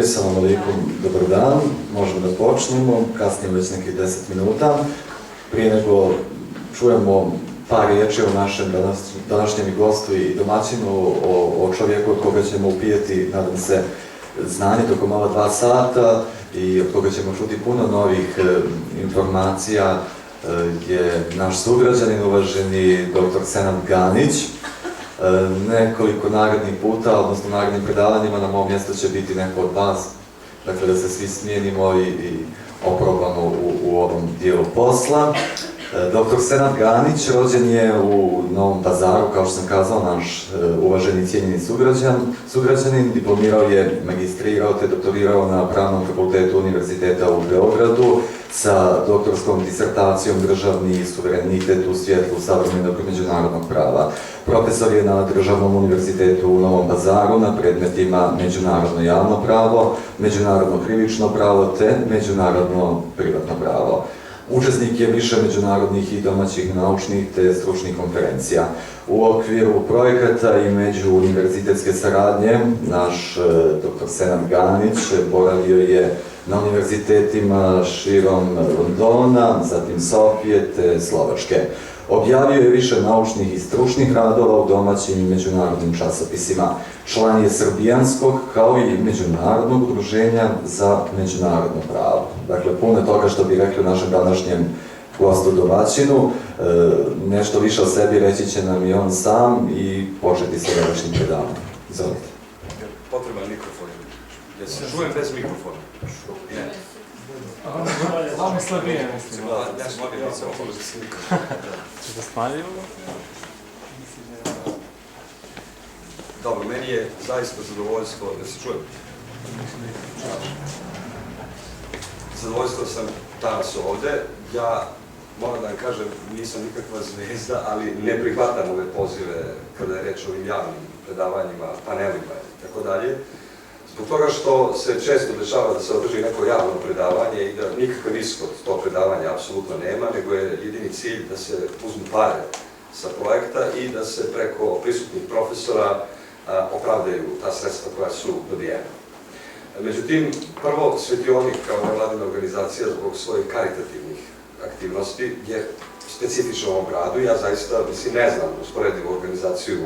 Assalamu alaikum, dobar dan, možemo da počnemo, kasnije već nekih 10 minuta. Prije nego čujemo par riječi o našem današnjem gostu i domaćinu, o čovjeku od koga ćemo upijeti, nadam se, znanje tokom ova 2 sata i od koga ćemo čuti puno novih informacija, je naš sugrađanin, uvaženi dr. Senad Ganić. Nekoliko narednih puta, odnosno narednim predavanjima na mom mjestu će biti neko od vas, dakle da se svi smijenimo i oprobamo u ovom dijelu posla. Dr. Senad Ganić rođen je u Novom Pazaru, kao što sam kazao, naš uvaženi i cijenjeni sugrađanin, diplomirao je, magistrirao te doktorirao na Pravnom fakultetu Univerziteta u Beogradu sa doktorskom disertacijom Državni suverenitet u svjetlu savremenog međunarodnog prava. Profesor je na Državnom univerzitetu u Novom Pazaru na predmetima međunarodno javno pravo, međunarodno krivično pravo te međunarodno privatno pravo. Učesnik je više međunarodnih i domaćih naučnih te stručnih konferencija. U okviru projekata i međuuniverzitetske saradnje naš dr. Senad Ganić boravio je na univerzitetima širom Londona, zatim Sofije te Slovačke. Objavio je više naučnih i stručnih radova u domaćim i međunarodnim časopisima. Član je Srbijanskog kao i Međunarodnog udruženja za međunarodno pravo. Dakle, puno toga što bi rekli našem današnjem gostu domaćinu. Nešto više o sebi reći će nam i on sam i početi sa današnjim predavanjem. Izvolite. Potreban mikrofon. Ja se čujem bez mikrofona. Ne. Vamo slabije, mislim. Ja sam ovdje nisam okolo za sliku. Če da smanjimo? Dobro, meni je zaista zadovoljstvo da se čujem. Zadovoljstvo sam danas ovde. Ja moram da vam kažem, nisam nikakva zvezda, ali ne prihvatam ove pozive kada je reč o ovim javnim predavanjima, panelima i tako dalje. Zbog toga što se često dešava da se održi neko javno predavanje i da nikakav ishod tog predavanja apsolutno nema, nego je jedini cilj da se uzmu pare sa projekta i da se preko prisutnih profesora opravdaju ta sredstva koja su dobijena. Međutim, prvo, Svetionik kao nevladina organizacija zbog svojih karitativnih aktivnosti je specifična u ovom gradu. Ja zaista, ne znam usporedivu organizaciju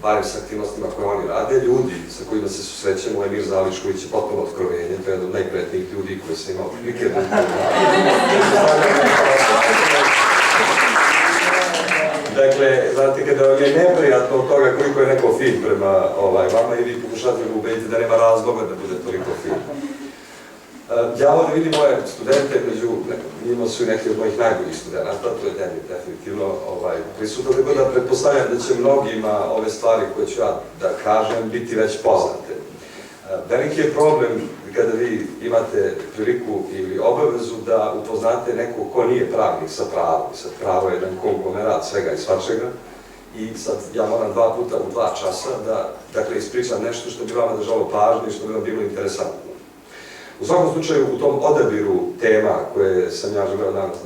barem sa aktivnostima koje oni rade. Ljudi sa kojima se susrećemo, Emir Zaličković je potpuno otkrovenje, to je jedan od najprijatnijih ljudi koji sam imao prilike da Dakle, znate, kada vam je neprijatno od toga koliko je neko fin prema vama i vi pokušate da ubedite da nema razloga da bude toliko fin. Ja ovdje vidim moje studente, među njima su i neki od mojih najboljih studenta, to je definitivno prisutno, tako da pretpostavljam da će mnogima ove stvari koje ću ja da kažem biti već poznate. Veliki je problem kada vi imate priliku ili obavezu da upoznate nekog ko nije pravnik sa pravom. Sad pravo je jedan konglomerat svega i svačega i sad ja moram 2 puta u 2 časa da ispričam nešto što bi vama držalo pažnju i što bi vam bilo interesantno. U svakom slučaju, u tom odabiru tema koje sam ja želeo danas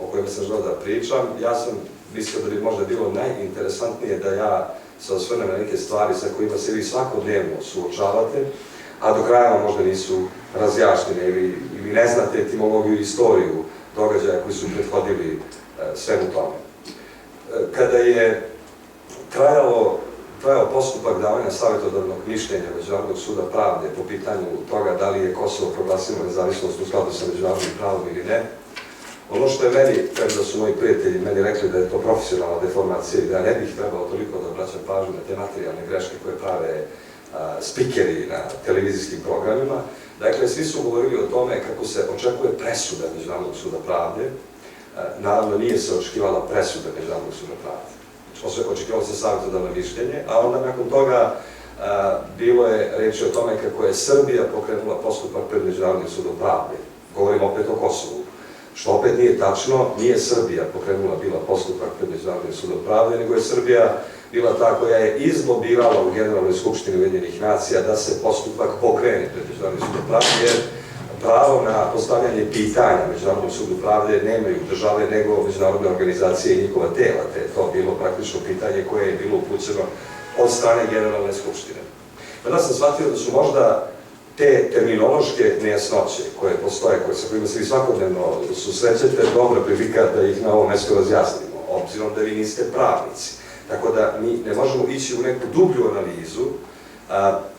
o kojima sam želeo da pričam, ja sam mislio da bi možda bilo najinteresantnije da ja se osvrnem na neke stvari sa kojima se vi svakodnevno suočavate, a do kraja vam možda nisu razjašnjene ili ne znate etimologiju i istoriju događaja koji su prethodili svemu tome. Kada je trajao postupak davanja savjetodavnog mišljenja Međunarodnog suda pravde po pitanju toga da li je Kosovo proglasilo nezavisnost u skladu sa međunarodnim pravom ili ne, ono što je meni, da su moji prijatelji meni rekli da je to profesionalna deformacija i da ne bih trebalo toliko da obraćam pažnju na te materijalne greške koje prave spikeri na televizijskim programima. Dakle, svi su govorili o tome kako se očekuje presuda Međunarodnog suda pravde. Naravno, nije se očekivala presuda Međunarodnog suda pravde. Očekivalo se savjetodavno mišljenje, a onda nakon toga bilo je reći o tome kako je Srbija pokrenula postupak pred Međunarodnim sudom pravde. Govorimo opet o Kosovu. Što opet nije tačno, nije Srbija pokrenula bila postupak pred Međunarodnim sudom pravde, nego je Srbija bila ta koja je izlobirala u Generalnoj skupštini Ujedinjenih nacija da se postupak pokrene pred Međunarodnim sudom pravde, jer pravo na postavljanje pitanja Međunarodnom sudu pravde nemaju države nego međunarodne organizacije i njihova tela, te je to bilo praktično pitanje koje je bilo upućeno od strane Generalne skupštine. Tada sam shvatio da su možda te terminološke nejasnoće koje postoje, sa kojima se vi svakodnevno susrećete, dobra prilika da ih na ovom mestu razjasnimo, obzirom da vi niste pravnici. Tako da mi ne možemo ići u neku dublju analizu.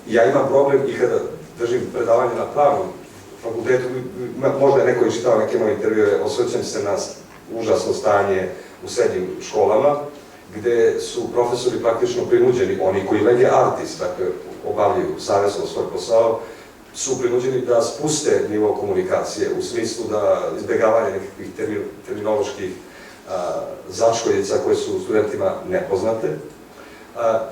Ja imam problem i kada držim predavanje na pravnom fakultetu, možda je neko i čitao neke moje intervjue, osvrćem se na užasno stanje u srednjim školama, gde su profesori praktično prinuđeni, oni koji lege artis, dakle obavljaju savesno svoj posao, su prinuđeni da spuste nivo komunikacije u smislu da izbjegavanje nekakvih terminoloških začkoljica koje su studentima nepoznate.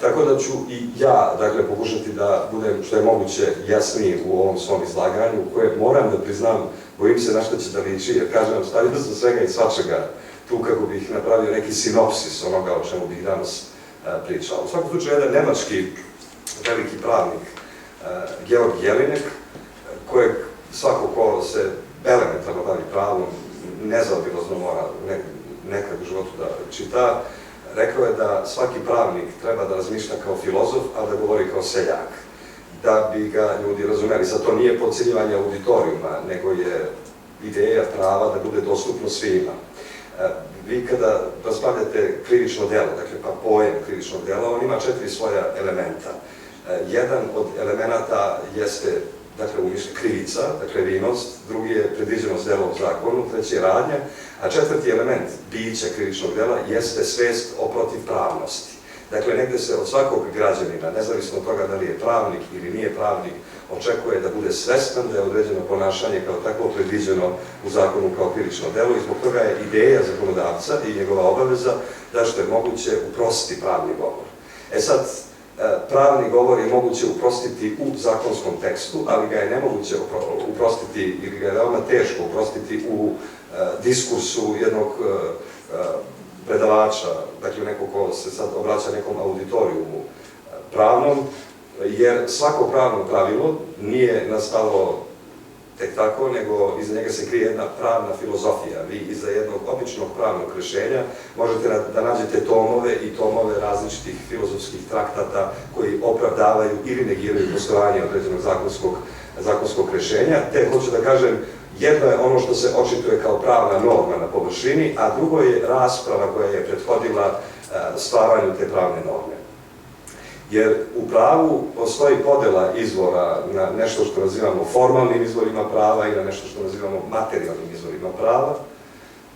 Tako da ću i ja, dakle, pokušati da budem što je moguće jasniji u ovom svom izlaganju, koje moram da priznam, bojim se na što će da liči, jer kažem vam, stavio sam svega i svačega tu kako bih napravio neki sinopsis onoga o čemu bih danas pričao. U svakom slučaju, jedan nemački veliki pravnik, Georg Jelinek, kojeg svako ko se elementarno bavi pravom, nezaobilazno mora nekad u životu da čita, rekao je da svaki pravnik treba da razmišlja kao filozof, a da govori kao seljak, da bi ga ljudi razumeli. Sad to nije podcenjivanje auditorijuma, nego je ideja prava da bude dostupno svima. Vi kada raspravljate krivično delo, dakle pa pojem krivičnog dela, on ima 4 svoja elementa. Jedan od elemenata jeste, dakle, krivica, dakle vinost, drugi je predviđenost dela u zakonu, treći je radnja, a četvrti element bića krivičnog dela jeste svest o protivpravnosti. Dakle, negde se od svakog građanina, nezavisno od toga da li je pravnik ili nije pravnik, očekuje da bude svestan da je određeno ponašanje kao takvo predviđeno u zakonu kao krivično delo i zbog toga je ideja zakonodavca i njegova obaveza da što je moguće uprostiti pravni govor. E sad, pravni govor je moguće uprostiti u zakonskom tekstu, ali ga je nemoguće uprostiti ili ga je veoma teško uprostiti u diskursu jednog predavača, dakle neko ko se sad obraća nekom auditorijumu pravnom, jer svako pravno pravilo nije nastalo tek tako, nego iza njega se krije jedna pravna filozofija. Vi iza jednog običnog pravnog rešenja možete da nađete tomove i tomove različitih filozofskih traktata koji opravdavaju ili negiraju postojanje određenog zakonskog rešenja, te hoću da kažem, jedno je ono što se očituje kao pravna norma na površini, a drugo je rasprava koja je prethodila stvaranju te pravne norme. Jer u pravu postoji podela izvora na nešto što nazivamo formalnim izvorima prava i na nešto što nazivamo materijalnim izvorima prava.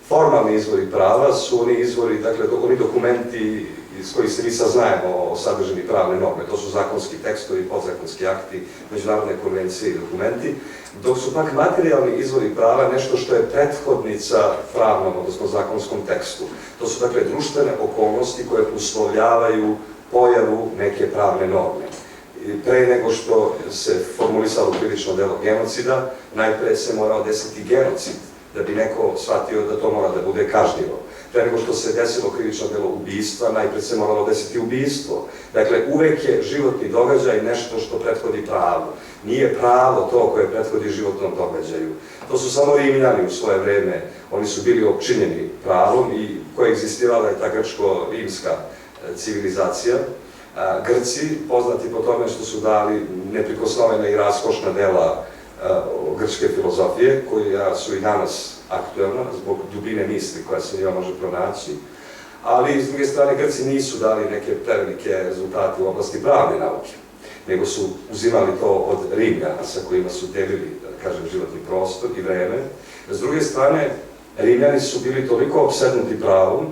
Formalni izvori prava su oni izvori, dakle, oni dokumenti iz kojih se mi saznajemo o sadržini pravne norme. To su zakonski tekstovi, podzakonski akti, međunarodne konvencije i dokumenti, dok su pak materijalni izvori prava nešto što je prethodnica pravnom, odnosno zakonskom tekstu. To su, dakle, društvene okolnosti koje uslovljavaju pojavu neke pravne norme. Pre nego što se formulisalo krivično delo genocida, najpre se morao desiti genocid, da bi neko shvatio da to mora da bude kažnjivo. Pre nego što se desilo krivično delo ubistva, najpre se moralo desiti ubistvo. Dakle, uvek je životni događaj nešto što prethodi pravu. Nije pravo to koje prethodi životnom događaju. To su samo Rimljani u svoje vreme. Oni su bili opčinjeni pravom i koegzistirala je ta grčko-rimska civilizacija. Grci, poznati po tome što su dali neprikosnovena i raskošna dela grčke filozofije, koja su i danas aktuelna zbog dubine misli koja se njima može pronaći, ali s druge strane Grci nisu dali neke prevelike rezultate u oblasti pravne nauke, nego su uzimali to od Rimljana sa kojima su delili, da kažem, životni prostor i vreme. S druge strane, Rimljani su bili toliko opsednuti pravom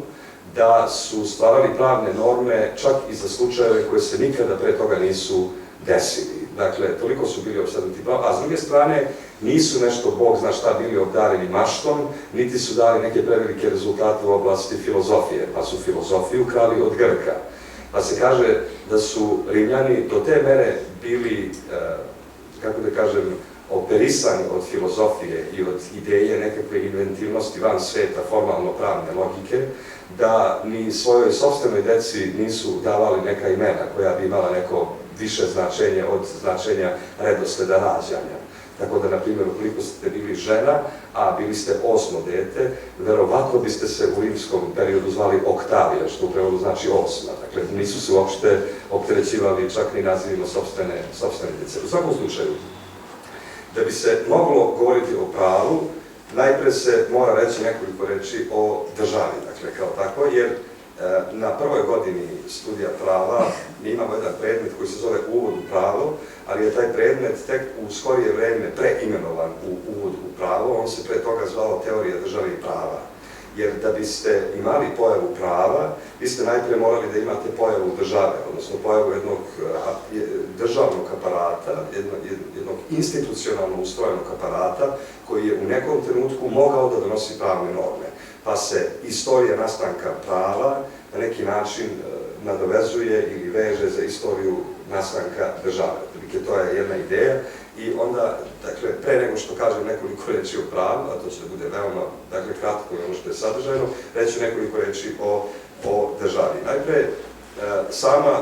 da su stvarali pravne norme čak i za slučajeve koje se nikada pre toga nisu desili. Dakle, toliko su bili opsednuti pravom, a s druge strane nisu nešto, Bog zna šta, bili obdareni maštom, niti su dali neke prevelike rezultate u oblasti filozofije, pa su filozofiju krali od Grka. Pa se kaže da su Rimljani do te mere bili, kako da kažem, operisani od filozofije i od ideje nekakve inventivnosti van sveta, formalno-pravne logike, da ni svojoj sopstvenoj deci nisu davali neka imena koja bi imala neko više značenje od značenja redosleda rađanja. Tako da, na primjer, ukoliko ste bili žena, a bili ste 8. dete, verovatno biste se u rimskom periodu zvali Oktavija, što u prevodu znači 8. Dakle, nisu se uopšte opterećivali čak ni nazivima sopstvene djece. U svakom slučaju, da bi se moglo govoriti o pravu, najpre se mora reći nekoliko reči o državi, dakle, kao tako, jer na prvoj godini studija prava mi imamo jedan predmet koji se zove Uvod u pravo, ali je taj predmet tek u skorije vreme preimenovan u Uvod u pravo, on se pre toga zvao Teorija države i prava. Jer da biste imali pojavu prava, vi ste najprije morali da imate pojavu države, odnosno pojavu jednog državnog aparata, jednog institucionalno ustrojenog aparata koji je u nekom trenutku mogao da donosi pravne norme. Pa se istorija nastanka prava na neki način nadovezuje ili veže za istoriju nastanka države. To je jedna ideja i onda, dakle, pre nego što kažem nekoliko reči o pravu, a to će da bude veoma, dakle, kratko i ono što je sadržajno, reći nekoliko reči o državi. Najpre, sama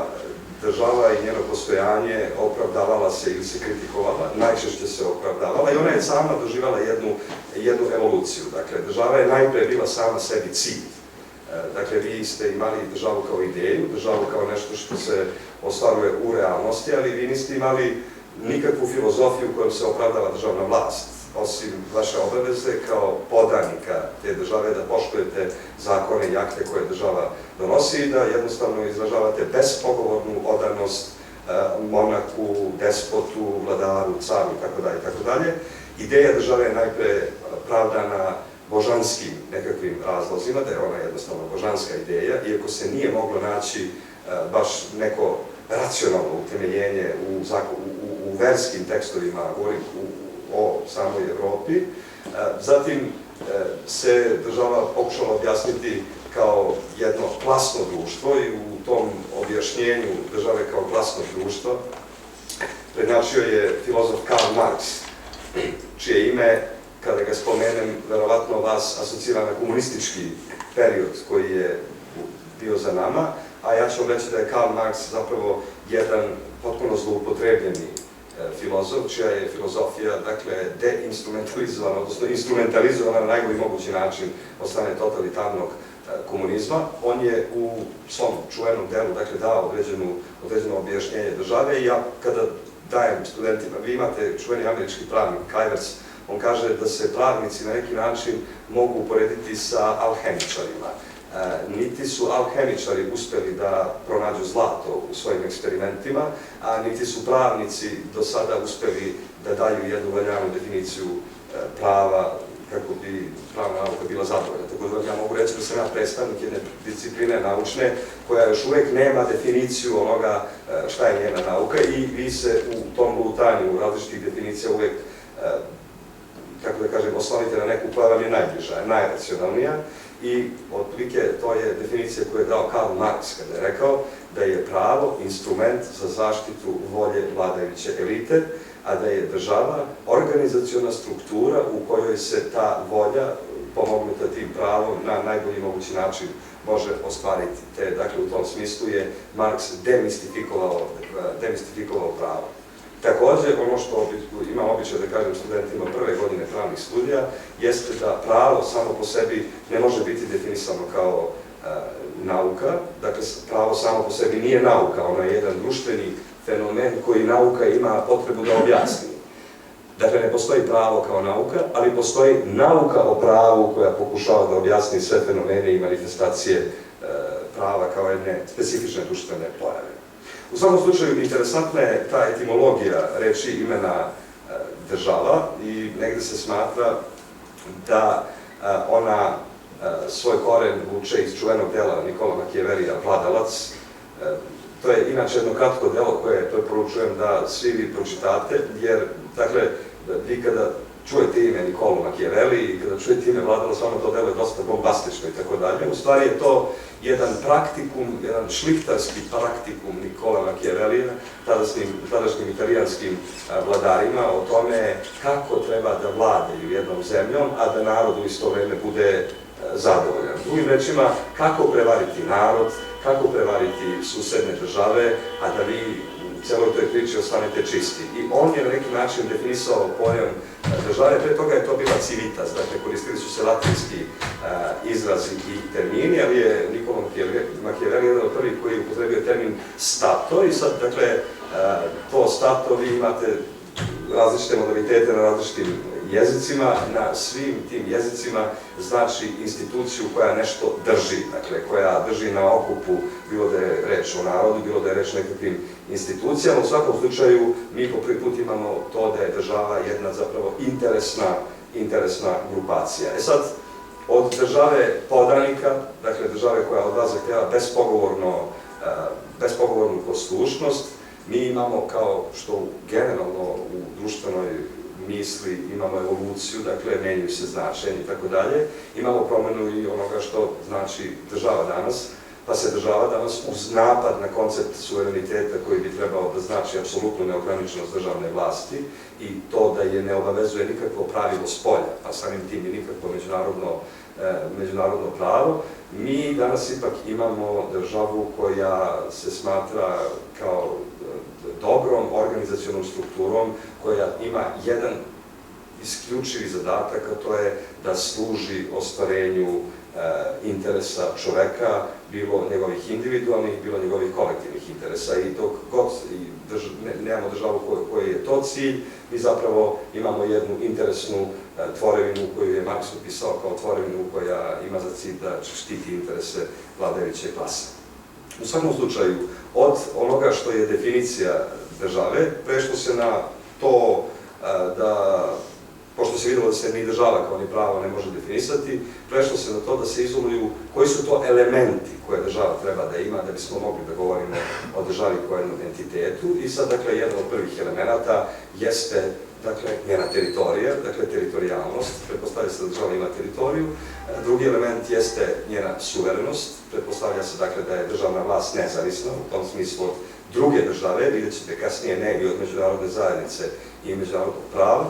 država i njeno postojanje opravdavala se ili se kritikovala, najčešće se opravdavala i ona je sama doživala jednu evoluciju. Dakle, država je najpre bila sama sebi cilj. Dakle, vi ste imali državu kao ideju, državu kao nešto što se ostvaruje u realnosti, ali vi niste imali nikakvu filozofiju kojom se opravdava državna vlast, osim vaše obaveze kao podanika te države da poštujete zakone i akte koje država donosi i da jednostavno izražavate bespogovornu odanost monaku, despotu, vladaru, caru itd. Ideja države je najpre pravdana božanskim nekakvim razlozima, da je ona jednostavno božanska ideja, iako se nije moglo naći baš neko racionalno utemeljenje u verskim tekstovima, govorim o samoj Evropi. Zatim se država pokušala objasniti kao jedno klasno društvo i u tom objašnjenju države kao klasnog društva prednjačio je filozof Karl Marx, čije ime, kada ga spomenem, verovatno vas asocira na komunistički period koji je bio za nama, a ja ću vam reći da je Karl Marx zapravo jedan potpuno zloupotrebljeni filozof, čija je filozofija, dakle, deinstrumentalizovana, odnosno instrumentalizovana na najbolji mogući način od strane totalitarnog komunizma. On je u svom čuvenom delu, dakle, dao određeno objašnjenje države i ja kada dajem studentima, vi imate čuveni američki pravnik, Kajvers, on kaže da se pravnici na neki način mogu uporediti sa alhemičarima. Niti su alhemičari uspeli da pronađu zlato u svojim eksperimentima, a niti su pravnici do sada uspeli da daju jednu valjanu definiciju prava kako bi pravna nauka bila zadovoljna. Tako da ja mogu reći da sam ja predstavnik jedne discipline naučne koja još uvek nema definiciju onoga šta je njena nauka i vi se u tom lutanju različitih definicija uvek, kako da kažem, oslonite na neku koja vam je najbliža, najracionalnija. I otprilike to je definicija koju je dao Karl Marx kada je rekao da je pravo instrument za zaštitu volje vladajuće elite, a da je država organizaciona struktura u kojoj se ta volja pomognuta tim pravom na najbolji mogući način može ostvariti. Dakle, u tom smislu je Marx demistifikovao pravo. Također, ono što imam običaj da kažem studentima prve godine pravnih studija, jeste da pravo samo po sebi ne može biti definisano kao nauka. Dakle, pravo samo po sebi nije nauka, ono je jedan društveni fenomen koji nauka ima potrebu da objasni. Dakle, ne postoji pravo kao nauka, ali postoji nauka o pravu koja pokušava da objasni sve fenomene i manifestacije prava kao jedne specifične društvene pojave. U svakom slučaju, interesantna je ta etimologija reči imena država i negde se smatra da ona svoj koren vuče iz čuvenog dela Nikola Machiavellija Vladalac. To je inače jedno kratko delo koje preporučujem da svi vi pročitate, jer, dakle, vi kada čujete ime Nikola Machiavelli i kada čujete ime Vladalac, vama to delo je dosta bombastično i tako dalje. U stvari je to jedan praktikum, jedan šlihtarski praktikum Nikola Machiavellija, tadašnjim italijanskim vladarima, o tome kako treba da vladaju jednom zemljom, a da narod u isto vreme bude zadovoljan. Drugim rečima, kako prevariti narod, kako prevariti susedne države, a da vi celoj toj priči ostanete čisti. I on je na neki način definisao pojam države, pre toga je to bila civitas, dakle koristili su se latinski izrazi i termini, ali je Niccolo Machiavelli jedan od prvih koji je upotrebio termin stato i sad, dakle, to stato vi imate različite modalitete na različitim jezicima, na svim tim jezicima znači instituciju koja nešto drži, dakle koja drži na okupu, bilo da je reč o narodu, bilo da je reč o nekakvim institucijama. U svakom slučaju mi po prvi put imamo to da je država jedna zapravo interesna grupacija. E sad, od države podanika, dakle države koja od vas zahtjeva bespogovornu poslušnost, mi imamo kao što generalno u društvenoj misli imamo evoluciju, dakle menjaju se značenje i tako dalje, imamo promenu i onoga što znači država danas, pa se država danas uz napad na koncept suvereniteta koji bi trebao da znači apsolutnu neograničenost državne vlasti i to da je ne obavezuje nikakvo pravilo spolja, pa samim tim i nikakvo međunarodno pravo, mi danas ipak imamo državu koja se smatra kao dobrom organizacionom strukturom koja ima jedan isključivi zadatak, a to je da služi ostvarenju interesa čoveka, bilo njegovih individualnih, bilo njegovih kolektivnih interesa. I dok god nemamo državu koji je to cilj, mi zapravo imamo jednu interesnu tvorevinu koju je Marks opisao kao tvorevinu koja ima za cilj da štiti interese vladajuće klase. U svakom slučaju, od onoga što je definicija države, prešlo se na to da, pošto se videlo da se ni država kao ni pravo ne može definisati, prešlo se na to da se izoluju koji su to elementi koje država treba da ima da bismo mogli da govorimo o državi kao jednom entitetu. I sad, dakle, jedan od prvih elemenata jeste, dakle, njena teritorija, dakle, teritorijalnost, pretpostavlja se da država ima teritoriju. Drugi element jeste njena suverenost, pretpostavlja se, dakle, da je državna vlast nezavisna, u tom smislu od druge države, vidjet ćete kasnije ne i od međunarodne zajednice i međunarodnog prava.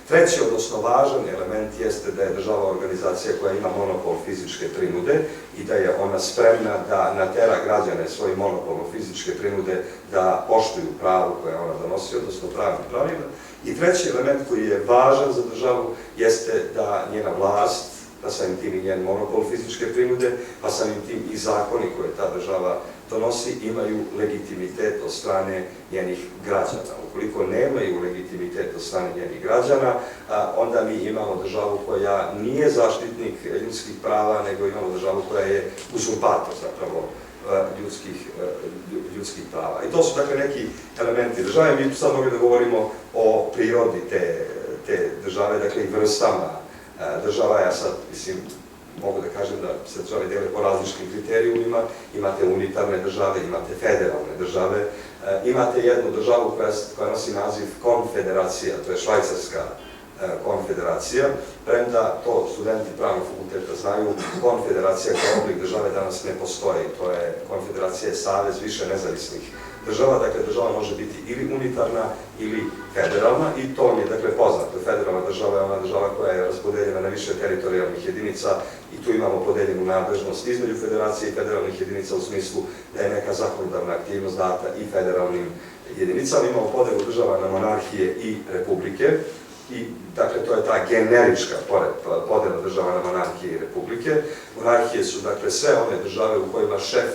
Treći, odnosno važan element, jeste da je država organizacija koja ima monopol fizičke prinude i da je ona spremna da natera građane svojim monopolom fizičke prinude da poštuju pravo koje ona donosi, odnosno pravnim pravima. I treći element koji je važan za državu jeste da njena vlast, pa samim tim i njen monopol fizičke prinude, pa samim tim i zakoni koje ta država donosi imaju legitimitet od strane njenih građana. Ukoliko nemaju legitimitet od strane njenih građana, onda mi imamo državu koja nije zaštitnik ljudskih prava, nego imamo državu koja je uzurpator zapravo ljudskih prava. I to su, dakle, neki elementi države. Mi sad mogli da govorimo o prirodi te države, dakle, i vrstama država. Ja sad, mislim, mogu da kažem da se države dele po različitim kriterijumima. Imate unitarne države, imate federalne države, imate jednu državu koja nosi naziv konfederacija, to je Švajcarska konfederacija, premda to studenti pravnog fakulteta znaju, konfederacija kao oblik države danas ne postoji, to je konfederacija je savez više nezavisnih država, dakle država može biti ili unitarna ili federalna i to mi je, dakle, poznato. Federalna država je ona država koja je raspodeljena na više teritorijalnih jedinica i tu imamo podeljenu nadležnost između federacije i federalnih jedinica u smislu da je neka zakonodavna aktivnost data i federalnim jedinicama. Imamo podelu država na monarhije i republike i, dakle, to je ta generička podela država na monarhije i republike. Monarhije su, dakle, sve one države u kojima šef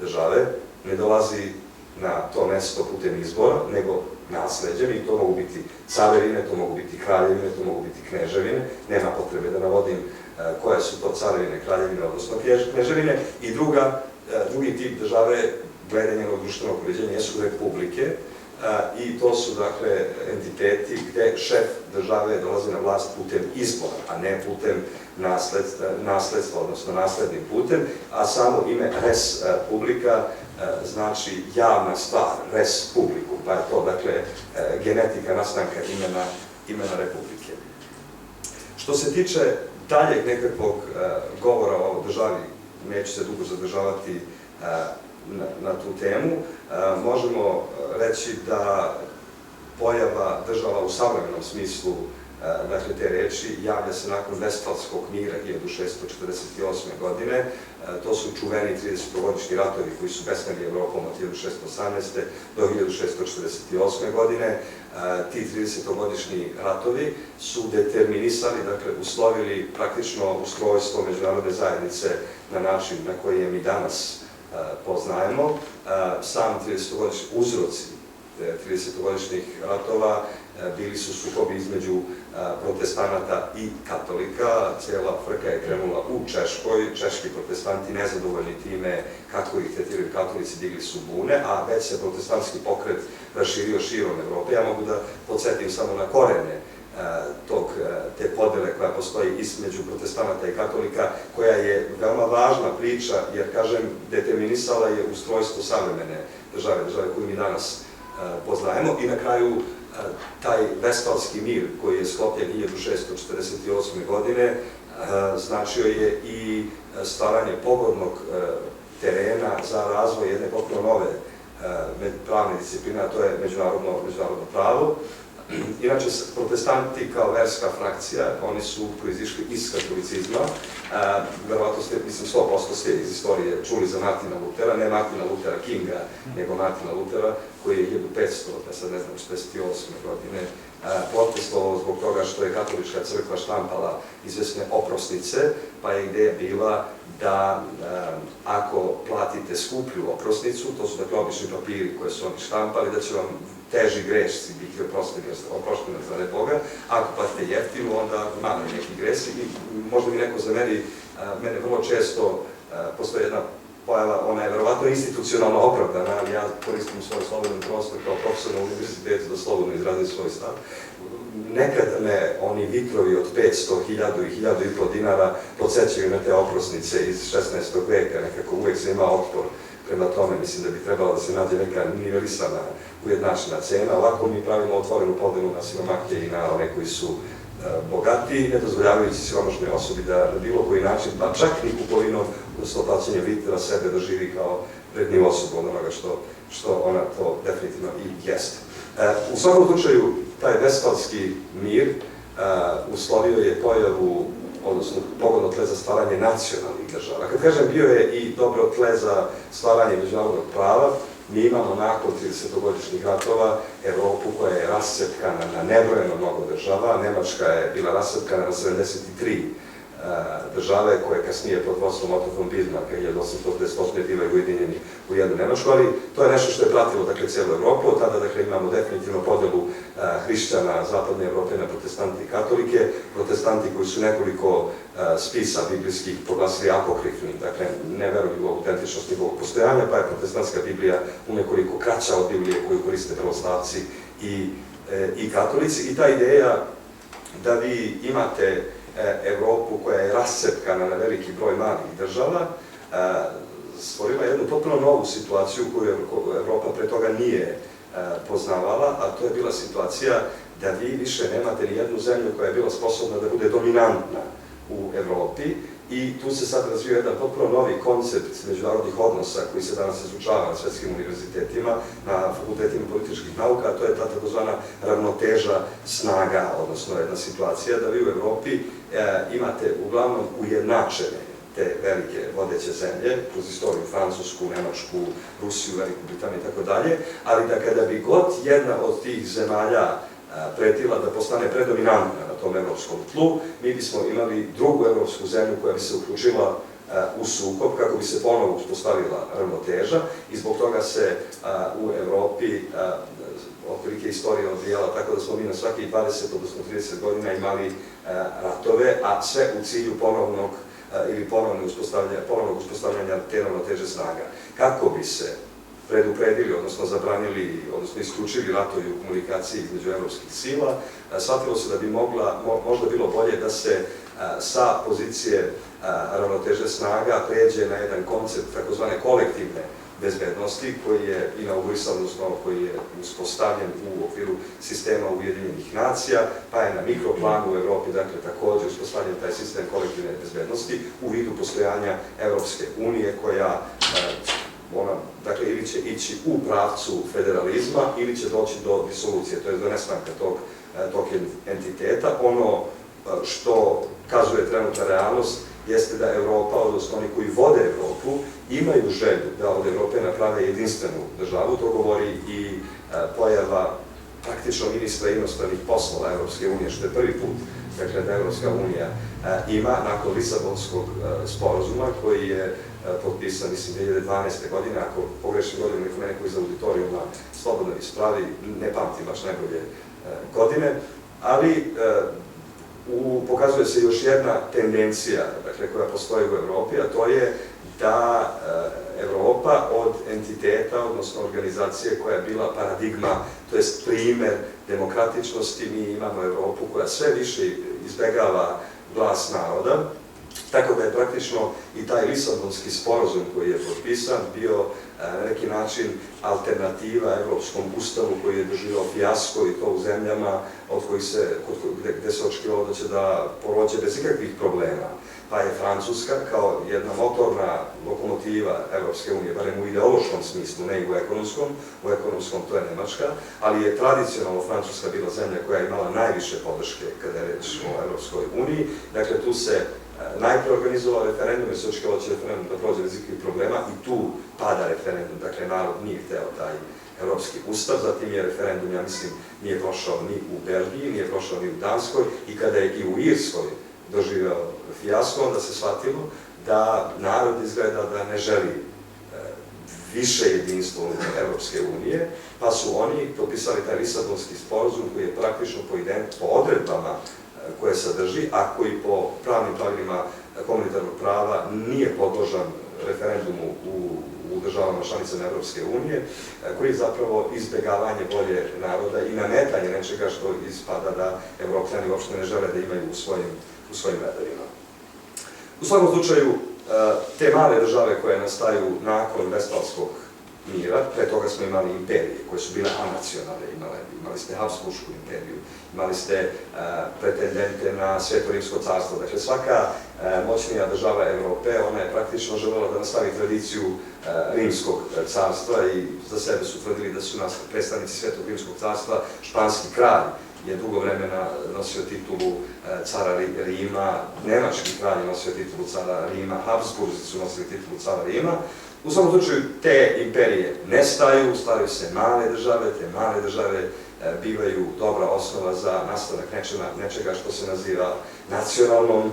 države ne dolazi na to mesto putem izbora, nego nasleđem, i to mogu biti carevine, to mogu biti kraljevine, to mogu biti kneževine, nema potrebe da navodim koje su to carevine, kraljevine, odnosno kneževine, i drugi tip države glede njenog društvenog uređenja jesu republike, i to su, dakle, entiteti gde šef države dolazi na vlast putem izbora, a ne putem nasledstva, odnosno naslednim putem, a samo ime res publica znači javna stvar, res publicum, pa je to, dakle, genetika nastanka imena republike. Što se tiče daljeg nekakvog govora o državi, neću se dugo zadržavati na tu temu, možemo reći da pojava država u savremenom smislu dakle, te reči javlja se nakon Vestfalskog mira 1648. godine. To su čuveni 30-godišnji ratovi koji su besneli Evropom od 1618. do 1648. godine. Ti 30-godišnji ratovi su determinisali, dakle, uslovili praktično ustrojstvo međunarodne zajednice na način na koji je mi danas poznajemo. Sam 30-godišnji uzroci 30-godišnjih ratova bili su sukobi između protestanata i katolika. Cijela frka je krenula u Češkoj. Češki protestanti, nezadovoljni time kako ih tretiraju katolici, digli su bune, a već se protestantski pokret raširio širom Evrope. Ja mogu da podsjetim samo na korene te podele koja postoji između protestanata i katolika, koja je veoma važna priča, jer, kažem, determinisala je ustrojstvo savremene države koju mi danas poznajemo. I na kraju taj Vestfalski mir koji je sklopljen 1648. godine značio je i stvaranje pogodnog terena za razvoj jedne potpuno nove pravne discipline, a to je međunarodno pravo. Inače, protestanti kao verska frakcija, oni su proizišli iz katolicizma. Verovatno ste, 100% ste iz istorije čuli za Martina Lutera, ne Martina Luthera Kinga, nego Martina Lutera, koji je 1548. godine protestovao zbog toga što je katolička crkva štampala izvesne oprosnice, pa je ideja bila da ako platite skuplju oprosnicu, to su dakle obični papiri koje su oni štampali, da će vam teži grešci biti oprošteni od strane Boga. Ako platite jeftinu, onda mali neki gresi. I možda mi neko zameri, mene vrlo često postoji jedna pojava, ona je verovatno institucionalno opravdana, ali ja koristim svoj slobodan prostor kao profesor na univerzitetu da slobodno izrazim svoj stav. Nekada me oni vitrovi od 500, 1000 i 1500 dinara podsjećaju na te oprosnice iz 16. veka, nekako uvek se ima otpor prema tome. Mislim da bi trebalo da se nađe neka nivelisana, ujednačena cena. Ovako mi pravimo otvorenu podelu na siromahe i na one koji su bogatiji, ne dozvoljavajući siromašnoj osobi da na bilo koji način, pa čak ni kupovinom, odnosno plaćanjem vitra sebe doživi kao vredniju osobu od onoga što ona to definitivno i jeste. U svakom slučaju, taj Vestfalski mir uslovio je pojavu, odnosno pogodno tle za stvaranje nacionalnih država. Kad kažem bio je i dobro tle za stvaranje međunarodnog prava, mi imamo nakon 30-godišnjih ratova Evropu koja je rascepkana na nebrojeno mnogo država. Nemačka je bila rascepkana na 73 države koje kasnije pod vodstvom Otto von Bismarcka 1858. bile ujedinjeni u jednu Nemačku, ali to je nešto što je pratilo cijelu Evropu. Od tada imamo definitivno podelu hrišćana zapadne Evrope na protestante i katolike. Protestanti koji su nekoliko spisa biblijskih proglasili apokrifnim, dakle ne veruju u autentičnost njegovog postojanja, pa je protestantska Biblija unekoliko kraća od Biblije koju koriste pravoslavci i katolici. I ta ideja da vi imate Evropu koja je rascepkana na veliki broj malih država, stvorila jednu potpuno novu situaciju koju Evropa pre toga nije poznavala, a to je bila situacija da vi više nemate ni jednu zemlju koja je bila sposobna da bude dominantna u Evropi. I tu se sad razvio jedan potpuno novi koncept međunarodnih odnosa koji se danas izučava na svetskim univerzitetima, na fakultetima političkih nauka, a to je ta takozvana ravnoteža snaga, odnosno jedna situacija da vi u Evropi imate uglavnom ujednačene te velike vodeće zemlje, kroz istoriju Francusku, Nemačku, Rusiju, Veliku Britaniju i tako dalje, ali da kada bi god jedna od tih zemalja pretila da postane predominantna na tom evropskom tlu, mi bismo imali drugu evropsku zemlju koja bi se uključila u sukob kako bi se ponovo uspostavila ravnoteža i zbog toga se u Evropi otprilike istorija odvijala tako da smo mi na svakih 20, odnosno 30 godina imali ratove, a sve u cilju ponovnog uspostavljanja te ravnoteže snaga. Kako bi se predupredili, odnosno zabranili, odnosno isključili ratovi u komunikaciji između evropskih sila, shvatilo se da bi možda bilo bolje da se sa pozicije ravnoteže snaga pređe na jedan koncept takozvane kolektivne bezbednosti koji je inaugurisan, odnosno koji je uspostavljen u okviru sistema Ujedinjenih nacija, pa je na mikroplanu u Evropi, dakle, također uspostavljen taj sistem kolektivne bezbednosti u vidu postojanja Evropske unije koja dakle, ili će ići u pravcu federalizma ili će doći do disolucije, to je do nestanka tog tog entiteta. Ono što kazuje trenutna realnost jeste da Evropa, odnosno oni koji vode Evropu, imaju želju da od Evrope naprave jedinstvenu državu. To govori i pojava praktično ministra inostranih poslova Evropske unije, što je prvi put dakle, da Evropska unija ima nakon Lisabonskog sporazuma koji je potpisan, mislim, 2012. godine, ako pogrešim godinu neko iz auditorijuma slobodno ispravi, ne pamtim baš najbolje godine, ali pokazuje se još jedna tendencija dakle, koja postoji u Evropi, a to je da Evropa od entiteta, odnosno organizacije koja je bila paradigma, to je primer demokratičnosti, mi imamo Evropu koja sve više izbegava glas naroda, tako da je praktično i taj Lisabonski sporazum koji je potpisan bio na neki način alternativa Evropskom ustavu koji je doživao fijasko i to u zemljama gde se očekivalo da će da porođe bez ikakvih problema. Pa je Francuska kao jedna motorna lokomotiva Evropske unije, barem u ideološkom smislu, ne i u ekonomskom to je Nemačka, ali je tradicionalno Francuska bila zemlja koja je imala najviše podrške kada je reč o Evropskoj uniji. Dakle, tu se najpre organizovao referendum, jer se očekivalo da će referendum da prođe bez ikakvih problema i tu pada referendum, dakle narod nije hteo taj Evropski ustav, zatim je referendum, ja mislim, nije prošao ni u Belgiji, nije prošao ni u Danskoj i kada je i u Irskoj doživeo fijasko, onda se shvatilo da narod izgleda da ne želi više jedinstvo unutar Evropske unije, pa su oni potpisali taj Lisabonski sporazum koji je praktično po odredbama koje sadrži, a koji po pravnim pravilima komunitarnog prava nije podložan referendumu u državama članicama Evropske unije, koji je zapravo izbegavanje volje naroda i nametanje nečega što ispada da Evropljani uopšte ne žele da imaju u svojim redovima. U svakom slučaju, te male države koje nastaju nakon Vestfalskog mira, pre toga smo imali imperije koje su bile anacionalne, imali ste Habsburšku imperiju, imali ste pretendente na Sveto rimsko carstvo. Dakle, svaka moćnija država Evrope, ona je praktično želela da nastavi tradiciju rimskog carstva i za sebe su tvrdili da su predstavnici Svetog rimskog carstva. Španski kralj je dugo vremena nosio titulu cara Rima, nemački kralj je nosio titulu cara Rima, Habsburzi su nosili titulu cara Rima. U svakom slučaju, te imperije nestaju, stvaraju se male države, te male države bivaju dobra osnova za nastanak nečega što se naziva nacionalnom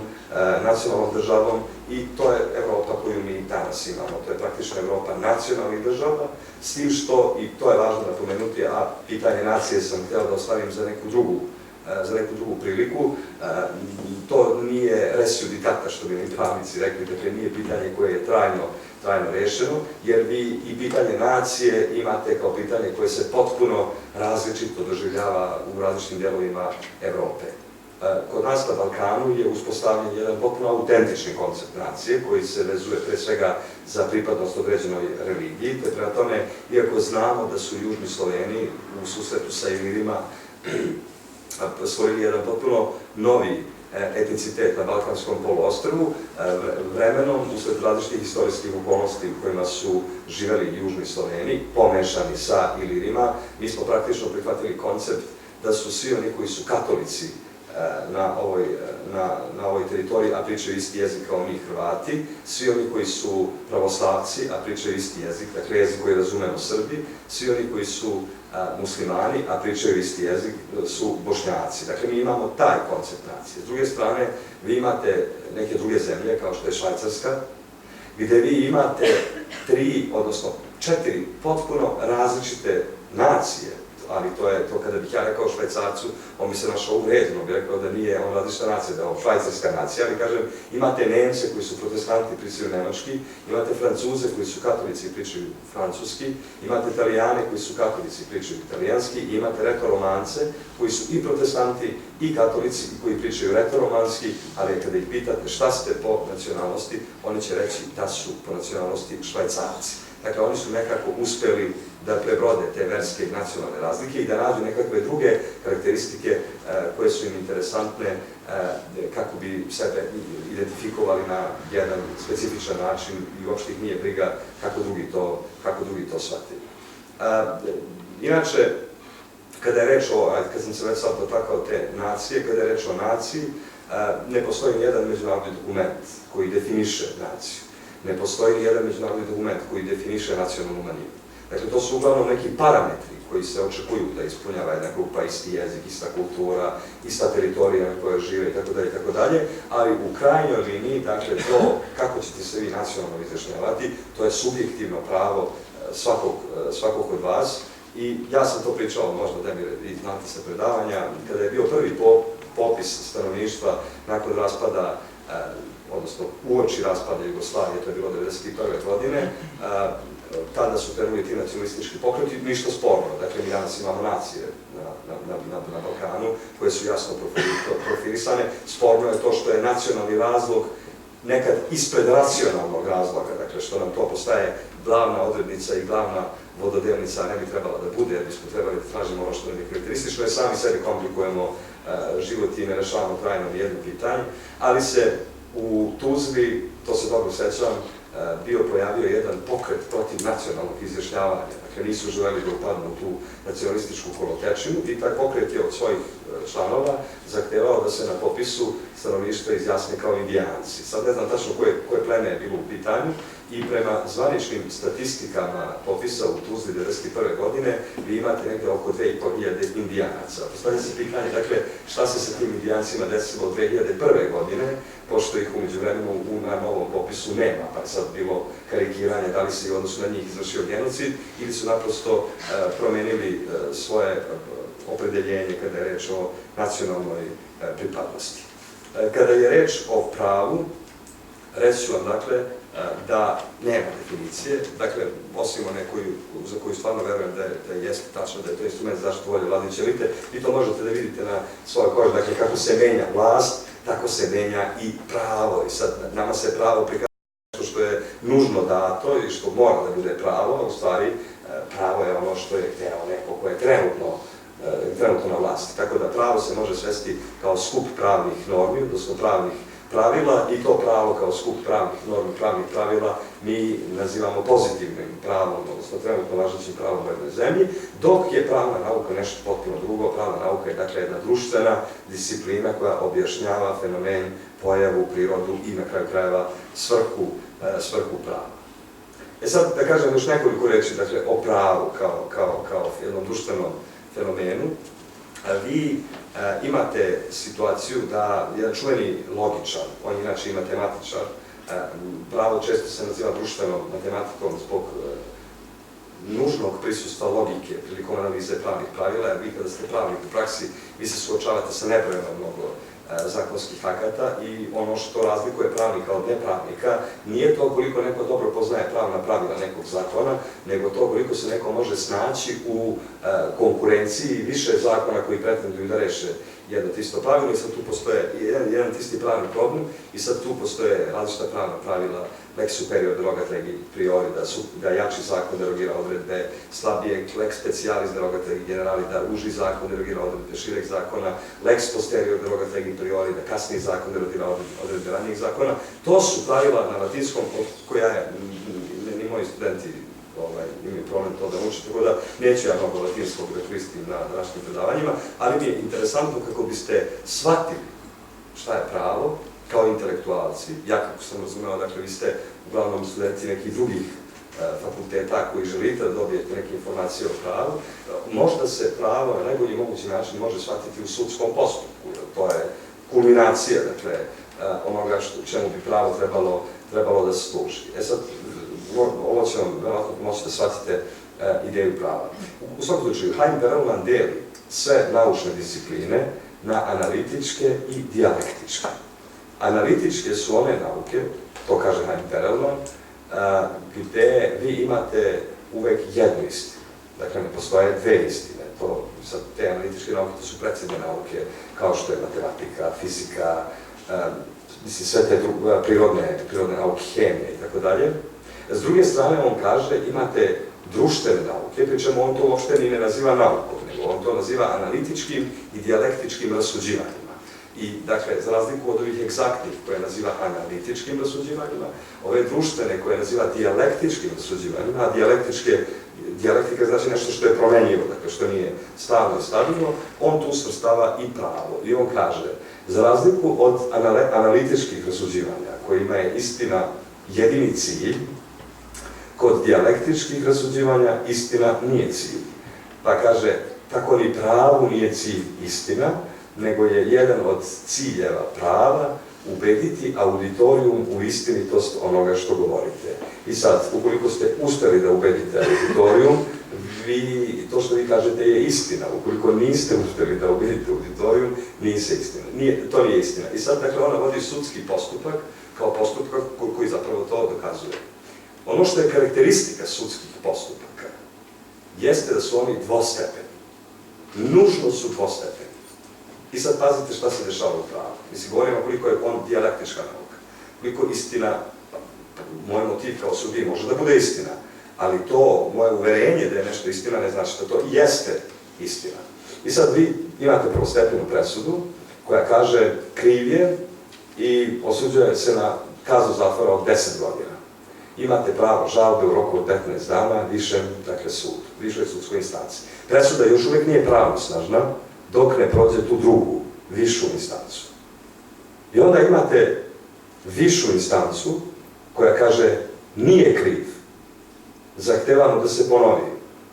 državom i to je Evropa koju mi danas imamo. To je praktično Evropa nacionalnih država, s tim što, i to je važno napomenuti, a pitanje nacije sam hteo da ostavim za neku drugu priliku, to nije res judicata, što bi mi pravnici rekli, dakle nije pitanje koje je trajno rešeno, jer vi i pitanje nacije imate kao pitanje koje se potpuno različito doživljava u različitim delovima Evrope. Kod nas na Balkanu je uspostavljen jedan potpuno autentični koncept nacije koji se vezuje pre svega za pripadnost određenoj religiji, te prema tome, iako znamo da su južni Sloveni u susretu sa Ilirima stvorili jedan potpuno novi etnicitet na Balkanskom poluostrvu, vremenom, usled različitih istorijskih okolnosti u kojima su živeli južni Sloveni, pomešani sa Ilirima, mi smo praktično prihvatili koncept da su svi oni koji su katolici na ovoj teritoriji, a pričaju isti jezik kao mi Hrvati, svi oni koji su pravoslavci, a pričaju isti jezik, dakle jezik koji razumemo Srbi, svi oni koji su muslimani, a pričaju isti jezik, su Bošnjaci. Dakle, mi imamo taj koncept nacije. S druge strane, vi imate neke druge zemlje, kao što je Švajcarska, gde vi imate 3, odnosno 4 potpuno različite nacije, ali to je to kada bih ja rekao Švajcarcu, on bi se našao uvredno, bi rekao da nije on različita nacija, da je on švajcarska nacija, ali kažem, imate Nemce koji su protestanti i pričaju nemački, imate Francuze koji su katolici i pričaju francuski, imate Italijane koji su katolici i pričaju italijanski, i imate retoromance koji su i protestanti i katolici i koji pričaju retoromanski, ali kada ih pitate šta ste po nacionalnosti, oni će reći da su po nacionalnosti Švajcarci. Dakle, oni su nekako uspeli da prebrode te verske i nacionalne razlike i da nađu nekakve druge karakteristike koje su im interesantne kako bi sebe identifikovali na jedan specifičan način i uopšte ih nije briga kako drugi to shvati. Inače, kada je reč o, kad sam se već sad dotakao te nacije, kada je reč o naciji, ne postoji nijedan međunarodni dokument koji definiše naciju. Ne postoji nijedan međunarodni dokument koji definiše nacionalnu manjinu. Dakle, to su uglavnom neki parametri koji se očekuju da ispunjava jedna grupa, isti jezik, ista kultura, ista teritorija na kojoj žive itd., ali u krajnjoj liniji, dakle, to kako ćete se vi nacionalno izjašnjavati, to je subjektivno pravo svakog od vas. I ja sam to pričao, možda da mi vi znate sa predavanja, kada je bio prvi popis stanovništva nakon raspada, odnosno uoči raspada Jugoslavije, to je bilo 1991. godine, tada su krenuli ti nacionalistički pokreti, ništa sporno. Dakle, mi danas imamo nacije na Balkanu koje su jasno profilisane. Sporno je to što je nacionalni razlog nekad ispred racionalnog razloga, dakle, što nam to postaje glavna odrednica i glavna vododelnica, ne bi trebala da bude, jer bismo trebali da tražimo ono što nam je karakteristično, jer sami sebi komplikujemo život i ne rešavamo trajno nijedno pitanje, ali se u Tuzli, to se dobro sećam, bio pojavio jedan pokret protiv nacionalnog izjašnjavanja. Dakle, nisu želeli da upadnu u tu nacionalističku kolotečinu i taj pokret je od svojih članova zahtevao da se na popisu stanovništva izjasne kao indijanci. Sad ne znam tačno koje pleme je bilo u pitanju i prema zvaničnim statistikama popisa u Tuzli 1991. godine vi imate negde oko 2500 indijanaca. Postavlja se pitanje, dakle, šta se sa tim indijancima desilo 2001. godine, pošto ih umeđu vremenu na novom popisu nema, pa je sad bilo karikiranje da li se i odnosu na njih izvršio genocid ili su naprosto promenili svoje opredeljenje kada je reč o nacionalnoj pripadnosti. Kada je reč o pravu, reći ću vam, dakle, da nema definicije, dakle, osim one za koju stvarno verujem da jeste tačno, da je to instrument zaštitu volje vladajuće elite, vi to možete da vidite na svojoj koži, dakle, kako se menja vlast, tako se menja i pravo. I sad, nama se pravo prikazuje nešto što je nužno dato i što mora da bude pravo, a u stvari, pravo je ono što je hteo neko ko je trenutno na vlasti. Tako da pravo se može svesti kao skup pravnih normi, odnosno pravnih pravila, i to pravo kao skup pravnih normi, pravnih pravila mi nazivamo pozitivnim pravom, odnosno trenutno važećim pravom u jednoj zemlji, dok je pravna nauka nešto potpuno drugo. Pravna nauka je, dakle, jedna društvena disciplina koja objašnjava fenomen, pojavu, prirodu i na kraju krajeva svrhu prava. Sad, da kažem još nekoliko reči, dakle, o pravu kao jednom društvenom fenomenu. Vi imate situaciju da jedan čuveni logičar, on je inače i matematičar, pravo često se naziva društvenom matematikom zbog nužnog prisustva logike prilikom analize pravnih pravila, jer vi kada ste pravnik u praksi, vi se suočavate sa nebrojeno mnogo zakonskih akata i ono što razlikuje pravnika od nepravnika nije to koliko neko dobro poznaje pravna pravila nekog zakona, nego to koliko se neko može snaći u konkurenciji više zakona koji pretenduju da reše jedno tisto pravilo i sad tu postoje jedan tisti pravni problem i sad tu postoje različita pravna pravila, lex superior derogat legi priori, da jači zakon derogira odredbe slabijeg, lex specialis derogat legi generali, da uži zakon derogira odredbe šireg zakona, lex posterior derogat legi priori, da kasniji zakon derogira odredbe ranijih zakona. To su pravila na latinskom koja je, ni moji studenti imaju problem to da uče, tako da neću ja mnogo latinskog da koristim na današnjim predavanjima, ali mi je interesantno kako biste shvatili šta je pravo kao intelektualci. Ja, kako sam razumela, dakle, vi ste uglavnom studenti nekih drugih fakulteta koji želite da dobijete neke informacije o pravu, možda se pravo na najbolji mogući način može shvatiti u sudskom postupku, jer to je kulminacija, dakle, onoga čemu bi pravo trebalo da se služi. Sad, ovo će vam verovatno pomoći da shvatite ideju prava. U svakom slučaju, Haim Perelman deli sve naučne discipline na analitičke i dijalektičke. Analitičke su one nauke, to kaže Haim Perelman, gde vi imate uvek jednu istinu. Dakle, ne postoje dve istine. Te analitičke nauke, to su precizne nauke, kao što je matematika, fizika, sve te prirodne nauke, hemije i tako dalje. S druge strane, on kaže, imate društvene nauke, pri čemu on to uopšte ni ne naziva naukom, nego on to naziva analitičkim i dijalektičkim rasuđivanjima. I, dakle, za razliku od ovih egzaktnih koje naziva analitičkim rasuđivanjima, ove društvene koje naziva dijalektičkim rasuđivanjima, a dijalektika znači nešto što je promenjivo, dakle što nije stalno i stabilno, on tu svrstava i pravo. I on kaže, za razliku od analitičkih rasuđivanja, kojima je istina jedini cilj, kod dijalektičkih rasuđivanja istina nije cilj. Pa kaže, tako ni pravu nije cilj istina, nego je jedan od ciljeva prava ubediti auditorijum u istinitost onoga što govorite. I sad, ukoliko ste uspeli da ubedite auditorijum, to što vi kažete je istina. Ukoliko niste uspeli da ubedite auditorijum, to nije istina. I sad, dakle, ona vodi sudski postupak kao postupak koji zapravo to dokazuje. Ono što je karakteristika sudskih postupaka jeste da su oni dvostepeni. Nužno su dvostepeni. I sad pazite šta se dešava u pravu. Mislim, govorimo koliko je on dijalektička nauka. Koliko istina, moj motiv kao sudiji može da bude istina, ali to, moje uverenje da je nešto istina, ne znači da to jeste istina. I sad vi imate prvostepenu presudu koja kaže kriv je i osuđuje se na kaznu zatvora od 10 godina. Imate pravo žalbe u roku od 15 dana višem, dakle, sud, višoj sudskoj instanciji. Presuda još uvijek nije pravosnažna dok ne prođe tu drugu, višu instancu. I onda imate višu instancu koja kaže nije kriv, zahtevamo da se ponovi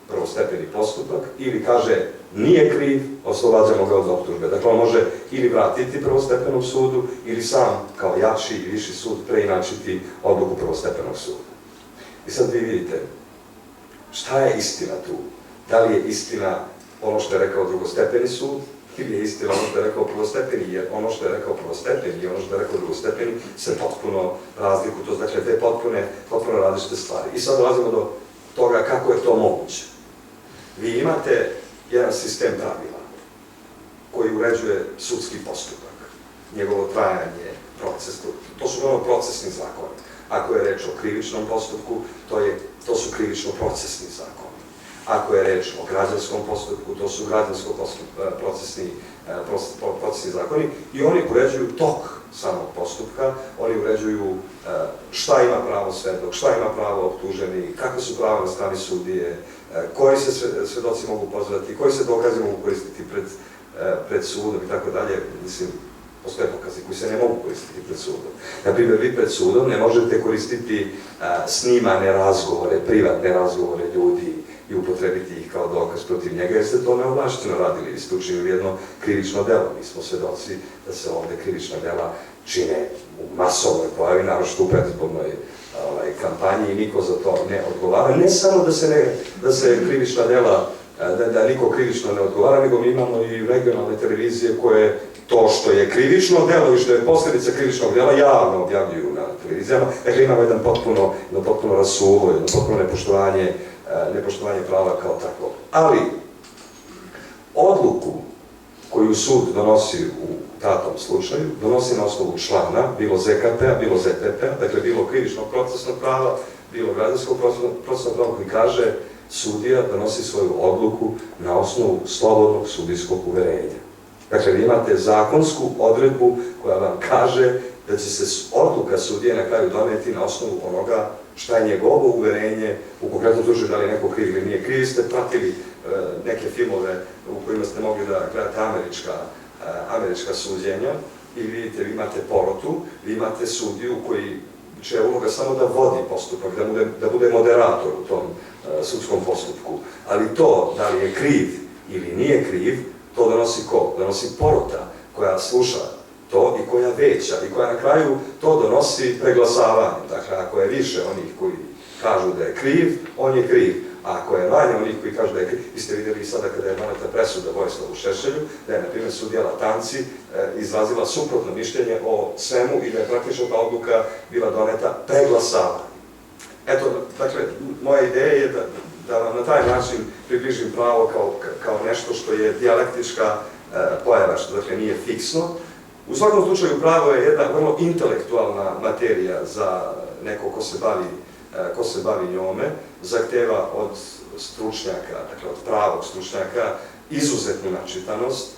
prvostepeni postupak, ili kaže nije kriv, oslobađamo ga od optužbe. Dakle, on može ili vratiti prvostepenom sudu, ili sam, kao jači i viši sud, preinačiti odluku prvostepenog suda. I sad vi vidite, šta je istina tu? Da li je istina ono što je rekao drugostepeni sud, ili je istina ono što je rekao prvostepeni, jer ono što je rekao prvostepeni i ono što je rekao drugostepeni se potpuno razlikuju. To znači te potpuno različite stvari. I sad dolazimo do toga kako je to moguće. Vi imate jedan sistem pravila koji uređuje sudski postupak, njegovo trajanje, proces, to su ono procesni zakoni. Ako je reč o krivičnom postupku, to su krivično-procesni zakoni. Ako je reč o građanskom postupku, to su građansko-procesni zakoni i oni uređuju tok samog postupka, oni uređuju šta ima pravo svedok, šta ima pravo optuženi, kakve su prava na strani sudije, koji se svedoci mogu pozvati, koji se dokazi mogu koristiti pred sudom i tako dalje. Mislim, postoje dokazi koji se ne mogu koristiti pred sudom. Naprimjer, vi pred sudom ne možete koristiti snimane razgovore, privatne razgovore ljudi i upotrebiti ih kao dokaz protiv njega, jer ste to neovlašćeno radili. Vi ste učinili jedno krivično delo. Mi smo svedoci da se ovde krivična dela čine u masovnoj pojavi, naročito u predizbornoj kampanji, i niko za to ne odgovara. Ne samo da se krivična dela, da niko krivično ne odgovara, nego mi imamo i regionalne televizije koje to što je krivično delo i što je posljedica krivičnog dela javno objavljuju na televizijama. Dakle, imamo jedno potpuno rasulo, jedno potpuno nepoštovanje prava kao takvo. Ali, odluku koju sud donosi u datom slučaju, donosi na osnovu člana, bilo ZKP-a, bilo ZPP-a, dakle bilo krivičnog procesnog prava, bilo građanskog procesnog prava, koji kaže sudija donosi svoju odluku na osnovu slobodnog sudijskog uverenja. Dakle, vi imate zakonsku odredbu koja vam kaže da će se odluka sudije na kraju doneti na osnovu onoga šta je njegovo uverenje, u konkretnom slučaju da li je neko kriv ili nije kriv. Ste pratili neke filmove u kojima ste mogli da gledate američka suđenja i vidite, vi imate porotu, vi imate sudiju čija je uloga samo da vodi postupak, da bude moderator u tom sudskom postupku. Ali to, da li je kriv ili nije kriv, to donosi ko? Donosi porota koja sluša to i koja veća i koja na kraju to donosi preglasavanjem. Dakle, ako je više onih koji kažu da je kriv, on je kriv. A ako je manje onih koji kažu da je kriv, vi ste vidjeli sada kada je doneta presuda Vojislavu Šešelju, da je, na primjer, sudija Latanci izrazila suprotno mišljenje o svemu i da je praktično ta odluka bila doneta preglasavanjem. Eto, dakle, moja ideja je da vam na taj način približim pravo kao nešto što je dijalektička pojava, što dakle nije fiksno. U svakom slučaju pravo je jedna vrlo intelektualna materija za neko ko se bavi njome, zahteva od stručnjaka, dakle od pravog stručnjaka, izuzetnu načitanost,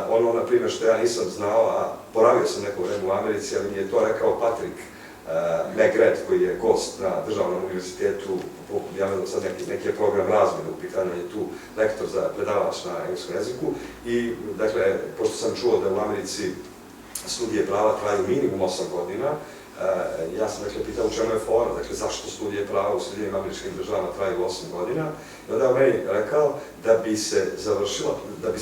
Ono, na primjer, što ja nisam znao, a boravio sam neko vreme u Americi, ali mi je to rekao Patrick McGrath, koji je gost na državnom univerzitetu, ja ne znam sad neki je program razmjene u pitanju, je tu lektor za predavač na engleskom jeziku i, dakle, pošto sam čuo da u Americi studije prava traju minimum 8 godina, ja sam dakle pitao u čemu je fora, dakle zašto studije prava u Sjedinjenim Američkim Državama traju 8 godina, i onda je on meni rekao da biste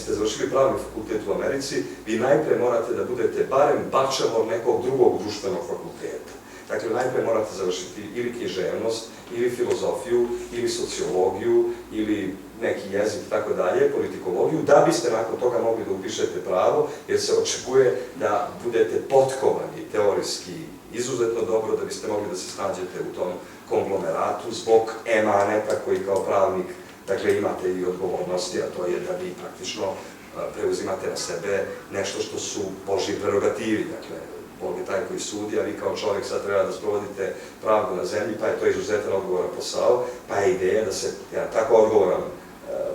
završili pravni fakultet u Americi, vi najpre morate da budete barem bachelor nekog drugog društvenog fakulteta. Dakle, najpre morate završiti ili književnost, ili filozofiju, ili sociologiju, ili neki jezik, tako dalje, politikologiju, da biste nakon toga mogli da upišete pravo, jer se očekuje da budete potkovani teorijski izuzetno dobro, da biste mogli da se snađete u tom konglomeratu zbog emaneta koji kao pravnik, dakle, imate i odgovornosti, a to je da vi praktično preuzimate na sebe nešto što su Božji prerogativi, dakle, Bog je taj koji sudi, a vi kao čovjek sad treba da sprovodite pravdu na zemlji, pa je to izuzetan odgovoran posao, pa je ideja da se jedan tako odgovoran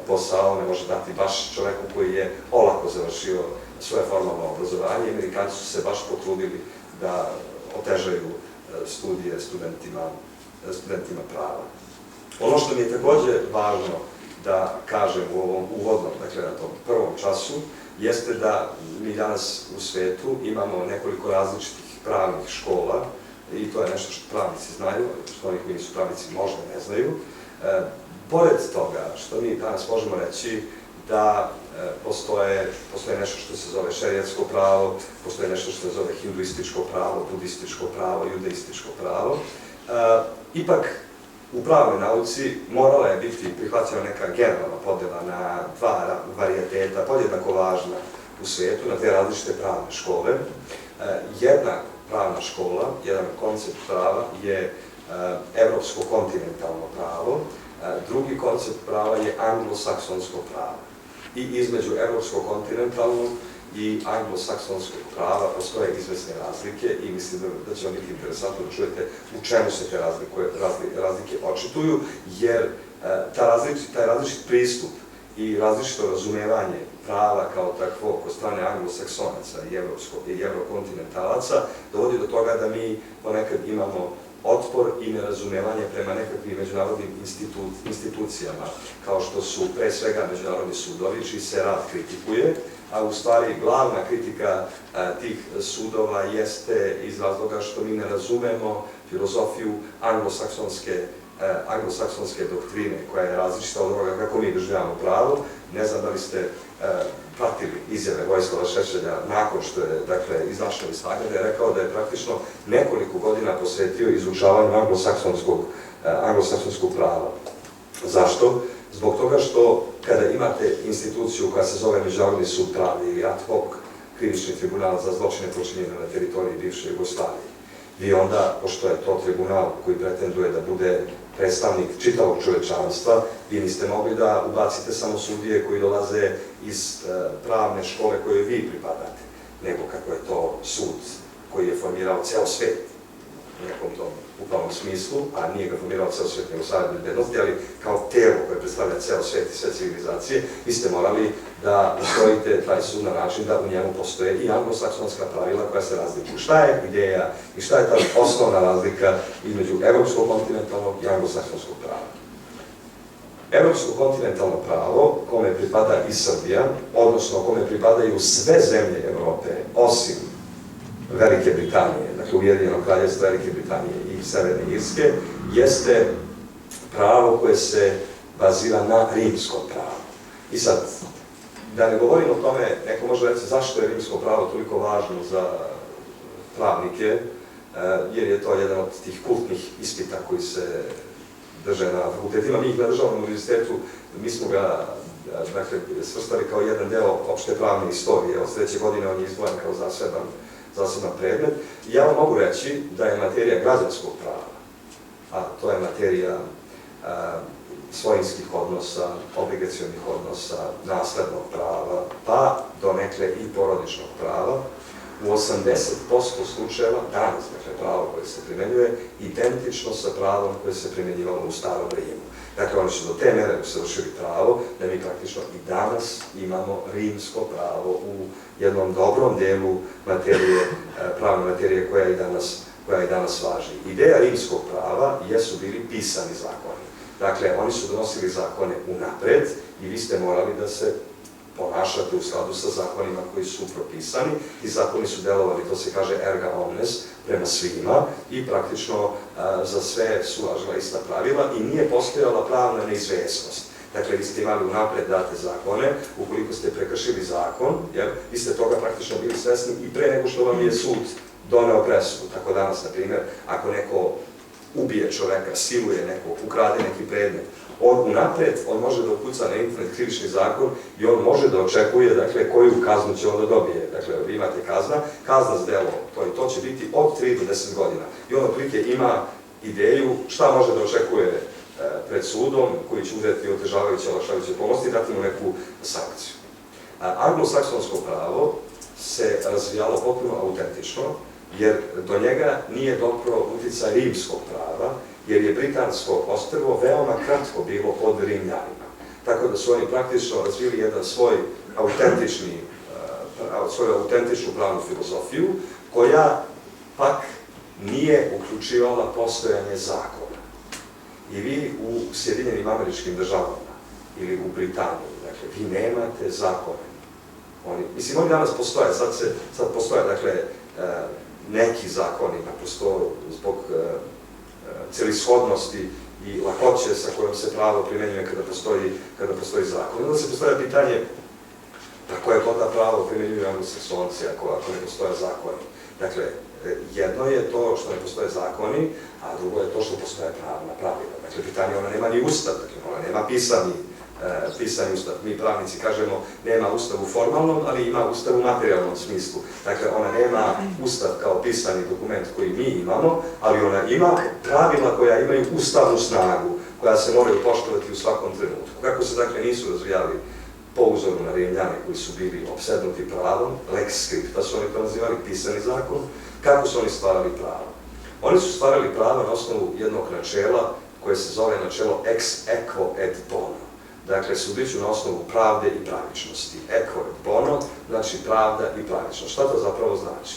posao ne može dati baš čovjeku koji je olako završio svoje formalno obrazovanje. Amerikanci su se baš potrudili da otežaju studije studentima prava. Ono što mi je također važno da kažem u ovom uvodnom, dakle na tom prvom času, jeste da mi danas u svetu imamo nekoliko različitih pravnih škola i to je nešto što pravnici znaju, što oni koji nisu pravnici možda ne znaju. Pored toga što mi danas možemo reći da postoje nešto što se zove šerijatsko pravo, postoje nešto što se zove hinduističko pravo, budističko pravo, judaističko pravo, ipak u pravnoj nauci morala je biti prihvaćena neka generalna podjela na dva varijateta, podjednako važna u svijetu, na te različite pravne škole. Jedna pravna škola, jedan koncept prava je evropsko kontinentalno pravo, drugi koncept prava je anglosaksonsko pravo. I između evropskog kontinentalnog i anglosaksonskog prava postoje izvesne razlike i mislim da će vam biti interesantno da čujete u čemu se te razlike očituju, jer taj različit pristup i različito razumevanje prava kao takvo kod strane anglosaksonaca i evrokontinentalaca dovodi do toga da mi ponekad imamo otpor i nerazumevanje prema nekakvim međunarodnim institucijama, kao što su pre svega međunarodni sudovi, čiji se rad kritikuje, a u stvari glavna kritika tih sudova jeste iz razloga što mi ne razumemo filozofiju anglosaksonske doktrine, koja je različita od onoga kako mi doživljavamo pravo. Ne znam da li ste pratili izjave Vojislava Šešelja nakon što je, dakle, izašao iz Haga, da je rekao da je praktično nekoliko godina posvetio izučavanju anglosaksonskog prava. Zašto? Zbog toga što kada imate instituciju koja se zove Međunarodni sud pravde ili ad hoc krivični tribunal za zločine počinjene na teritoriji bivše Jugoslavije, vi onda, pošto je to tribunal koji pretenduje da bude predstavnik čitavog čovečanstva, vi niste mogli da ubacite samo sudije koji dolaze iz pravne škole koje vi pripadate, nego kako je to sud koji je formirao ceo svet u nekom tom upravnom smislu, a nije ga formirao ceo svet nego Savet bezbednosti, ali kao telo koje predstavlja ceo svet i sve civilizacije, vi ste morali da ustrojite taj sud na način da u njemu postoje i anglosaksonska pravila koja se razlikuju. Šta je ideja i šta je ta osnovna razlika između evropskog kontinentalnog i anglosaksonskog prava? Evropsko kontinentalno pravo, kome pripada i Srbija, odnosno kome pripadaju sve zemlje Evrope, osim Velike Britanije, dakle Ujedinjenog kraljevstva Velike Britanije i Severne Irske, jeste pravo koje se bazira na rimskom pravu. I sad, da ne govorim o tome, neko može reći zašto je rimsko pravo toliko važno za pravnike, jer je to jedan od tih kultnih ispita koji se drže na fakultetima. Mi ih na državnom univerzitetu, mi smo ga svrstali kao jedan deo opšte pravne istorije. Od sljedeće godine on je izdvojen kao zaseban predmet. Ja vam mogu reći da je materija građanskog prava, a to je materija svojinskih odnosa, obligacionih odnosa, naslednog prava, pa donekle i porodičnog prava, u 80% slučajeva danas, dakle pravo koje se primenjuje, identično sa pravom koje se primenjivalo u starom Rimu. Dakle, oni su do te mere usavršili pravo da mi praktično i danas imamo rimsko pravo u jednom dobrom delu materije, pravne materije koja i danas važi. Ideja rimskog prava jesu bili pisani zakoni. Dakle, oni su donosili zakone unapred i vi ste morali da se ponašate u skladu sa zakonima koji su propisani i zakoni su delovali, to se kaže erga omnes, prema svima i praktično za sve su važila ista pravila i nije postojala pravna neizvesnost. Dakle, vi ste imali unapred date zakone, ukoliko ste prekršili zakon, vi ste toga praktično bili svesni i pre nego što vam je sud doneo presudu. Tako danas, na primjer, ako neko ubije čoveka, siluje nekog, ukrade neki predmet, on unapred, on može da ukuca na internet krivični zakon i on može da očekuje, dakle, koju kaznu će on da dobije. Dakle, vi imate kazna za delo, to će biti od 3 do 10 godina. I on otprilike ima ideju šta može da očekuje pred sudom, koji će uzeti otežavajuće, olakšavajuće okolnosti i dati mu neku sankciju. Anglosaksonsko pravo se razvijalo potpuno autentično, jer do njega nije dopro uticaj rimskog prava, jer je britansko ostrvo veoma kratko bilo pod Rimljanima. Tako da su oni praktično razvili jedan svoju autentičnu pravnu filozofiju, koja pak nije uključivala postojanje zakona. I vi u Sjedinjenim Američkim Državama ili u Britaniji, dakle, vi nemate zakone. Oni danas postoje, sad postoje, dakle, neki zakoni, naprosto zbog celishodnosti i lakoće sa kojom se pravo primenjuje kada postoji zakon. Onda se postavlja pitanje koje to da pravo primenjuju anglosaksonci ako ne postoje zakoni. Dakle, jedno je to što ne postoje zakoni, a drugo je to što postoje pravna pravila. Dakle, Britanija, ona nema ni ustav, dakle, ona nema pisani ustav. Mi pravnici kažemo nema ustav u formalnom, ali ima ustav u materijalnom smislu. Dakle, ona nema ustav kao pisani dokument koji mi imamo, ali ona ima pravila koja imaju ustavnu snagu, koja se moraju poštovati u svakom trenutku. Kako se, dakle, nisu razvijali po uzoru na Rimljane koji su bili opsednuti pravom, lex scripta su oni to nazivali, pisani zakon, kako su oni stvarali pravo? Oni su stvarali pravo na osnovu jednog načela koje se zove načelo ex equo et bono. Dakle, sudiću na osnovu pravde i pravičnosti. Equo et bono znači pravda i pravičnost. Šta to zapravo znači?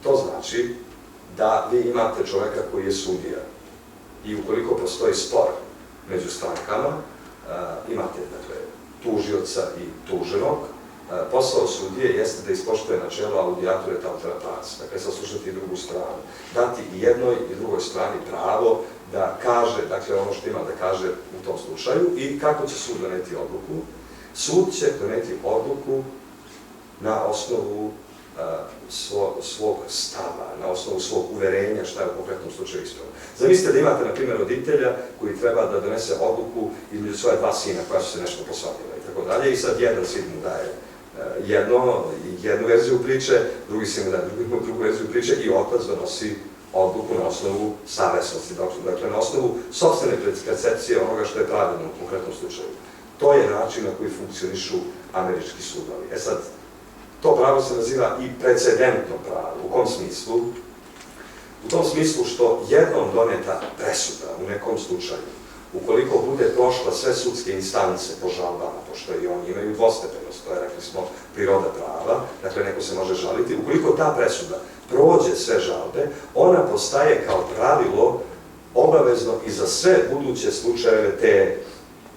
To znači da vi imate čoveka koji je sudija i ukoliko postoji spor među strankama, imate, dakle, tužioca i tuženog, posao sudije jeste da ispoštuje načelo audiatur et altera pars, dakle, saslušati drugu stranu, dati i jednoj i drugoj strani pravo da kaže, dakle, ono što ima da kaže u tom slučaju i kako će sud doneti odluku. Sud će doneti odluku na osnovu svog stava, na osnovu svog uverenja šta je u konkretnom slučaju ispravno. Zamislite da imate, na primjer, roditelja koji treba da donese odluku između svoje dva sina koja su se nešto posvadila i tako dalje i sad jedan sin mu daje jednu verziju priče, drugi sin mu daje drugu verziju priče i otac donosi odluku na osnovu savesnosti, dakle na osnovu sopstvene percepcije onoga što je pravilno u konkretnom slučaju. To je način na koji funkcionišu američki sudovi. E sad, to pravo se naziva i precedentno pravo. U kom smislu? U tom smislu što jednom doneta presuda u nekom slučaju, ukoliko bude prošla sve sudske instance po žalbama, pošto i oni imaju dvostepenost, to je, rekli smo, priroda prava, dakle neko se može žaliti, ukoliko ta presuda prođe sve žalbe, ona postaje kao pravilo obavezno i za sve buduće slučajeve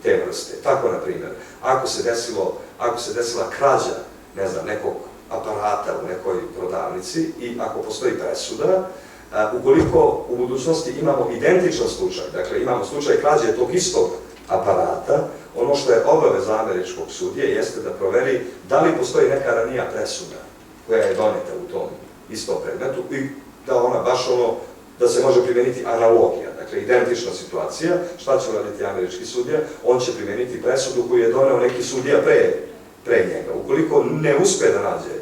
te vrste. Tako, na primjer, ako se desila krađa, ne znam, nekog aparata u nekoj prodavnici i ako postoji presuda, ukoliko u budućnosti imamo identičan slučaj, dakle imamo slučaj krađe tog istog aparata, ono što je obaveza američkog sudije jeste da proveri da li postoji neka ranija presuda koja je doneta u tom istom predmetu i da ona baš da se može primeniti analogija, dakle identična situacija, šta će uraditi američki sudija, on će primeniti presudu koju je doneo neki sudija pre njega. Ukoliko ne uspe da nađe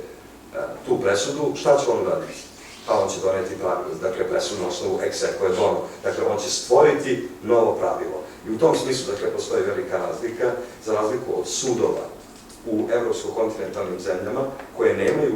tu presudu, šta će on uraditi? Pa on će doneti pravilo, dakle presudu na osnovu ex equo et bono, dakle on će stvoriti novo pravilo. I u tom smislu, dakle, postoji velika razlika, za razliku od sudova u evropsko-kontinentalnim zemljama, koje nemaju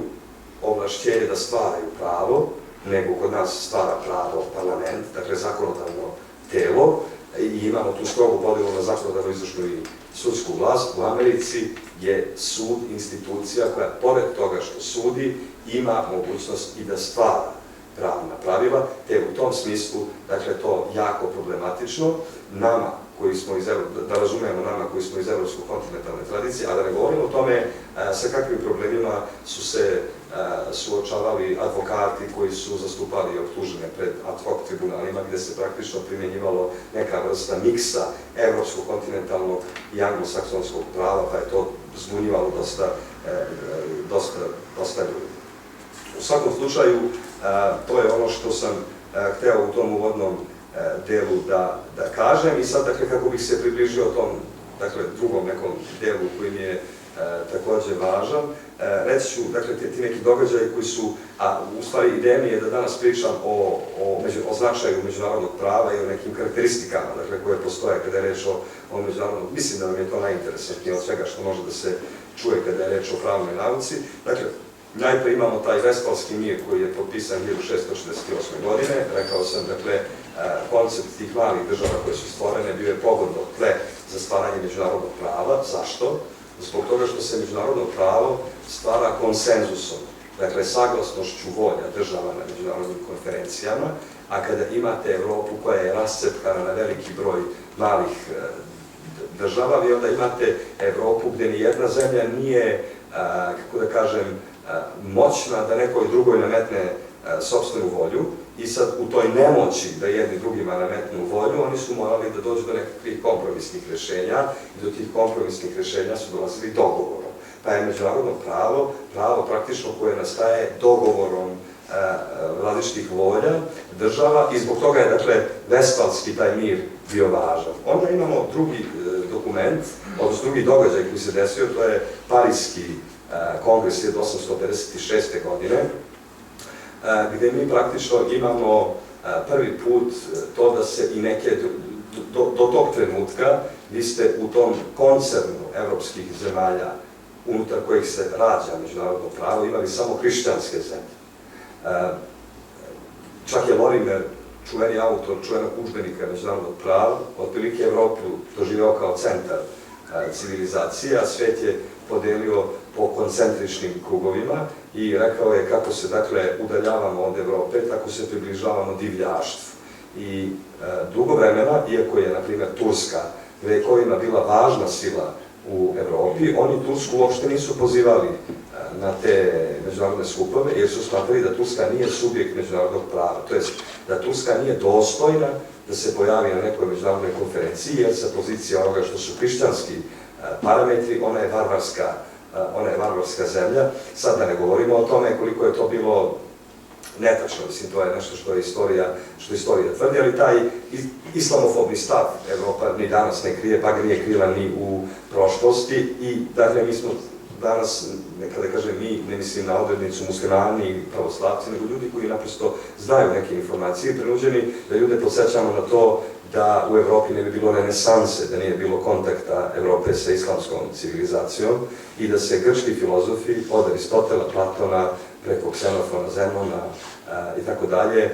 ovlašćenje da stvaraju pravo, nego kod nas stvara pravo parlament, dakle zakonodavno telo, i imamo tu strogu podjelu na zakonodavnu, izvršnu i sudsku vlast. U Americi je sud institucija koja, pored toga što sudi, ima mogućnost i da stvara pravna pravila, te u tom smislu, dakle, to jako problematično. Nama, koji smo da razumijemo nama koji smo iz evropsko-kontinentalne tradicije, a da ne govorimo o tome sa kakvim problemima su se suočavali advokati koji su zastupali optužene pred ad hoc tribunalima, gde se praktično primjenjivalo neka vrsta miksa evropsko-kontinentalnog i anglosaksonskog prava, pa je to zbunjivalo dosta ljudi. U svakom slučaju, to je ono što sam hteo u tom uvodnom delu da kažem, i sad, dakle, kako bih se približio tom, dakle, drugom nekom delu koji mi je takođe važan, reći ću, dakle, ti neki događaji koji su, a u stvari ideja mi je da danas pričam o značaju međunarodnog prava i o nekim karakteristikama, dakle, koje postoje kada je reč o međunarodnom, mislim da nam je to najinteresantnije od svega što može da se čuje kada je reč o pravnoj nauci. Dakle, najpre imamo taj Vestfalski mir koji je potpisan 1668. godine, rekao sam, dakle, koncept tih malih država koje su stvorene bio je pogodno tle za stvaranje međunarodnog prava. Zašto? Zbog toga što se međunarodno pravo stvara konsenzusom, dakle, saglasnošću volja država na međunarodnim konferencijama, a kada imate Evropu koja je rascepkana na veliki broj malih država, vi onda imate Evropu gde nijedna zemlja nije, kako da kažem, moćna da nekoj drugoj nametne sopstvenu volju, i sad u toj nemoći da jedni drugima nametnu volju, oni su morali da dođu do nekakvih kompromisnih rešenja, i do tih kompromisnih rešenja su dolazili dogovorom. Pa je međunarodno pravo praktično koje nastaje dogovorom različitih volja država, i zbog toga je, dakle, Vestfalski taj mir bio važan. Onda imamo drugi dokument, odnosno drugi događaj koji se desio, to je Parijski kongres 1856. godine, gde mi praktično imamo prvi put to da se i neke, do tog trenutka, vi ste u tom koncernu evropskih zemalja, unutar kojih se rađa međunarodno pravo, imali samo hrišćanske zemlje. Čak je Lorimer, čuveni autor čuvenog udžbenika međunarodnog prava, otprilike Evropu doživeo kao centar civilizacije, a svet je podelio po koncentričnim krugovima i rekao je kako se, dakle, udaljavamo od Evrope, tako se približavamo divljaštvu. I dugo vremena, iako je, na primjer, Turska vekovima bila važna sila u Evropi, oni Tursku uopšte nisu pozivali na te međunarodne skupove, jer su smatrali da Turska nije subjekt međunarodnog prava, to jest da Turska nije dostojna da se pojavi na nekoj međunarodnoj konferenciji, jer sa pozicije onoga što su hrišćanski parametri, ona je varvarska zemlja. Sad da ne govorimo o tome koliko je to bilo netačno, mislim, to je nešto što istorija tvrdi, ali taj islamofobni stav Evropa ni danas ne krije, pa ga nije krila ni u prošlosti, i dakle mi smo danas, kada kažem mi, ne mislim na odrednicu muslimani i pravoslavci, nego ljudi koji naprosto znaju neke informacije, prinuđeni da ljude podsjećamo na to da u Evropi ne bi bilo renesanse, da nije bilo kontakta Evrope sa islamskom civilizacijom, i da se grčki filozofi od Aristotela, Platona, preko Ksenofona, Zenona i tako dalje,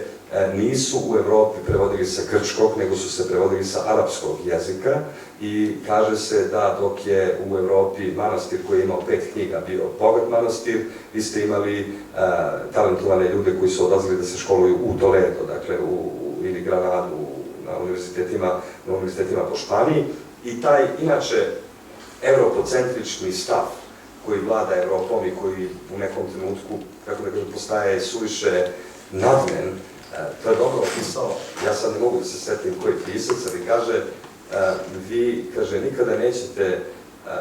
nisu u Evropi prevodili sa grčkog, nego su se prevodili sa arapskog jezika, i kaže se da dok je u Evropi manastir koji je imao 5 knjiga bio bogat manastir, vi ste imali talentovane ljude koji su odlazili da se školuju u Toledo, dakle ili Granadu, na univerzitetima po Španiji, i taj, inače, evropocentrični stav koji vlada Evropom i koji u nekom trenutku, kako da kažem, postaje suviše nadmen, to je dobro opisao, ja sad ne mogu da se setim koji pisac, ali kaže, vi, kaže, nikada nećete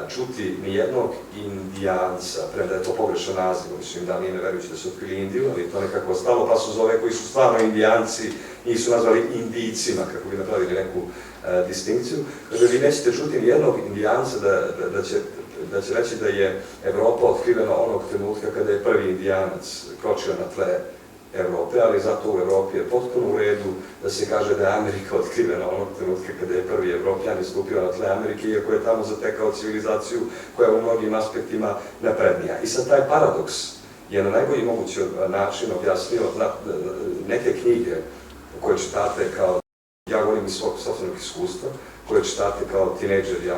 čuti nijednog Indijanca, premda je to pogrešan naziv, mislim da nije neverujući da su otkrili Indiju, ali to nekako ostalo, pa su za ove koji su stvarno Indijanci, njih su nazvali Indijcima, kako bi napravili neku distinkciju. Kaže, vi nećete čuti nijednog Indijanca da će reći da je Evropa otkrivena onog trenutka kada je prvi Indijanac kročio na tle Evrope, ali zato u Evropi je potpuno u redu da se kaže da je Amerika otkrivena onog trenutka kada je prvi Evropljan stupio na tle Amerike, iako je tamo zatekao civilizaciju koja je u mnogim aspektima naprednija. I sad taj paradoks je na najbolji mogući način objasnio neke knjige koje čitate kao, ja govorim iz svog sopstvenog iskustva, koje čitate kao tinejdžeri,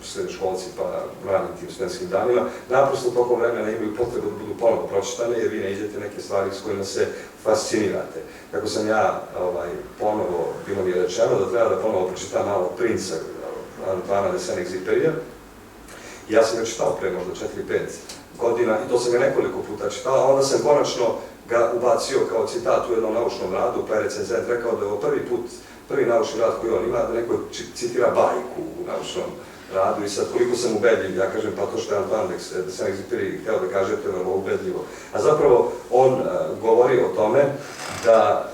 srednjoškolci pa ranim tim studentskim danima, naprosto tokom vremena imaju potrebu da budu ponovno pročitane jer vi ne idete neke stvari s kojima se fascinirate. Kako sam ja ponovo, bilo mi je rečeno da treba da ponovo pročitam Malog princa Antoana de Saint-Exupéryja. Ja sam ga čitao pre možda 4-5 godina i to sam ga nekoliko puta čitao, a onda sam konačno ga ubacio kao citat u jednom naučnom radu, pa je recenzent rekao da je ovo prvi naučni rad koji on ima, da neko citira bajku u naučnom radu i sad koliko sam ubedljiv, ja kažem pa to što je Antoine de Saint-Exupéry hteo da kaže, to je vrlo ubedljivo. A zapravo on govori o tome da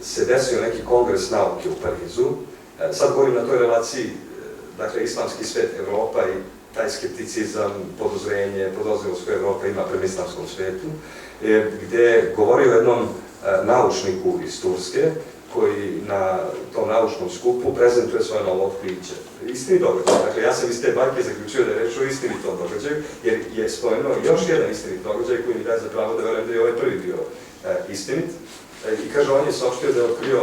se desio neki kongres nauke u Parizu, sad govorim na toj relaciji, dakle islamski svet Evropa i taj skepticizam, podozrenje, podozrivost koje Evropa ima prema islamskom svetu, gde govori o jednom naučniku iz Turske, koji na tom naučnom skupu prezentuje svoje novo otkriće. Istini događaj. Dakle, ja sam iz te bajke zaključio da je reč o istinitom događaju, jer je spomenuo još jedan istinit događaj koji mi daje za pravo da verujem da je ovaj prvi bio istinit. I kaže, on je saopštio da je otkrio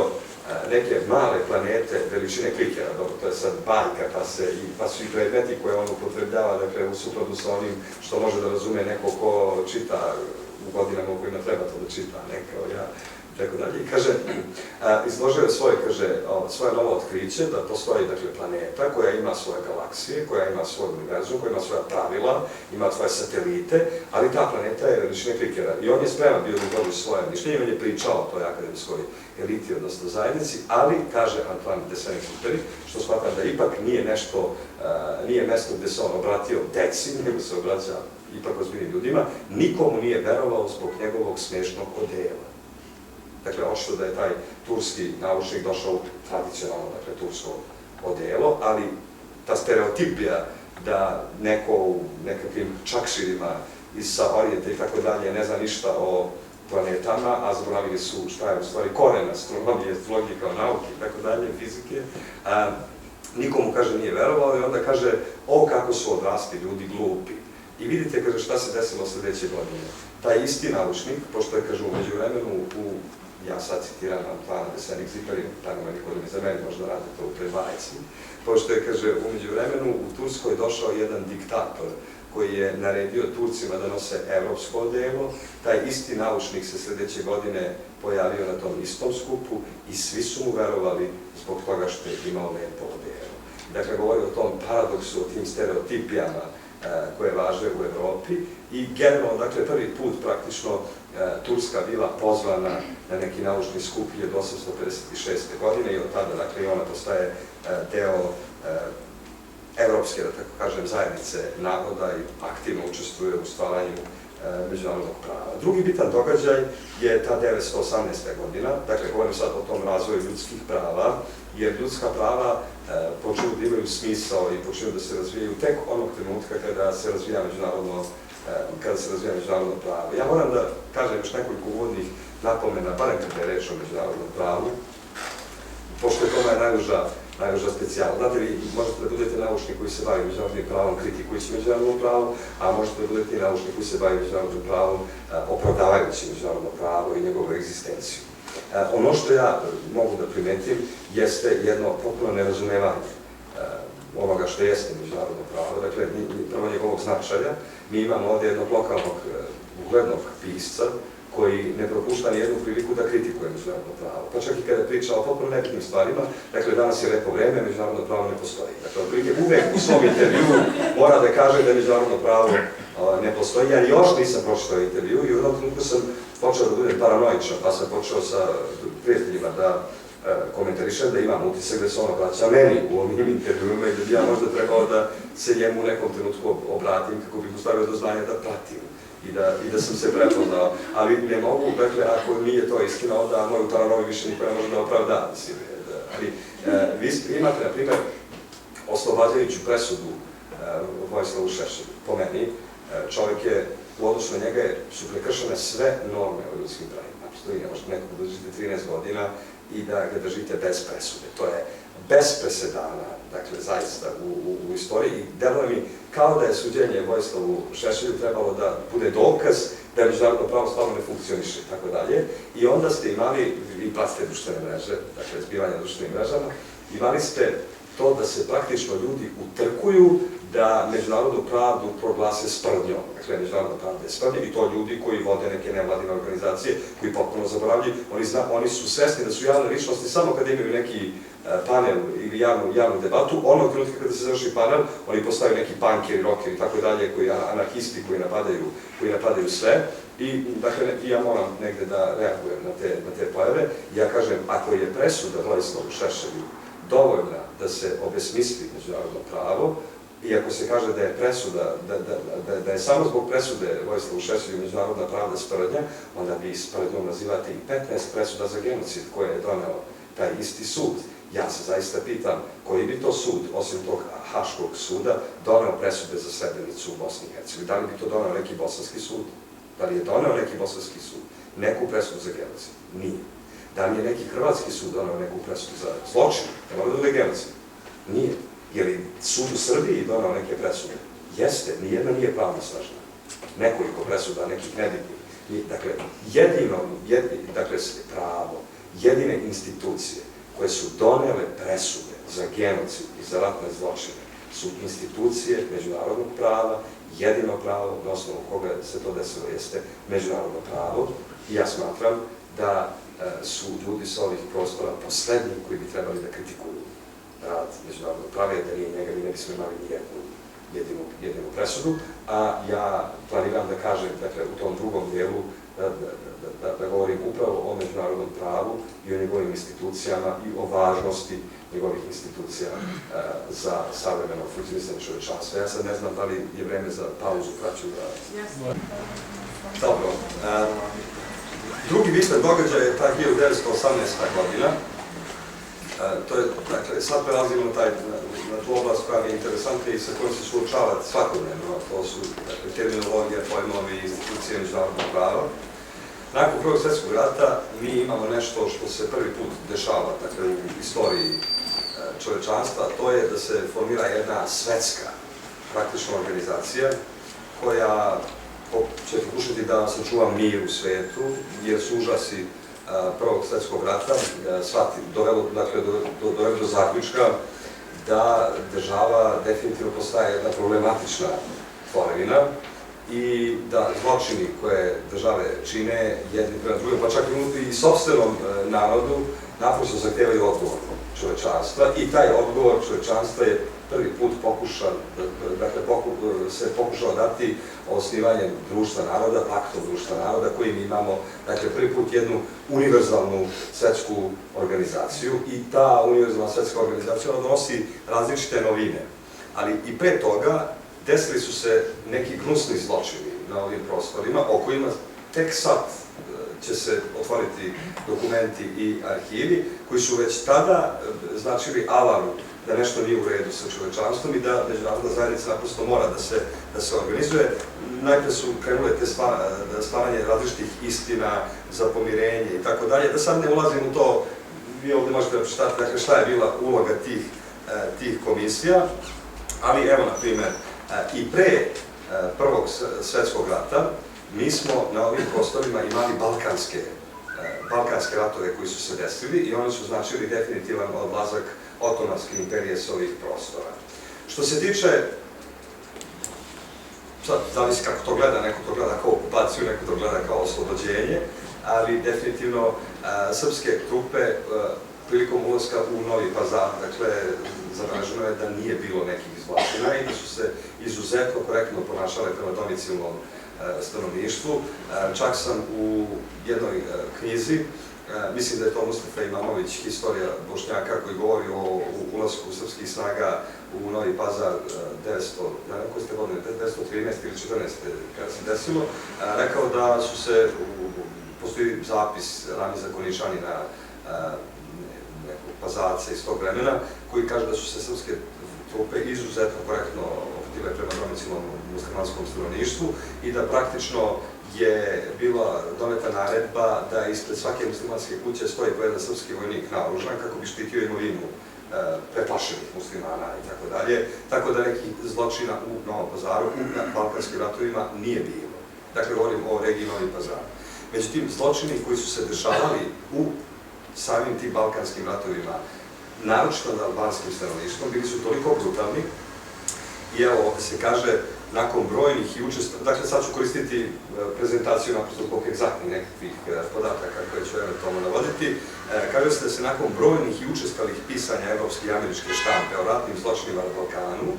neke male planete veličine klikera, dobro, to je sad bajka, pa su i predmeti koje on upotrebljava, dakle, u sukladu sa onim što može da razume neko ko čita u godinama u kojima treba to da čita, ne kao ja, tako dalje. I kaže, izložio je svoje novo otkriće, da postoji, dakle, planeta koja ima svoje galaksije, koja ima svoj univerzum, koja ima svoja pravila, ima svoje satelite, ali ta planeta je veličine klikera. I on je spreman bio da izloži svoje mišljenje, on je pričao o toj akademskoj eliti, odnosno zajednici, ali, kaže Antoine de Saint-Exupéry, što smatram da ipak nije mesto gde se on obratio deci, nego se obraća ipak ozbiljnim ljudima, nikomu nije verovao zbog njegovog smešnog odela. Dakle, očito da je taj turski naučnik došao u tradicionalno, dakle, tursko odelo, ali ta stereotipija da neko u nekakvim čakširima iz Orijenta i tako dalje ne zna ništa o planetama, a zaboravili su šta je u stvari koren astronomije, astrologije kao nauke i tako dalje, fizike, nikomu, kaže, nije verovao i onda kaže, o kako su odrasli ljudi glupi. I vidite, kaže, šta se desilo sledeće godine. Taj isti naučnik, pošto je, kaže, u međuvremenu ja sad citiram Antoine de Saint-Exupéry, tako me niko da mi za meni možda radi to u predbajci, pošto je, kaže, umeđu vremenu u Turskoj došao jedan diktator koji je naredio Turcima da nose evropsko odelo, taj isti naučnik se sledeće godine pojavio na tom istom skupu i svi su mu verovali zbog toga što je imao lepo odelo. Dakle, govori o tom paradoksu, o tim stereotipijama koje važe u Evropi i generalno, dakle, prvi put praktično Turska bila pozvana na neki naučni skup 1856. godine i od tada, dakle, i ona postaje deo evropske, da tako kažem, zajednice naroda i aktivno učestvuje u stvaranju međunarodnog prava. Drugi bitan događaj je ta 1918. godina, dakle, govorim sad o tom razvoju ljudskih prava, jer ljudska prava počinu da imaju smisao i počinu da se razvijaju tek onog trenutka kada se razvija međunarodno pravo. Ja moram da kažem još nekoliko uvodnih napomena, barem kada je reč o međunarodnom pravu, pošto je to najvažnija specijala. Znate, vi možete da budete naučnik koji se bavi međunarodnim pravom, kritikujući međunarodno pravo, a možete da budete i naučnik koji se bavi međunarodnim pravom, opravdavajući međunarodno pravo i njegovu egzistenciju. Ono što ja mogu da primetim jeste jedno potpuno nerazumevanje onoga što jeste međunarodno pravo, dakle, prvo njegovog značaja. Mi imamo ovdje jednog lokalnog, uglednog pisca koji ne propušta nijednu priliku da kritikuje međunarodno pravo. Pa čak i kada priča o potpuno nebitnim stvarima, dakle, danas je lepo vreme, međunarodno pravo ne postoji. Dakle, uvek u svom intervju mora da kaže da međunarodno pravo ne postoji. Ja još nisam pročitao intervju i u jednom trenutku sam počeo da budem paranoičan, pa sam počeo sa prijateljima da komentarišem, da imam utisak da se on obraća meni u ovim intervjuima i da bi ja možda trebao da se njemu u nekom trenutku obratim kako bih ustavio do znanja da pratim i da sam se prepoznao, ali ne mogu, dakle, ako nije to istina, onda moju paranoju više niko ne može da opravda, mislim, ali vi imate, na primjer, oslobađajuću presudu Vojislavu Šešelju, po meni, čovjek je, u odnosu na njega su prekršene sve norme o ljudskim pravima, apsolutno ne možete nekog da držite 13 godina i da ga držite bez presude. To je bez presedana, dakle, zaista u istoriji i deluje mi kao da je suđenje Vojislavu Šešelju trebalo da bude dokaz da međunarodno pravo stvarno ne funkcioniše i tako dalje. I onda ste imali, vi pratite društvene mreže, dakle zbivanja društvenim mrežama, imali ste to da se praktično ljudi utrkuju da međunarodnu pravdu proglase sprdnjom. Dakle, međunarodna pravda je sprdnja i to ljudi koji vode neke nevladine organizacije, koji potpuno zaboravljaju, oni su svesni da su javne ličnosti samo kad imaju neki panel ili javnu debatu, onog trenutka kada se završi panel, oni postaju neki punkeri, rockeri i tako dalje, koji anarhisti koji napadaju sve. I, dakle, ja moram negde da reagujem na te pojave. Ja kažem, ako je presuda Vojislavu Šešelju dovoljna da se obesmisli međunarodno pravo, i ako se kaže da je presuda, da je samo zbog presude Vojislavu Šešelju međunarodna pravda sprdnja, onda bi sprdnjom nazivati i 15 presuda za genocid koje je doneo taj isti sud. Ja se zaista pitam koji bi to sud, osim tog Haškog suda, doneo presude za Srebrenicu u Bosni i Hercegovini. Da li bi to doneo neki bosanski sud? Da li je doneo neki bosanski sud neku presudu za genocid? Nije. Da li je neki hrvatski sud doneo neku presudu za zločin? Ne mora da bude genocid? Nije. Je li sud u Srbiji doneo neke presude? Jeste, nijedna nije pravno snažna. Nekoliko presuda, nekih nebitnih. Dakle, pravo, jedine institucije koje su donele presude za genocid i za ratne zločine su institucije međunarodnog prava, jedino pravo na osnovu koga se to desilo jeste međunarodno pravo. I ja smatram da su ljudi sa ovih prostora poslednji koji bi trebali da kritikuju rad međunarodnog prava, jer da nije njega mi ne bismo imali ni jedinu presudu. A ja planiram da kažem, dakle, u tom drugom dijelu da govorim upravo o međunarodnom pravu i o njegovim institucijama i o važnosti njegovih institucija za savremeno funkcionisanje čovečanstva. Ja sad ne znam da li je vreme za pauzu, kraću da... Dobro. Drugi bitan događaj je ta 1918. godina. To je, dakle, sad prelazimo na tu oblast koja mi je interesantna i sa kojom se suočava svakodnevno. To su, dakle, terminologija, pojmovi, institucije međunarodnog prava. Nakon Prvog svjetskog rata mi imamo nešto što se prvi put dešava, dakle, u istoriji čovečanstva, to je da se formira jedna svetska, praktična organizacija koja će pokušati da sačuva mir u svetu, jer su užasi Prvog svjetskog rata dovelo do zaključka da država definitivno postaje jedna problematična tvorevina i da zločini koje države čine jedni prema drugim, pa čak i sopstvenom narodu, naprosto zahtevaju odgovor čovečanstva i taj odgovor čovečanstva je prvi put se pokušao dati osnivanjem društva naroda, paktom društva naroda, koji mi imamo, dakle, prvi put jednu univerzalnu svetsku organizaciju i ta univerzalna svetska organizacija donosi različite novine, ali i pre toga desili su se neki gnusni zločini na ovim prostorima, o kojima tek sad će se otvoriti dokumenti i arhivi, koji su već tada značili alarm da nešto nije u redu sa čovečanstvom i da međunarodna zajednica naprosto mora da se organizuje. Najpre su krenule te stvaranje različitih istina za pomirenje i tako dalje. Da sad ne ulazim u to, vi ovde možete pročitati, dakle, šta je bila uloga tih komisija, ali evo, na primer, i pre Prvog svjetskog rata mi smo na ovim prostorima imali balkanske ratove koji su se desili i oni su značili definitivan odlazak Otomanske imperije sa ovih prostora. Što se tiče, sad zavisi kako to gleda, neko to gleda kao okupaciju, neko to gleda kao oslobođenje, ali definitivno srpske trupe prilikom ulaska u Novi Pazar, dakle, zabeleženo je da nije bilo nekih zločina i da su se izuzetno korektno ponašale prema domicilnom stanovništvu. Čak sam u jednoj knjizi, mislim da je to Mustafa Imamović, Historija Bošnjaka, koji govori o ulasku srpskih snaga u Novi Pazar 1913 ili 1914. kada se desilo, rekao da su se, postoji zapis rani zakoničanina nekog Pazarca iz tog vremena, koji kaže da su se srpske trupe izuzetno korektno ophodile prema domicilnom muslimanskom stanovništvu i da praktično je bila doneta naredba da ispred svake muslimanske kuće stoji po jedan srpski vojnik naoružan kako bi štitio imovinu preplašenih muslimana i tako dalje. Tako da nekih zločina u Novom Pazaru, u balkanskim ratovima nije bilo. Dakle, govorim o regiji Novi Pazar. Međutim, zločini koji su se dešavali u samim tim balkanskim ratovima, naročito nad albanskim stanovništvom, bili su toliko brutalni i evo se kaže, nakon brojnih i dakle sad ću koristiti prezentaciju naprosto zbog egzaktnih nekakvih podataka koje ću eventualno navoditi, kaže se da se nakon brojnih i učestalih pisanja evropske i američke štampe o ratnim zločinima na Balkanu,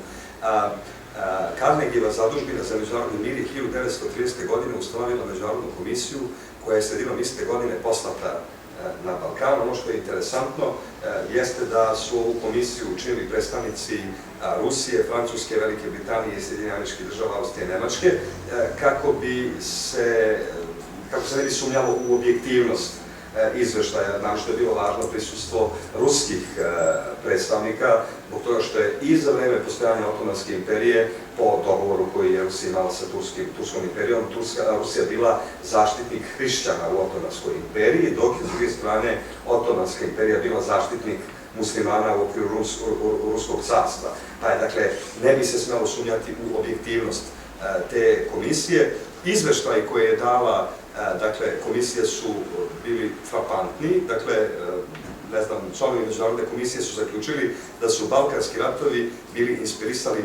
Carnegieva zadužbina za međunarodni mir je 1930. godine ustanovila međunarodnu komisiju koja je sredinom iste godine poslata na Balkan. Ono što je interesantno jeste da su ovu komisiju učinili predstavnici Rusije, Francuske, Velike Britanije, Sjedinjenih Američkih Država, Austrije i Nemačke, kako se ne bi sumnjalo u objektivnost izveštaja, nam što je bilo važno prisustvo ruskih predstavnika, zbog toga što je i za vreme postojanja Otomanske imperije, po dogovoru koji je Rusija imala sa Turskom imperijom, Rusija bila zaštitnik hrišćana u Otomanskoj imperiji, dok je s druge strane Otomanska imperija bila zaštitnik muslimana u okviru Ruskog carstva. Pa je, dakle, ne bi se smelo sumnjati u objektivnost te komisije. Izveštaj koje je dala komisije su bili frapantni, članovi međunarodne komisije su zaključili da su balkanski ratovi bili inspirisali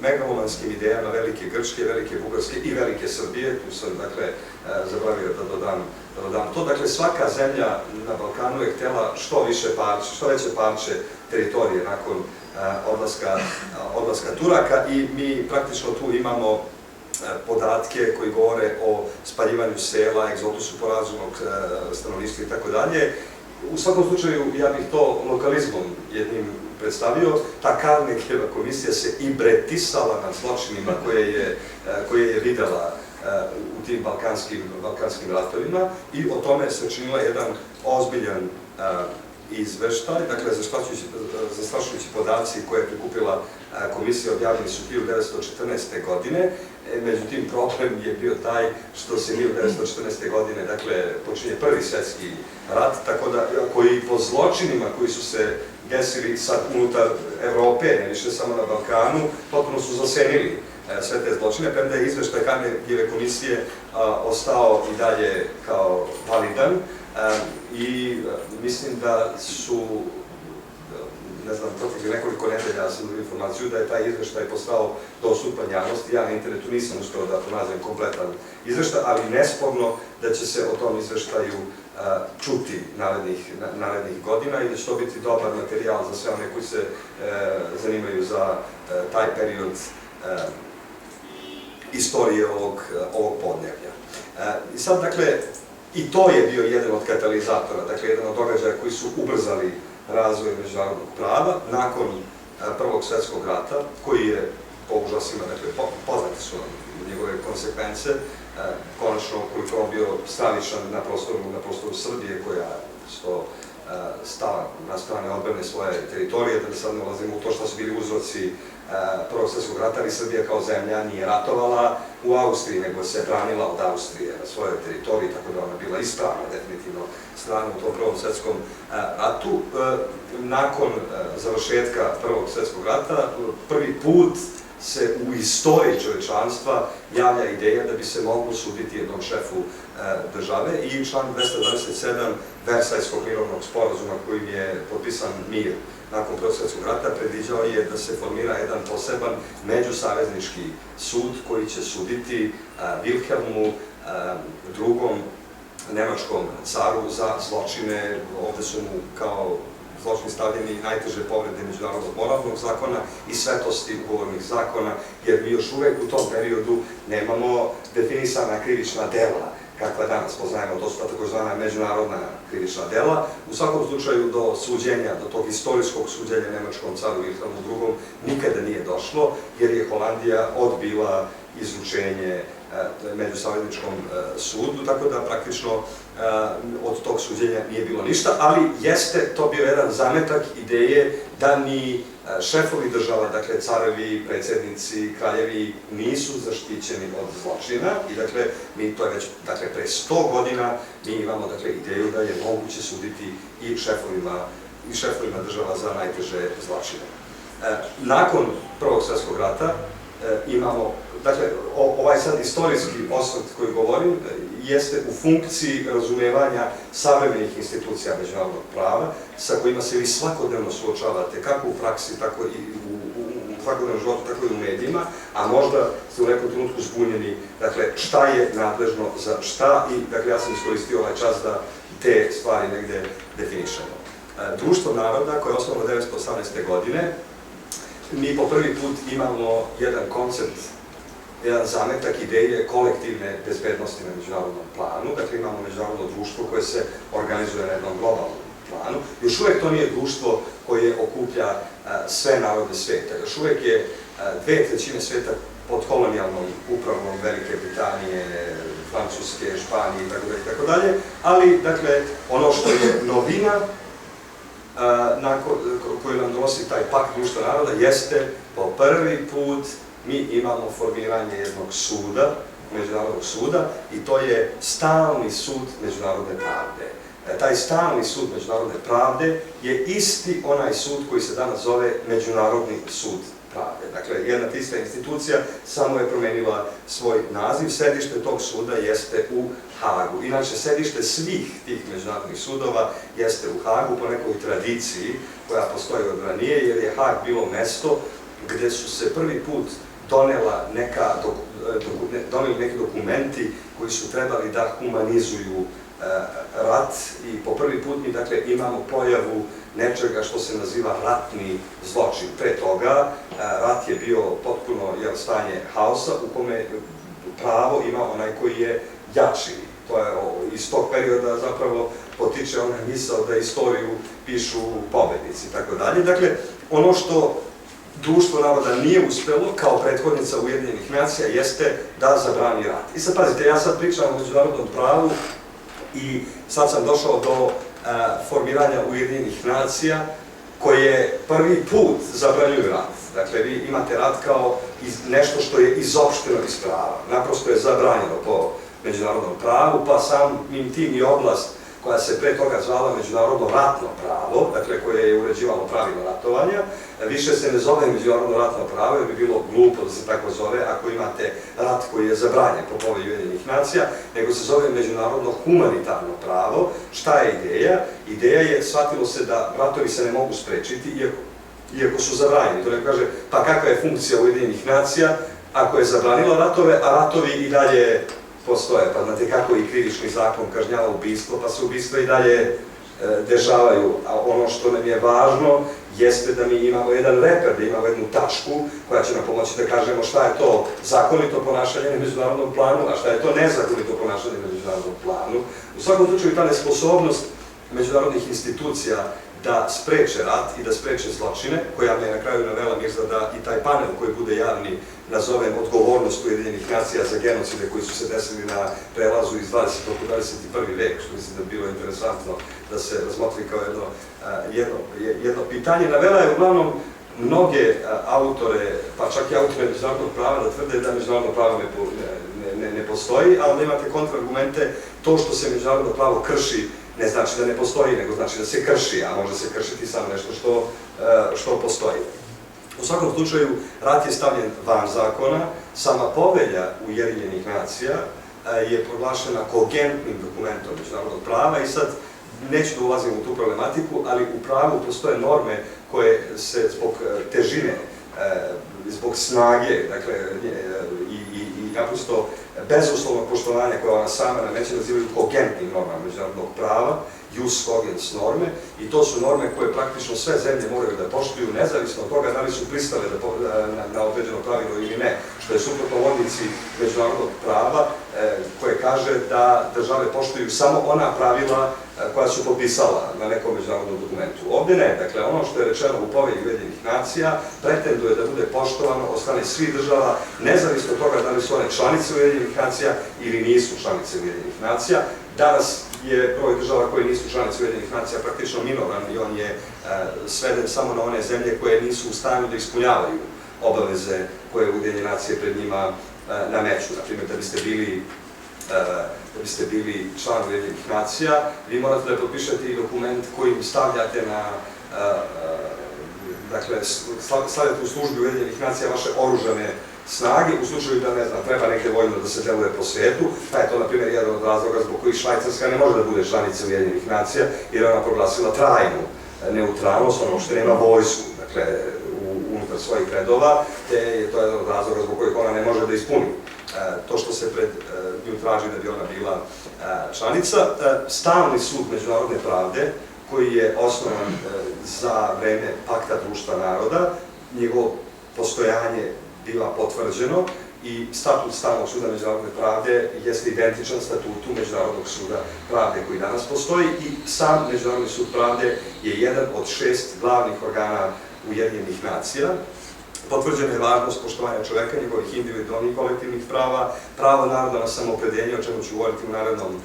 megalomanskim idejama Velike Grčke, Velike Bugarske i Velike Srbije, tu sam, zaboravio da dodam to. Dakle, svaka zemlja na Balkanu je htjela što veće parče teritorije nakon odlaska Turaka i mi praktično tu imamo podatke koji govore o spaljivanju sela, egzotusu poraženog stanovništva i tako dalje. U svakom slučaju, ja bih to lokalizmom jednim predstavio, ta Carnegieva komisija se i bretisala nad zločinima koje je videla u tim balkanskim ratovima i o tome se činila jedan ozbiljan izveštaj, dakle, zastrašujući podaci koje je prikupila komisija objavljeni su 1914. godine, međutim, problem je bio taj što se 1914. godine, dakle, počinje Prvi svjetski rat, tako da, koji po zločinima koji su se desili sad unutar Evrope, ne više samo na Balkanu, potpuno su zasenili sve te zločine, premda je izveštaj Carnegieve komisije ostao i dalje kao validan i mislim da su, ne znam, protiv nekoliko nedelja sam dobio informaciju da je taj izveštaj postao dostupan javnosti. Ja na internetu nisam uspeo da pronađem kompletan izveštaj, ali nesporno da će se o tom izveštaju čuti narednih godina i da će to biti dobar materijal za sve one koji se zanimaju za taj period istorije ovog podneblja. I sad, dakle, i to je bio jedan od katalizatora, dakle, jedan od događaja koji su ubrzali razvoj međunarodnog prava nakon Prvog svjetskog rata, koji je po užasima, dakle, poznate su njegove konsekvence, konačno koliko on bio stravičan na prostoru Srbije, koja stala na strane odbrane svoje teritorije, da sad ne ulazimo u to što su bili uzroci Prvog svjetskog rata, ali Srbija kao zemlja nije ratovala u Austriji, nego se branila od Austrije na svojoj teritoriji, tako da ona bila ispravna, definitivno, strana u tom Prvom svjetskom ratu. Nakon završetka Prvog svjetskog rata, prvi put se u istoriji čovečanstva javlja ideja da bi se moglo suditi jednom šefu države i član 227 Versajskog mirovnog sporazuma kojim je potpisan mir nakon Prvog svjetskog rata predviđao je da se formira jedan poseban međusaveznički sud koji će suditi Vilhelmu II. Nemačkom caru za zločine. Ovde su mu kao zločini stavljeni najteže povrede međunarodnog moralnog zakona i svetosti ugovornih zakona, jer mi još uvek u tom periodu nemamo definisana krivična dela kakva danas poznajemo, to su takozvana međunarodna krivična dela. U svakom slučaju do suđenja, do tog istorijskog suđenja nemačkom caru Vilhelmu II. Nikada nije došlo, jer je Holandija odbila izručenje međusavezničkom sudu, tako da praktično od tog suđenja nije bilo ništa, ali jeste to bio jedan zametak ideje da ni šefovi država, dakle carevi, predsjednici, kraljevi nisu zaštićeni od zločina i dakle mi to je već pre 100 godina mi imamo ideju da je moguće suditi i šefovima država za najteže zločine. Nakon Prvog svjetskog rata imamo, dakle, ovaj sad istorijski osvrt koji govorim jeste u funkciji razumevanja savremenih institucija međunarodnog prava sa kojima se vi svakodnevno suočavate, kako u praksi, tako i u svakodnevnom životu, tako i u medijima, a možda ste u nekom trenutku zbunjeni, dakle, šta je nadležno za šta i, dakle, ja sam iskoristio ovaj čas da te stvari negde definišemo. Društvo naroda, koje je osnovano 1918. godine, mi po prvi put imamo jedan koncept, jedan zametak ideje kolektivne bezbednosti na međunarodnom planu. Dakle, imamo međunarodno društvo koje se organizuje na jednom globalnom planu. Još uvek to nije društvo koje okuplja sve narode sveta. Još uvek je 2/3 sveta pod kolonijalnom upravom Velike Britanije, Francuske, Španije itd. Ali, dakle, ono što je novina koju nam donosi taj pakt društva naroda jeste po prvi put mi imamo formiranje jednog suda, međunarodnog suda, i to je stalni sud međunarodne pravde. Taj stalni sud međunarodne pravde je isti onaj sud koji se danas zove Međunarodni sud pravde. Dakle, jedna te ista institucija samo je promenila svoj naziv. Sedište tog suda jeste u Hagu. Inače, sedište svih tih međunarodnih sudova jeste u Hagu po nekoj tradiciji koja postoji od ranije, jer je Hag bilo mesto gde su se prvi put doneli neki dokumenti koji su trebali da humanizuju rat i po prvi put mi, dakle, imamo pojavu nečega što se naziva ratni zločin. Pre toga, rat je bio potpuno stanje haosa u kome pravo ima onaj koji je jači. To je iz tog perioda zapravo potiče ona misao da istoriju pišu pobednici i tako dalje. Dakle, ono što društvo naroda nije uspelo kao prethodnica Ujedinjenih nacija jeste da zabrani rat. I sad pazite, ja sad pričam o međunarodnom pravu i sad sam došao do formiranja Ujedinjenih nacija koje prvi put zabranjuju rat. Dakle, vi imate rat kao nešto što je izopšteno iz prava. Naprosto je zabranjeno po međunarodnom pravu, pa samim tim i oblast koja se pre toga zvala međunarodno ratno pravo, dakle koje je uređivalo pravila ratovanja, više se ne zove međunarodno ratno pravo, jer bi bilo glupo da se tako zove ako imate rat koji je zabranjen po Povelji Ujedinjenih nacija, nego se zove međunarodno humanitarno pravo. Šta je ideja? Ideja je, shvatilo se da ratovi se ne mogu sprečiti, iako su zabranjeni. To neko kaže, pa kakva je funkcija Ujedinjenih nacija ako je zabranila ratove, a ratovi i dalje postoje. Pa znate kako i krivični zakon kažnjava ubistvo, pa se ubistva i dalje dešavaju. A ono što nam je važno jeste da mi imamo jedan reper, da imamo jednu tačku koja će nam pomoći da kažemo šta je to zakonito ponašanje na međunarodnom planu, a šta je to nezakonito ponašanje na međunarodnom planu. U svakom slučaju ta nesposobnost međunarodnih institucija da spreče rat i da spreče zločine, koja me je na kraju navela Mirza da i taj panel koji bude javni nazovem odgovornost Ujedinjenih nacija za genocide koji su se desili na prelazu iz 20. u 21. vek, što mislim da bi bilo interesantno da se razmotri kao jedno pitanje. Navela je uglavnom mnoge autore, pa čak i autore međunarodnog prava, da tvrde da međunarodno pravo ne postoji, ali da imate kontraargumente, to što se međunarodno pravo krši ne znači da ne postoji, nego znači da se krši, a može se kršiti samo nešto što postoji. U svakom slučaju, rat je stavljen van zakona, sama Povelja Ujedinjenih nacija je proglašena kogentnim dokumentom međunarodnog prava i sad neću da ulazim u tu problematiku, ali u pravu postoje norme koje se zbog težine, zbog snage, dakle, i naprosto bezuslovnog poštovanja koje ona sama nameće nazivaju kogentnim normama međunarodnog prava, jus cogens norme, i to su norme koje praktično sve zemlje moraju da poštuju, nezavisno od toga da li su pristale na određeno pravilo ili ne, što je suprotno logici međunarodnog prava koje kaže da države poštuju samo ona pravila koja su potpisala na nekom međunarodnom dokumentu. Ovde ne, dakle, ono što je rečeno u Povelji Ujedinjenih nacija pretenduje da bude poštovano od strane svih država, nezavisno od toga da li su one članice Ujedinjenih nacija ili nisu članice Ujedinjenih nacija. Danas je broj država koje nisu članice Ujedinjenih nacija praktično minoran i on je sveden samo na one zemlje koje nisu u stanju da ispunjavaju obaveze koje Ujedinjene nacije pred njima nameću. Naprimjer, da biste bili član Ujedinjenih nacija, vi morate da potpišete i dokument kojim stavljate na, dakle, stavljate u službi Ujedinjenih nacija vaše oružane snage u slučaju da, ne znam, treba neke vojno da se deluje po svetu, pa je to, na primjer, jedan od razloga zbog kojih Švajcarska ne može da bude članica Ujedinjenih nacija, jer ona proglasila trajnu neutralnost, ono što nema vojsku, dakle, unutar svojih redova, te je to jedan od razloga zbog kojih ona ne može da ispuni to što se pred nju traži da bi ona bila članica. Stalni sud međunarodne pravde, koji je osnovan za vreme Pakta društva naroda, njegovo postojanje biva potvrđeno i statut Stalnog suda međunarodne pravde jeste identičan statutu Međunarodnog suda pravde koji danas postoji i sam Međunarodni sud pravde je jedan od 6 glavnih organa Ujedinjenih nacija. Potvrđena je važnost poštovanja čoveka, njegovih individualnih i kolektivnih prava, pravo naroda na samoopredeljenje, o čemu ću govoriti u narednom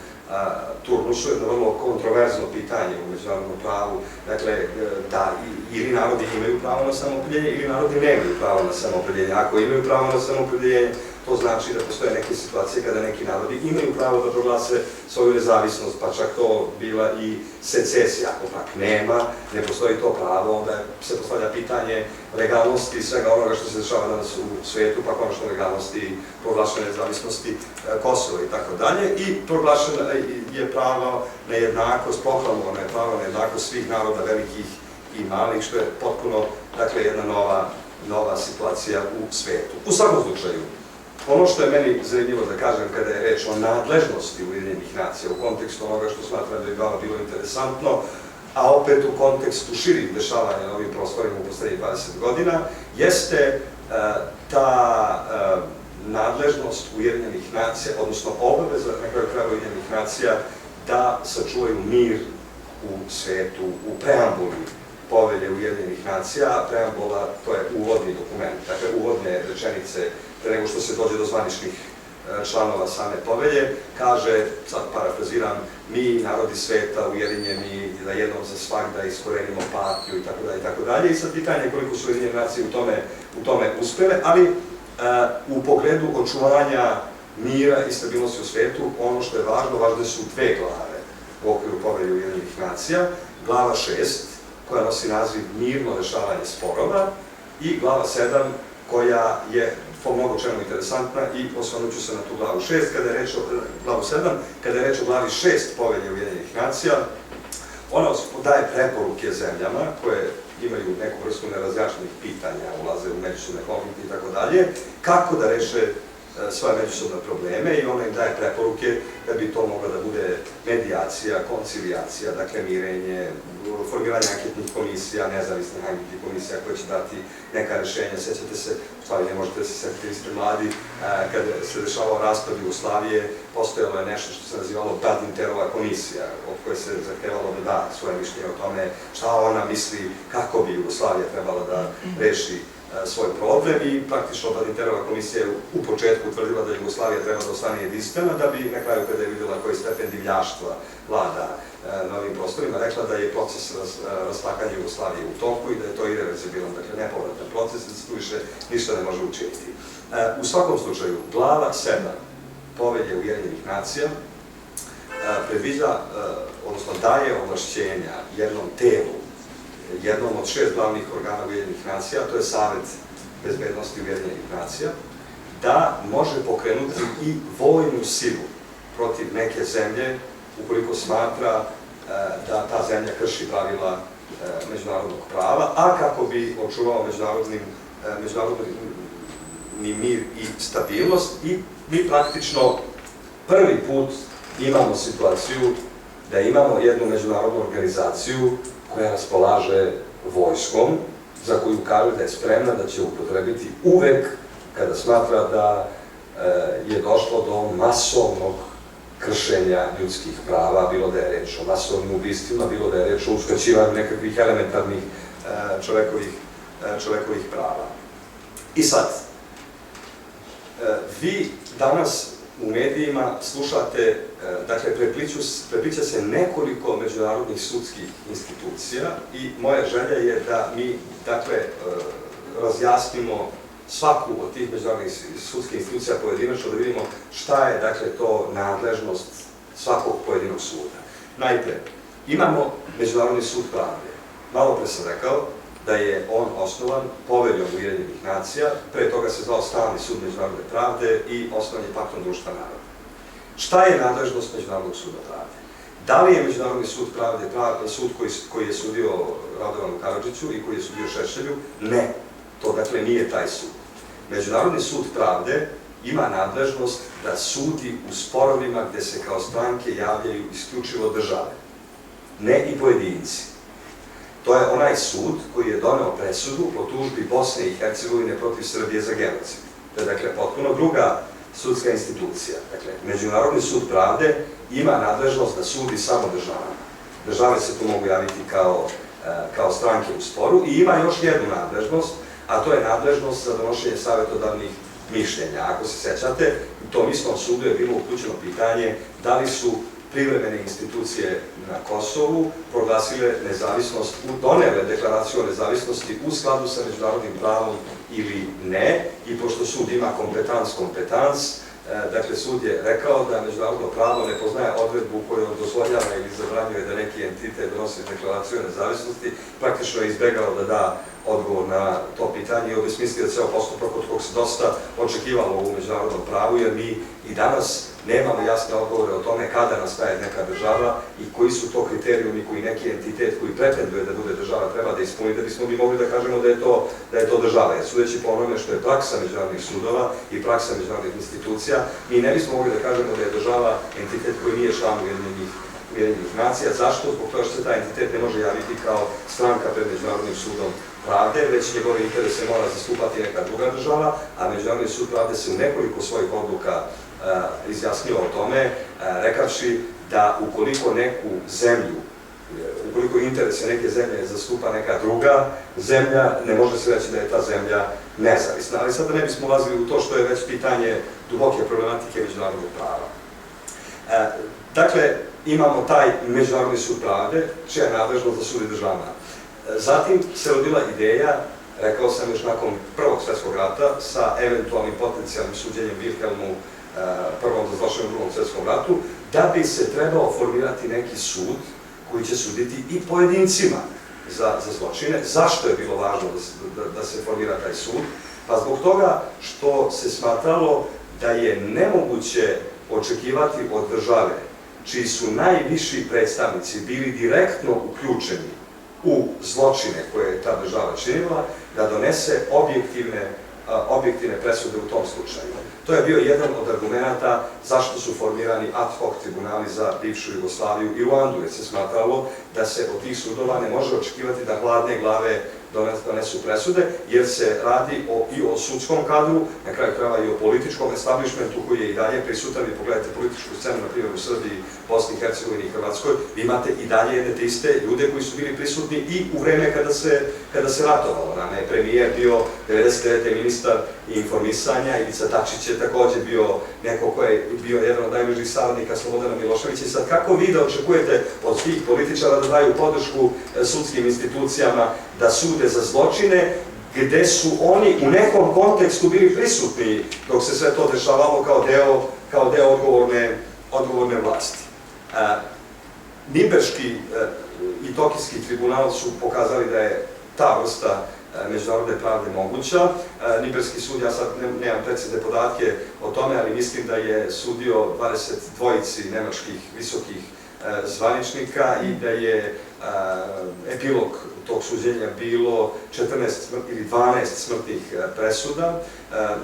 turnusu, jedno vrlo kontroverzno pitanje u međunarodnom pravu, dakle, da ili narodi imaju pravo na samoopredeljenje ili narodi nemaju pravo na samoopredeljenje. Ako imaju pravo na samoopredeljenje, to znači da postoje neke situacije kada neki narodi imaju pravo da proglase svoju nezavisnost, pa čak to bila i secesija. Ako pak nema, ne postoji to pravo, onda se postavlja pitanje legalnosti svega onoga što se dešava danas u svetu, pa konačno legalnosti proglašene nezavisnosti Kosova i tako dalje. I proglašena je pravo na jednakost, proklamovana je pravo na jednakost svih naroda, velikih i malih, što je potpuno, dakle, jedna nova situacija u svetu. U svakom slučaju, ono što je meni zanimljivo da kažem kada je reč o nadležnosti Ujedinjenih nacija u kontekstu onoga što smatram da je vama bilo interesantno, a opet u kontekstu širih dešavanja na ovim prostorima u poslednjih 20 godina, jeste ta nadležnost Ujedinjenih nacija, odnosno obaveza na kraju krajeva Ujedinjenih nacija da sačuvaju mir u svetu, u preambuli Povelje Ujedinjenih nacija. Preambula, to je uvodni dokument, dakle uvodne rečenice pre nego što se dođe do zvaničnih članova same povelje, kaže, sad parafraziram, mi, narodi sveta, ujedinjeni da jednom za svagda iskorenimo patnju i tako dalje. I sad pitanje koliko su Ujedinjene nacije u tome uspele, ali u pogledu očuvanja mira i stabilnosti u svetu, ono što je važne su 2 glave u okviru Povelje Ujedinjenih nacija. Glava 6, koja nosi naziv mirno rešavanje sporova, i glava 7, koja je po mnogo čemu interesantna, i osvrnut ću se na tu glavu 6, kada je reč o glavu 7, kada je reč o glavi 6 Povelje Ujedinjenih nacija. Ona daje preporuke zemljama koje imaju neku vrstu nerazjašnjenih pitanja, ulaze u međusobne konflikte i tako dalje, kako da reše svoje međusobne probleme, i ona im daje preporuke da bi to mogla da bude medijacija, koncilijacija, dakle mirenje, formiranje anketnih komisija, nezavisnih anketnih komisija koje će dati neka rešenja. Sećate se, u stvari ne možete se setiti, vi ste mladi, kada se dešavao raspad Jugoslavije, postojalo je nešto što se nazivalo Badinterova komisija, od koje se zahtevalo da da svoje mišljenje o tome šta ona misli kako bi Jugoslavija trebala da reši svoj problem, i praktično Badinterova komisija je u početku utvrdila da Jugoslavija treba da ostane jedinstvena, da bi na kraju, kada je videla koji stepen divljaštva vlada na ovim prostorima, rekla da je proces rastakanja Jugoslavije u toku i da je to irreverzibilan, dakle nepovratan proces, da se tu više ništa ne može učiniti. U svakom slučaju, glava 7 Povelje Ujedinjenih nacija predviđa, odnosno daje ovlašćenja jednom telu, jednom od 6 glavnih organa Ujedinjenih nacija, to je Savet bezbednosti Ujedinjenih nacija, da može pokrenuti i vojnu silu protiv neke zemlje ukoliko smatra da ta zemlja krši pravila međunarodnog prava, a kako bi očuvao međunarodni mir i stabilnost. I mi praktično prvi put imamo situaciju da imamo jednu međunarodnu organizaciju koja raspolaže vojskom, za koju kaže da je spremna da će upotrebiti uvek kada smatra da je došlo do masovnog kršenja ljudskih prava, bilo da je reč o masovnim ubistvima, bilo da je reč o uskraćivanju nekakvih elementarnih čovekovih prava. I sad, vi danas u medijima slušate, dakle, preplića se nekoliko međunarodnih sudskih institucija, i moja želja je da mi, dakle, razjasnimo svaku od tih međunarodnih sudskih institucija pojedinačno, da vidimo šta je, dakle, to nadležnost svakog pojedinog suda. Najpre, imamo Međunarodni sud pravde. Malo pre sam rekao da je on osnovan poveljom Ujedinjenih nacija, pre toga se zvao Stalni sud međunarodne pravde i osnovan je Paktom društva naroda. Šta je nadležnost Međunarodnog suda pravde? Da li je Međunarodni sud pravde sud koji je sudio Radovanu Karadžiću i koji je sudio Šešelju? Ne. To dakle nije taj sud. Međunarodni sud pravde ima nadležnost da sudi u sporovima gde se kao stranke javljaju isključivo države, ne i pojedinci. To je onaj sud koji je doneo presudu po tužbi Bosne i Hercegovine protiv Srbije za genocid. To je dakle potpuno druga sudska institucija. Dakle, Međunarodni sud pravde ima nadležnost da sudi samo državama. Države se tu mogu javiti kao stranke u sporu i ima još jednu nadležnost, a to je nadležnost za donošenje savjetodavnih mišljenja. Ako se sećate, u tom istom sudu je bilo uključeno pitanje da li su privremene institucije na Kosovu proglasile nezavisnost, donele deklaraciju o nezavisnosti u skladu sa međunarodnim pravom ili ne, i pošto sud ima kompetans, dakle sud je rekao da međunarodno pravo ne poznaje odredbu koju dozvoljava ili zabranjuje da neki entitet donosi deklaraciju o nezavisnosti, praktično je izbegao da da odgovor na to pitanje i obesmislio ceo postupak od kog se dosta očekivalo u međunarodnom pravu, jer mi i danas nemamo jasne odgovore o tome kada nastaje neka država i koji su to kriterijumi koji neki entitet koji pretenduje da bude država treba da ispuni, da bismo mi mogli da kažemo da je to država. Jer sudeći po onome što je praksa međunarodnih sudova i praksa međunarodnih institucija, mi ne bismo mogli da kažemo da je država entitet koji nije član Ujedinjenih nacija. Zašto? Zbog toga što se taj entitet ne može javiti kao stranka pred Međunarodnim sudom pravde, već njegove interese mora zastupati neka druga država, a Međunarodni sud pravde se u nekoliko svojih odluka izjasnio o tome, rekavši da ukoliko neku zemlju, ukoliko interese neke zemlje zastupa neka druga zemlja, ne može se reći da je ta zemlja nezavisna. Ali sada ne bismo ulazili u to što je već pitanje duboke problematike međunarodnog prava. Dakle, imamo taj Međunarodni sud pravde, čija je nadležnost da sudi državama. Zatim se rodila ideja, rekao sam još nakon Prvog svjetskog rata, sa eventualnim potencijalnim suđenjem Wilhelmu prvom za zločine u Drugom svjetskom ratu, da bi se trebao formirati neki sud koji će suditi i pojedincima za zločine. Zašto je bilo važno da se formira taj sud? Pa zbog toga što se smatralo da je nemoguće očekivati od države čiji su najviši predstavnici bili direktno uključeni u zločine koje je ta država činila, da donese objektivne presude u tom slučaju. To je bio jedan od argumenta zašto su formirani ad hoc tribunali za bivšu Jugoslaviju i Ruandu, jer se smatralo da se od tih sudova ne može očekivati da hladne glave donesu presude, jer se radi i o sudskom kadru, na kraju krajeva i o političkom establishmentu koji je i dalje prisutan. Vi pogledajte političku scenu, na primjer u Srbiji, Bosni i Hercegovini i Hrvatskoj, vi imate i dalje jedne te iste ljude koji su bili prisutni i u vreme kada se ratovalo. Nama je premijer bio 99. ministar informisanja, Ivica Dačić je takođe bio neko ko je bio jedan od najbližih saradnika Slobodana Miloševića. I sad kako vi da očekujete od tih političara da daju podršku sudskim institucijama da sude za zločine, gde su oni u nekom kontekstu bili prisutni dok se sve to dešavalo kao deo odgovorne vlasti. Nirnberški i Tokijski tribunal su pokazali da je ta vrsta međunarodne pravde moguća. Nirnberški sud, ja sad nemam precizne podatke o tome, ali mislim da je sudio 22 nemačkih visokih zvaničnika i da je epilog tog suđenja bilo 14 ili 12 smrtnih presuda,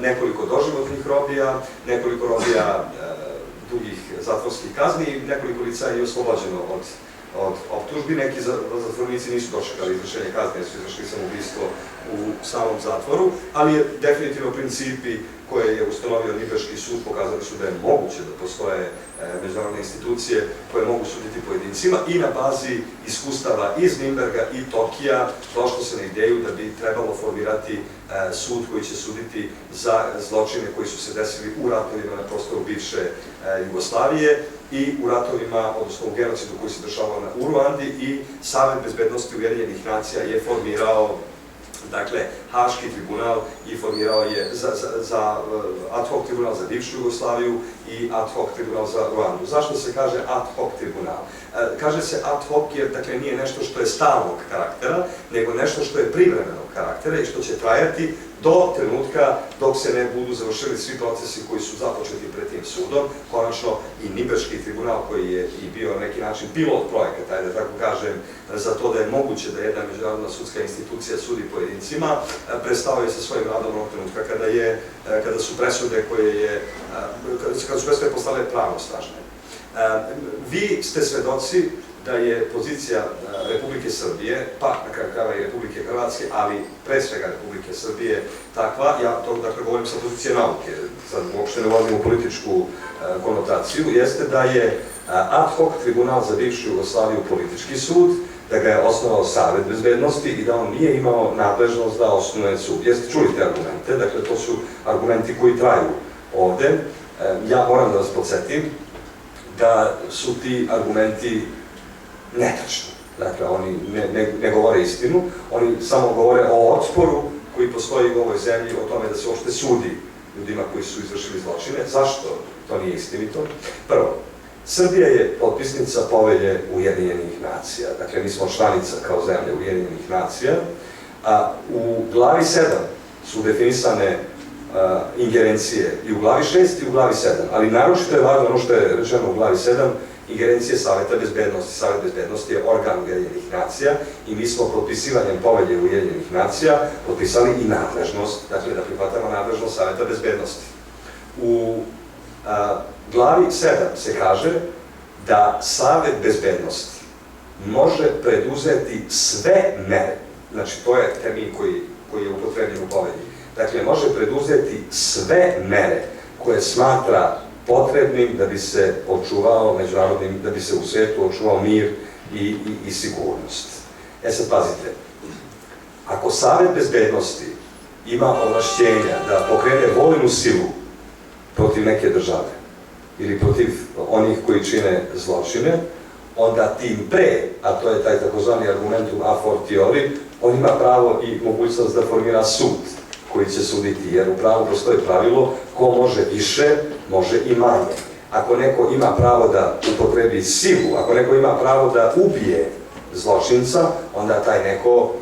nekoliko doživotnih robija, nekoliko robija dugih zatvorskih kazni i nekoliko lica je oslobođeno od optužbi. Neki zatvornici nisu dočekali izvršenje kazne, jer su izvršili samoubistvo u samom zatvoru, ali je definitivno principi koje je ustanovio Nirnberški sud pokazali su da je moguće da postoje međunarodne institucije koje mogu suditi pojedincima, i na bazi iskustava iz Nirnberga i Tokija došlo se na ideju da bi trebalo formirati sud koji će suditi za zločine koji su se desili u ratovima na prostoru bivše Jugoslavije i u ratovima, odnosno u genocidu koji se dešavao u Ruandi, i Savet bezbednosti Ujedinjenih nacija je formirao Dakle, Haški tribunal i formirao je za ad hoc tribunal za bivšu Jugoslaviju i ad hoc tribunal za Ruandu. Zašto se kaže ad hoc tribunal? Kaže se ad hoc jer dakle, nije nešto što je stalnog karaktera, nego nešto što je privremenog karaktera i što će trajati do trenutka dok se ne budu završili svi procesi koji su započeti pred tim sudom. Konačno i Nibeški tribunal koji je i bio na neki način pilot projekat, ajde da tako kažem, za to da je moguće da jedna međunarodna sudska institucija sudi pojedincima, prestao je sa svojim radom onog trenutka kada su presude kada su presude postale pravosnažne. Vi ste svedoci da je pozicija Republike Srbije, pa na kraju krajeva i Republike Hrvatske, ali pre svega Republike Srbije takva, ja to dakle govorim sa pozicije nauke, sad uopšte ne ulazim u političku konotaciju, jeste da je ad hoc tribunal za bivšu Jugoslaviju politički sud, da ga je osnovao Savet bezbednosti i da on nije imao nadležnost da osnuje sud. Jeste čuli te argumente, dakle to su argumenti koji traju ovde. Ja moram da vas podsjetim da su ti argumenti netačni. Dakle, oni ne govore istinu, oni samo govore o otporu koji postoji u ovoj zemlji, o tome da se uopšte sudi ljudima koji su izvršili zločine. Zašto to nije istinito? Prvo, Srbija je potpisnica Povelje Ujedinjenih nacija. Dakle, mi smo članica kao zemlja Ujedinjenih nacija, a u glavi 7 su definisane ingerencije i u glavi 6 i u glavi 7, ali naročito je važno ono što je rečeno u glavi 7, ingerencije Saveta bezbednosti. Savet bezbednosti je organ Ujedinjenih nacija i mi smo potpisivanjem Povelje Ujedinjenih nacija potpisali i nadležnost, dakle da prihvatamo nadležnost Saveta bezbednosti. U glavi 7 se kaže da Savet bezbednosti može preduzeti sve mere, znači to je termin koji je upotrebljen u Povelji, dakle može preduzeti sve mere koje smatra potrebnim da bi se očuvao međunarodnim, da bi se u svijetu očuvao mir i sigurnost. Sad pazite, ako Savet bezbednosti ima ovlašćenja da pokrene vojnu silu protiv neke države ili protiv onih koji čine zločine, onda tim pre, a to je taj takozvani argumentum a fortiori, on ima pravo i mogućnost da formira sud koji će suditi, jer u pravu postoji pravilo ko može više, može i manje. Ako neko ima pravo da upotrebi silu, ako neko ima pravo da ubije zločinca, onda taj neko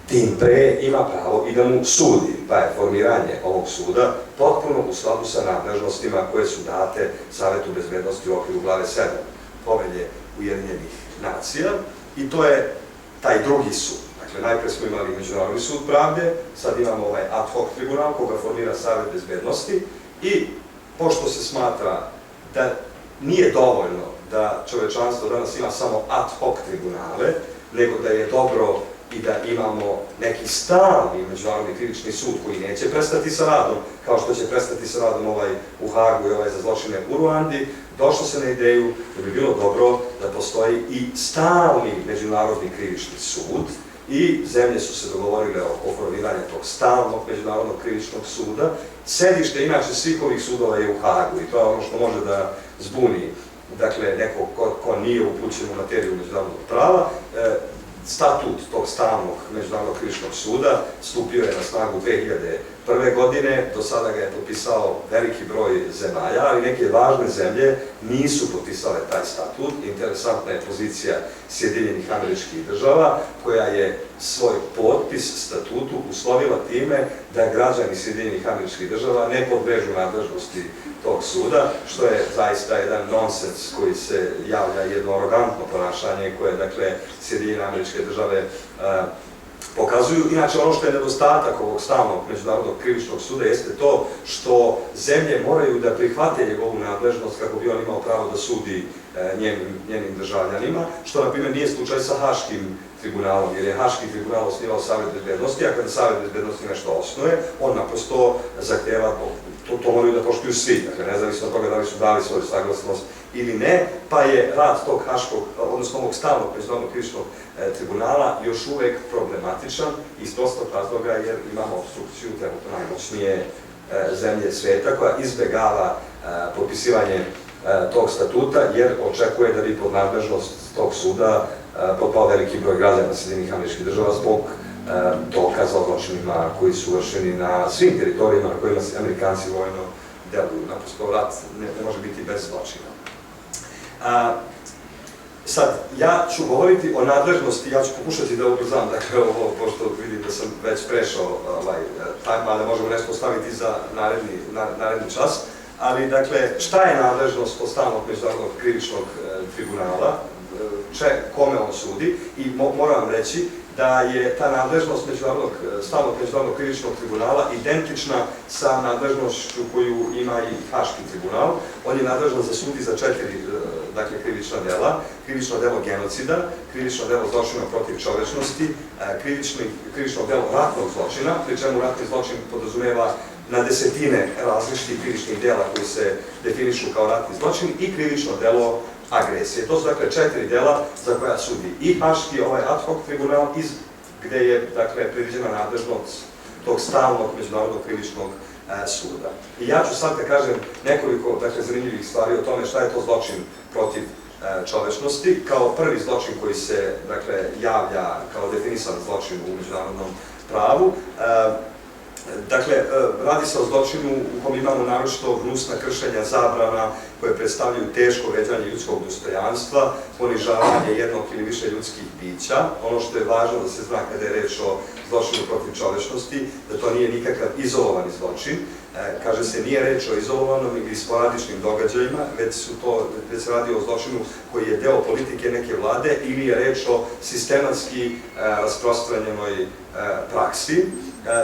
tim pre ima pravo i da mu sudi, pa je formiranje ovog suda potpuno u skladu sa nadležnostima koje su date Savetu bezbednosti u okviru glave 7 Povelje Ujedinjenih nacija i to je taj drugi sud. Dakle, najpre smo imali Međunarodni sud pravde, sad imamo ovaj ad hoc tribunal koga formira Savet bezbednosti i pošto se smatra da nije dovoljno da čovečanstvo danas ima samo ad hoc tribunale, nego da je dobro i da imamo neki stalni Međunarodni krivični sud koji neće prestati sa radom, kao što će prestati sa radom ovaj u Hagu i ovaj za zločine u Ruandi, došlo se na ideju da bi bilo dobro da postoji i stalni Međunarodni krivični sud i zemlje su se dogovorile o formiranju tog stalnog Međunarodnog krivičnog suda. Sedište, inače, svih ovih sudova je u Hagu i to je ono što može da zbuni, dakle, neko ko nije upućen u materiju međunarodnog prava. Statut tog stalnog Međunarodnog krivičnog suda stupio je na snagu 2001. godine, do sada ga je potpisao veliki broj zemalja, ali neke važne zemlje nisu potpisale taj statut. Interesantna je pozicija Sjedinjenih Američkih Država, koja je svoj potpis statutu uslovila time da građani Sjedinjenih Američkih Država ne podležu nadležnosti tog suda, što je zaista jedan nonsens koji se javlja, jedno arogantno ponašanje koje, dakle, Sjedinjene Američke Države pokazuju. Inače, ono što je nedostatak ovog stalnog Međunarodnog krivičnog suda jeste to što zemlje moraju da prihvate njegovu nadležnost kako bi on imao pravo da sudi njenim državljanima, što, na primjer, nije slučaj sa Haškim tribunalom, jer je Haški tribunal osnivao Savet bezbednosti, a kada Savet bezbednosti nešto osnuje, on naprosto zahteva, to moraju da poštuju svi, dakle, nezavisno od toga da li su dali svoju saglasnost ili ne, pa je rad tog Haškog, odnosno ovog stalnog Međunarodnog krivičnog tribunala još uvek problematičan iz prostog razloga jer imamo opstrukciju trenutno najmoćnije zemlje sveta koja izbegava potpisivanje tog statuta jer očekuje da bi pod nadležnost tog suda potpao veliki broj građana Sjedinjenih Američkih Država zbog dokaza o zločinima koji su vršeni na svim teritorijama na kojima se Amerikanci vojno deluju. Naprosto, rat ne može biti bez zločina. Sad, ja ću govoriti o nadležnosti, ja ću pokušati da ubrzam, dakle, ovo, pošto vidim da sam već prešao time, ali možemo nešto ostaviti za naredni čas. Ali, dakle, šta je nadležnost od stalnog međunarodnog krivičnog tribunala, kome on sudi, i moram vam reći da je ta nadležnost stalnog međunarodnog krivičnog tribunala identična sa nadležnošću koju ima i Haški tribunal. On je nadležan za sudi za 4 krivična dela: krivično delo genocida, krivično delo zločina protiv čovečnosti, krivično delo ratnog zločina, pri čemu ratni zločin podrazumeva na desetine različitih krivičnih dela koji se definišu kao ratni zločin, i krivično delo agresije. To su, dakle, 4 dela za koja sudi i Haški, ovaj ad hoc tribunal, gde je, dakle, predviđena nadležnost tog stalnog međunarodnog krivičnog suda. I ja ću sad da kažem nekoliko, dakle, zanimljivih stvari o tome šta je to zločin protiv čovečnosti, kao prvi zločin koji se, dakle, javlja kao definisan zločin u međunarodnom pravu. Dakle, radi se o zločinu u kom imamo naročito gnusna kršenja zabrana koje predstavljaju teško vređanje ljudskog dostojanstva, ponižavanje jednog ili više ljudskih bića. Ono što je važno da se zna kada je reč o zločinu protiv čovečnosti, da to nije nikakav izolovani zločin. Kaže se, nije reč o izolovanom ili sporadičnim događajima, već se radi o zločinu koji je deo politike neke vlade, ili je reč o sistematski rasprostranjenoj praksi.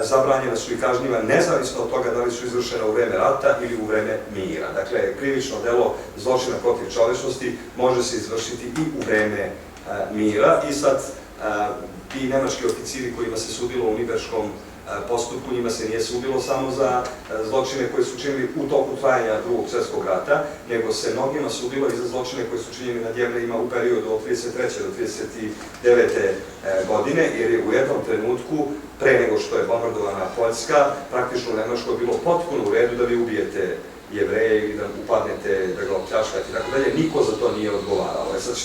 Zabranjena su i kažnjiva nezavisno od toga da li su izvršena u vreme rata ili u vreme mira. Dakle, krivično delo zločina protiv čovečnosti može se izvršiti i u vreme mira. I sad, ti nemački oficiri kojima se sudilo u Nürnberškom postupku, njima se nije sudilo samo za zločine koje su činili u toku trajanja Drugog svjetskog rata, nego se mnogima sudilo i za zločine koje su činjeni nad Jevrejima u periodu od 33. do 39. godine, jer je u jednom trenutku, pre nego što je bombardovana Poljska, praktično u Nemačkoj bilo potpuno u redu da vi ubijete Jevreje ili da upadnete, da ga opljačkate i tako dalje. Niko za to nije odgovarao. Sad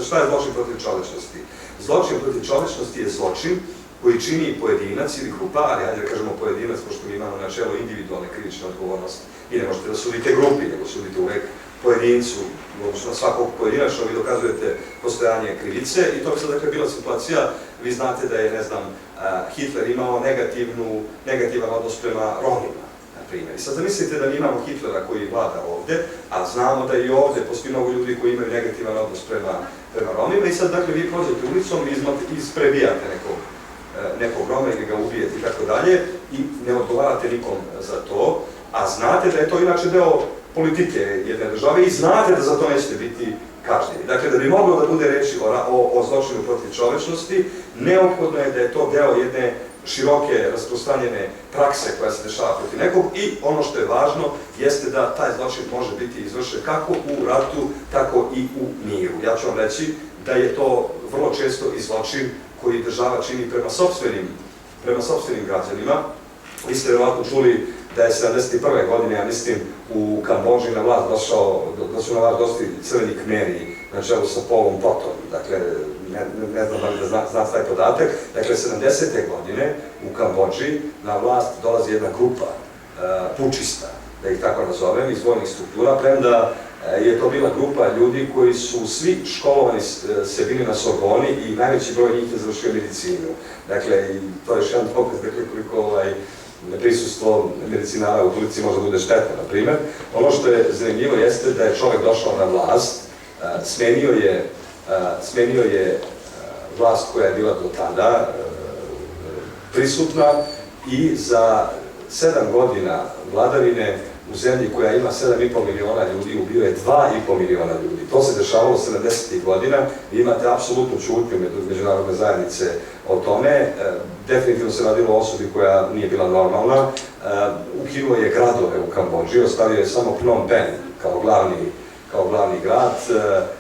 šta je zločin protiv čovečnosti? Zločin protiv čovečnosti je zločin koji čini pojedinac ili grupa, ali ajde da kažemo pojedinac, pošto mi imamo načelo individualne krivične odgovornosti. Vi ne možete da sudite grupi, nego sudite uvek pojedincu, odnosno svakog pojedinačno vi dokazujete postojanje krivice, i to bi sad, dakle, bila situacija, vi znate da je, ne znam, Hitler imao negativan odnos prema Romima, na primjer. I sad zamislite da mi imamo Hitlera koji vlada ovde, a znamo da i ovde postoji mnogo ljudi koji imaju negativan odnos prema Romima, i sad, dakle, vi prođete ulicom i isprebijate nekog Roma ili ga ubijete i tako dalje, i ne odgovarate nikom za to, a znate da je to inače deo politike jedne države i znate da za to nećete biti kažnjeni. Dakle, da bi moglo da bude reči o zločinu protiv čovečnosti, neophodno je da je to deo jedne široke, rasprostranjene prakse koja se dešava protiv nekog, i ono što je važno jeste da taj zločin može biti izvršen kako u ratu, tako i u miru. Ja ću vam reći da je to vrlo često i zločin koji država čini prema sopstvenim građanima. Vi ste verovatno čuli da je 71. godine, ja mislim, u Kambodži na vlast došli crveni Khmeri na čelu sa Polom Potom. Dakle, ne znam da li da zna taj podatak. Dakle, 70. godine u Kambodži na vlast dolazi jedna grupa pučista, da ih tako nazovem, iz vojnih struktura, premda je to bila grupa ljudi koji su svi školovani se bili na Sorboni i najveći broj njih je završio medicinu. Dakle, to je još jedan dokaz koliko prisustvo medicinara u Turciji može da bude štetno, na primer. Ono što je zanimljivo jeste da je čovek došao na vlast, smenio je vlast koja je bila do tada prisutna, i za 7 godina vladavine u zemlji koja ima 7,5 miliona ljudi ubio je 2,5 miliona ljudi. To se dešavalo 70. godina, vi imate apsolutnu ćutnju međunarodne zajednice o tome. Definitivno se radilo o osobi koja nije bila normalna. Ukinuo je gradove u Kambodži, ostavio je samo Phnom Penh kao glavni grad,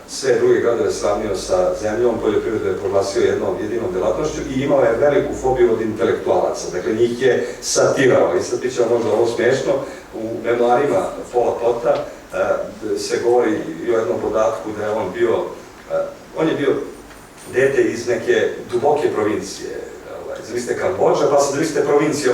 sve druge gradove sravnio sa zemljom, poljoprivredu je proglasio jednom jedinom delatnošću i imao je veliku fobiju od intelektualaca. Dakle, njih je satirao. I sad biće možda ovo smiješno, u memoarima Pola Pota se govori i o jednom podatku da je on je bio dete iz neke duboke provincije zamislite Kambodža, pa sad zamislite provincija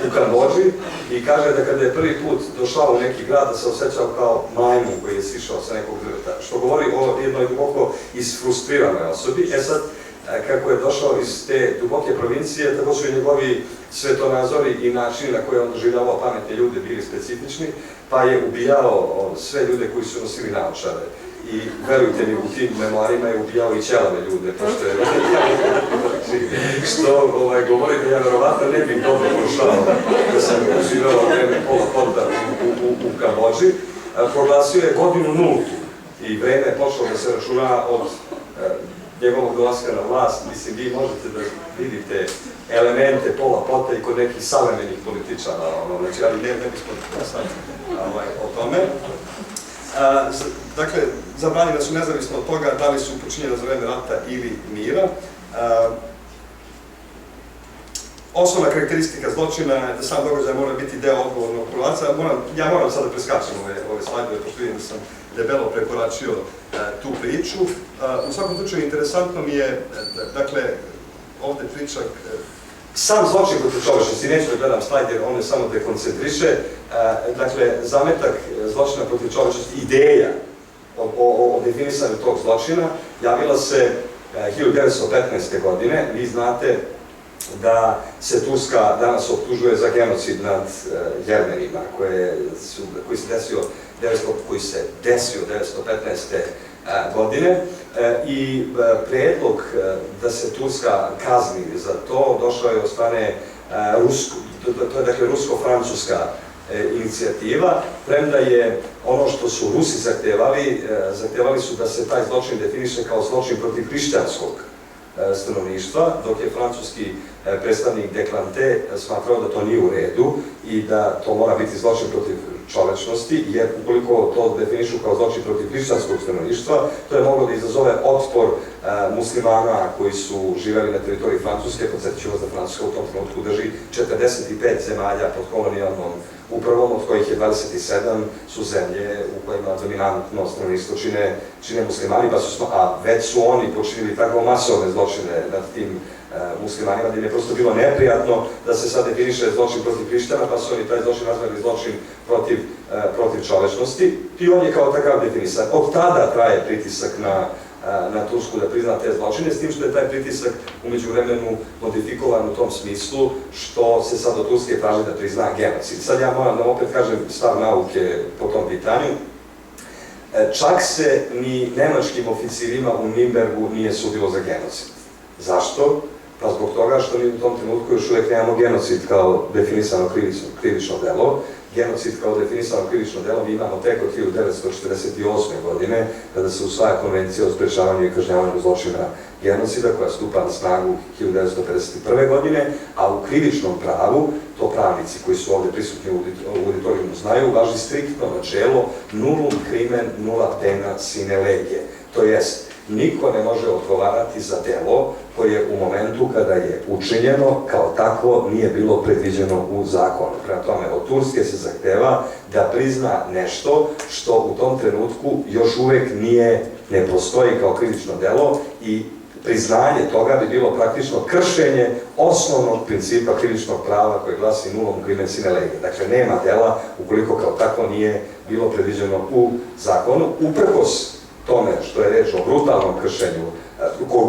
u Kambodži i kaže da kada je prvi put došao u neki grad da se osjećao kao majmun koji je sišao sa nekog drveta, što govori o jednoj duboko isfrustriranoj osobi. E sad, kako je došao iz te duboke provincije, tako su i njegovi svetonazori i načini na koje on doživljavao pametne ljude bili specifični, pa je ubijao sve ljude koji su nosili naočare. I verujte mi, u tim memoarima je ubijao i ćelave ljude, pošto je što govori da ja verovatno ne bih dobro prošao da sam uživao vreme Pola Pota u Kambodži. Proglasio je godinu nultu i vreme je počelo da se računa od njegovog dolaska na vlast. Mislim, vi možete da vidite elemente Pola Pota i kod nekih savremenih političara, znači, ali ne bismo sad o tome. Dakle, zabranjene su nezavisno od toga da li su počinjene za vreme rata ili mira. Osnovna karakteristika zločina je da sam događaj mora biti deo odgovornog krvaca. Ja moram sada preskačem ove slajdove, pošto vidim da sam debelo prekoračio tu priču. U svakom slučaju, interesantno mi je, dakle, ovde priča sam zločin protiv čovečnosti, neću da gledam slajd jer on je samo dekoncentriše, dakle, zametak zločina protiv čovečnosti, ideja o definisanju tog zločina, javila se 1915. godine. Vi znate da se Turska danas optužuje za genocid nad Jermenima, koji se desio 1915. godine i predlog da se Turska kazni za to došao je od strane to je dakle rusko-francuska inicijativa, premda je ono što su Rusi zahtevali su da se taj zločin definiše kao zločin protiv hrišćanskog stanovništva, dok je francuski predstavnik Deklante smatrao da to nije u redu i da to mora biti zločin protiv čovečnosti, jer ukoliko to definišu kao zločin protiv hrišćanskog stanovništva, to je moglo da izazove otpor muslimana koji su živeli na teritoriji Francuske. Podsjetit ću vas da Francuska u tom trenutku drži 45 zemalja pod kolonijalnom upravom, od kojih je 27 su zemlje u kojima dominantno stanovništvo čine muslimani, a već su oni počinili tako masovne zločine nad tim muslimanima, da im je prosto bilo neprijatno da se sad definiše zločin protiv hrišćana, pa su oni taj zločin nazvali zločin protiv čovečnosti i on je kao takav definisan. Od tada traje pritisak na Tursku da prizna te zločine, s tim što je taj pritisak umeđu vremenu modifikovan u tom smislu što se sad od Turske traži da prizna genocid. Sad ja moram da opet kažem stav nauke po tom pitanju. Čak se ni nemačkim oficirima u Nürnbergu nije sudilo za genocid. Zašto? Pa zbog toga što mi u tom trenutku još uvek nemamo genocid kao definisano krivično delo. Genocid kao definisano krivično delo mi imamo tek od 1948. godine, kada se usvaja Konvencija o sprečavanju i kažnjavanju zločina genocida, koja stupa na snagu 1951. godine, a u krivičnom pravu, to pravnici koji su ovde prisutni u auditorijumu znaju, važi striktno načelo nullum crimen nulla pena sine lege. To jest, niko ne može odgovarati za delo koje u momentu kada je učinjeno kao takvo nije bilo predviđeno u zakonu. Prema tome, od Turske se zahteva da prizna nešto što u tom trenutku još uvek ne postoji kao krivično delo i priznanje toga bi bilo praktično kršenje osnovnog principa krivičnog prava koje glasi nullum crimen sine lege. Dakle, nema dela ukoliko kao takvo nije bilo predviđeno u zakonu, uprkos tome što je reč o brutalnom kršenju.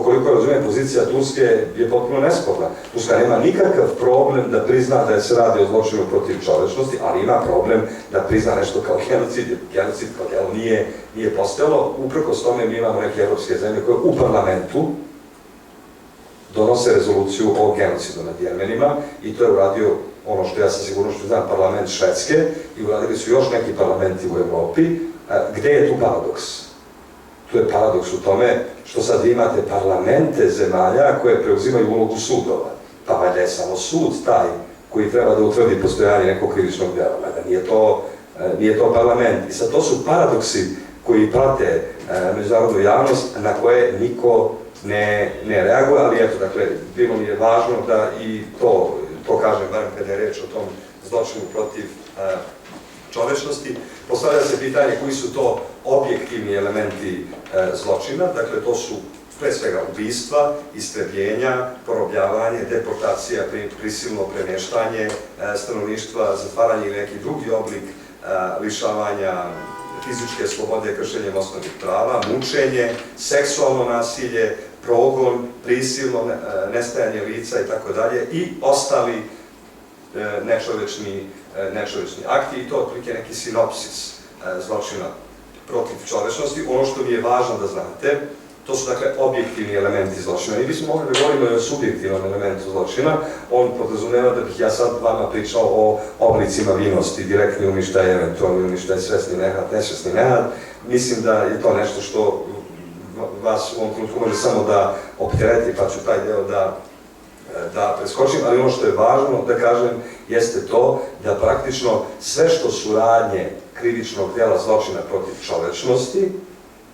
Koliko razumijem, pozicija Turske je potpuno nesporna. Turska nema nikakav problem da prizna da se radi o zločinu protiv čovečnosti, ali ima problem da prizna nešto kao genocid. Genocid kao delo nije postojalo. Uprkos tome mi imamo neke evropske zemlje koje u parlamentu donose rezoluciju o genocidu nad Jermenima i to je uradio, ono što ja sa sigurnošću znam, parlament Švedske i uradili su još neki parlamenti u Evropi. Gde je tu paradoks? Tu je paradoks u tome što sad vi imate parlamente zemalja koje preuzimaju ulogu sudova. Pa valjda je samo sud taj koji treba da utvrdi postojanje nekog krivičnog dela. Valjda nije to parlament. I sad to su paradoksi koji prate međunarodnu javnost na koje niko ne reaguje, ali eto, dakle, bilo mi je važno da i to kažem, barem kada je reč o tom zločinu protiv čovečnosti. Postavlja se pitanje koji su to objektivni elementi zločina, dakle to su pre svega ubistva, istrebljenja, porobljavanje, deportacija, prisilno premještanje stanovništva, zatvaranje ili neki drugi oblik lišavanja fizičke slobode, kršenjem osnovnih prava, mučenje, seksualno nasilje, progon, prisilno nestajanje lica i tako dalje i ostali nečovečni akti i to otprilike neki sinopsis zločina protiv čovečnosti. Ono što mi je važno da znate, to su dakle objektivni elementi zločina. Mi bismo mogli da govorimo i o subjektivnom elementu zločina. On podrazumeva da bih ja sad vama pričao o oblicima vinosti, direktni uništaj, eventualni uništaj, svesni nehat, nesvesni nehat. Mislim da je to nešto što vas u ovom trenutku može samo da optereti, pa ću taj deo da preskočim, ali ono što je važno da kažem jeste to da praktično sve što su radnje krivičnog dela zločina protiv čovečnosti,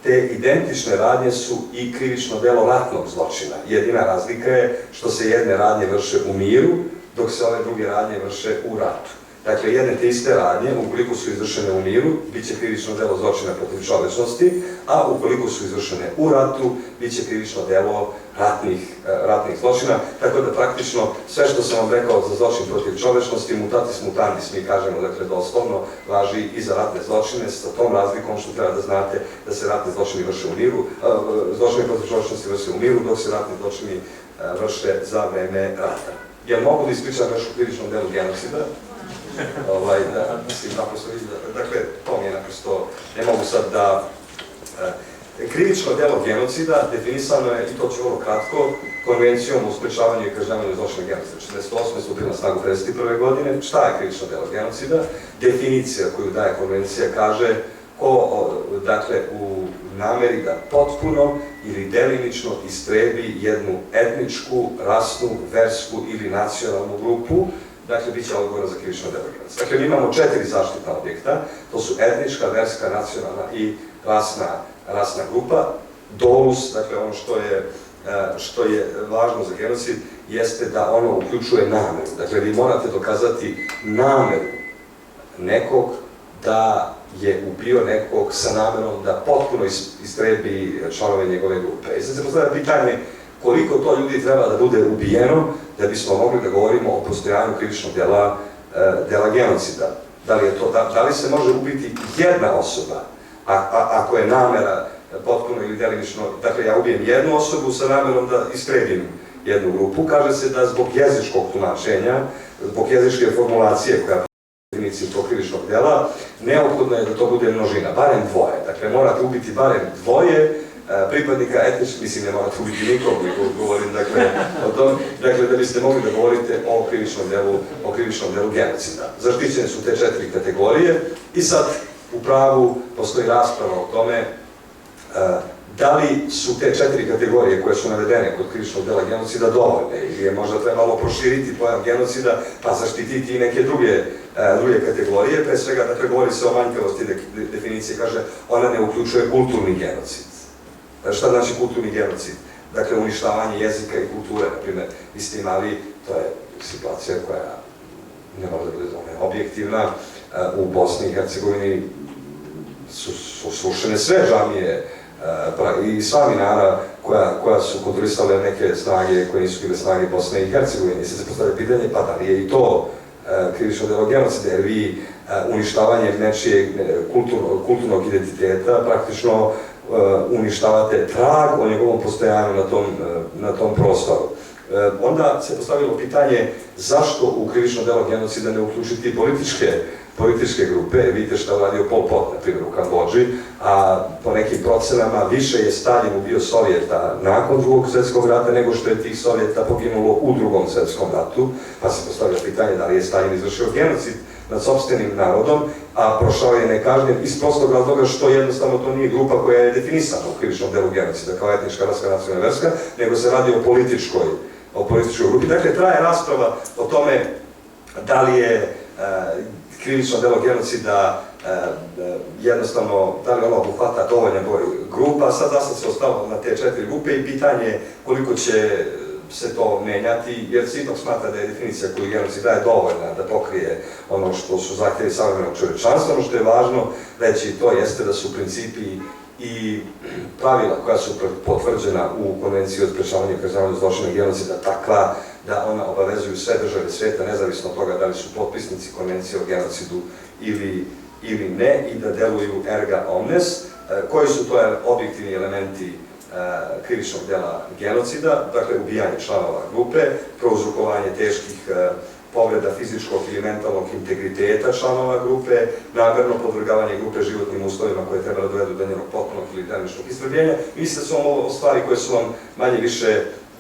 te identične radnje su i krivično delo ratnog zločina. Jedina razlika je što se jedne radnje vrše u miru, dok se ove druge radnje vrše u ratu. Dakle, jedne te iste radnje, ukoliko su izvršene u miru, bit će krivično delo zločina protiv čovečnosti, a ukoliko su izvršene u ratu, bit će krivično delo ratnih zločina. Tako da praktično sve što sam vam rekao za zločin protiv čovečnosti, mutatis mutandis, mi kažemo, dakle, doslovno važi i za ratne zločine, sa tom razlikom što treba da znate da se ratni zločini vrše u miru, zločini protiv čovečnosti vrše u miru, dok se ratni zločini vrše za vreme rata. Jel mogu da ispričam još u krivičnom delu genocida? Dakle, to mi je naprosto, ne mogu sad da... Krivično delo genocida definisano je, i to ću vrlo kratko, Konvencijom o sprečavanju i kažnjavanju zločina genocida. 1948. stupila na snagu 1951. godine. Šta je krivično delo genocida? Definicija koju daje konvencija kaže ko, dakle, u nameri da potpuno ili delimično istrebi jednu etničku, rasnu, versku ili nacionalnu grupu, dakle, bit će odgovoran za krivično delo genocida. Dakle, mi imamo 4 zaštitna objekta, to su etnička, verska, nacionalna i rasna grupa. Dolus, dakle, ono što je važno za genocid, jeste da ono uključuje nameru. Dakle, vi morate dokazati nameru nekog da je ubio nekog sa namerom da potpuno istrebi članove njegove grupe. I sad se postavlja pitanje koliko to ljudi treba da bude ubijeno da bismo mogli da govorimo o postojanju krivičnog dela genocida. Da li se može ubiti jedna osoba, ako je namera potpuno ili delimično, dakle ja ubijem jednu osobu sa namerom da istrebim jednu grupu, kaže se da zbog jezičkog tumačenja, zbog jezičke formulacije koja je definiciju tog krivičnog dela, neophodno je da to bude množina, barem dvoje. Dakle, morate ubiti barem dvoje pripadnika etničkih, mislim, ne morate ubiti nikog, govorim, dakle, o tom, dakle, da biste mogli da govorite o krivičnom delu genocida. Zaštićene su te 4 kategorije i sad u pravu postoji rasprava o tome da li su te 4 kategorije koje su navedene kod krivičnog dela genocida dovoljne ili je možda trebalo proširiti pojam genocida pa zaštititi i neke druge kategorije. Pre svega, dakle, govori se o manjkavosti definicije, kaže ona ne uključuje kulturni genocid. Šta znači kulturni genocid? Dakle, uništavanje jezika i kulture, na primjer, vi ste imali, to je situacija koja ne može da bude objektivna, u Bosni i Hercegovini su srušene sve džamije i sva minara koja su kontrolisale neke snage koje nisu bile snage Bosne i Hercegovine. I sad se postavlja pitanje, pa da li je i to krivično delo genocida, jer vi uništavanjem nečijeg kulturnog identiteta praktično uništavate trag o njegovom postojanju na tom prostoru. Onda se postavilo pitanje zašto u krivično delo genocida ne uključiti političke grupe. Vidite šta je uradio Pol Pot, na primjer, u Kambodži, a po nekim procenama više je Staljin ubio Sovjeta nakon Drugog svjetskog rata nego što je tih Sovjeta poginulo u Drugom svjetskom ratu, pa se postavlja pitanje da li je Staljin izvršio genocid nad sopstvenim narodom, a prošao je nekažnjen iz prostog razloga što jednostavno to nije grupa koja je definisana u krivičnom delu genocida kao etnička, raska, nacionalna, verska, nego se radi o političkoj grupi. Dakle, traje rasprava o tome da li je krivično delo genocida jednostavno, da li ono obuhvata dovoljan broj grupa. Sad zasad se ostalo na te 4 grupe i pitanje je koliko će se to menjati, jer se ipak smatra da je definicija koju genocid daje dovoljna da pokrije ono što su zahtjevi savremenog čovječanstva. Ono što je važno reći to jeste da su principi i pravila koja su potvrđena u Konvenciji o sprečavanju i kažnjavanju zločina i genocida takva da ona obavezuju sve države sveta, nezavisno od toga da li su potpisnici Konvencije o genocidu ili ne, i da deluju erga omnes. Koji su to objektivni elementi krivičnog dela genocida? Dakle, ubijanje članova grupe, prouzrokovanje teških povreda fizičkog ili mentalnog integriteta članova grupe, namerno podvrgavanje grupe životnim uslovima koje treba da dovedu do njenog potpunog ili delimičnog istrebljenja. Mislim da su ovo stvari koje su vam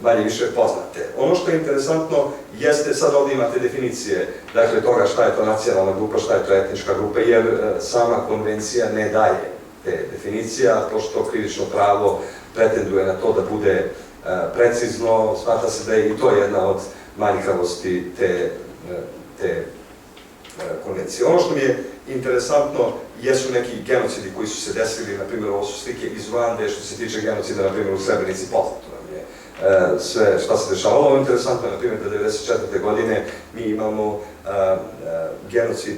manje više poznate. Ono što je interesantno jeste, sad ovdje imate definicije, dakle, toga šta je to nacionalna grupa, šta je to etnička grupa, jer sama konvencija ne daje te definicije, pošto krivično pravo pretenduje na to da bude precizno, smatra se da je i to jedna od manjkavosti te konvencije. Ono što mi je interesantno jesu neki genocidi koji su se desili, na primjer, ovo su slike iz Ruande, što se tiče genocida, na primjer, u Srebrenici, poznato nam je sve šta se dešavalo. Ovo je interesantno, na primjer, da 1994. godine mi imamo genocid,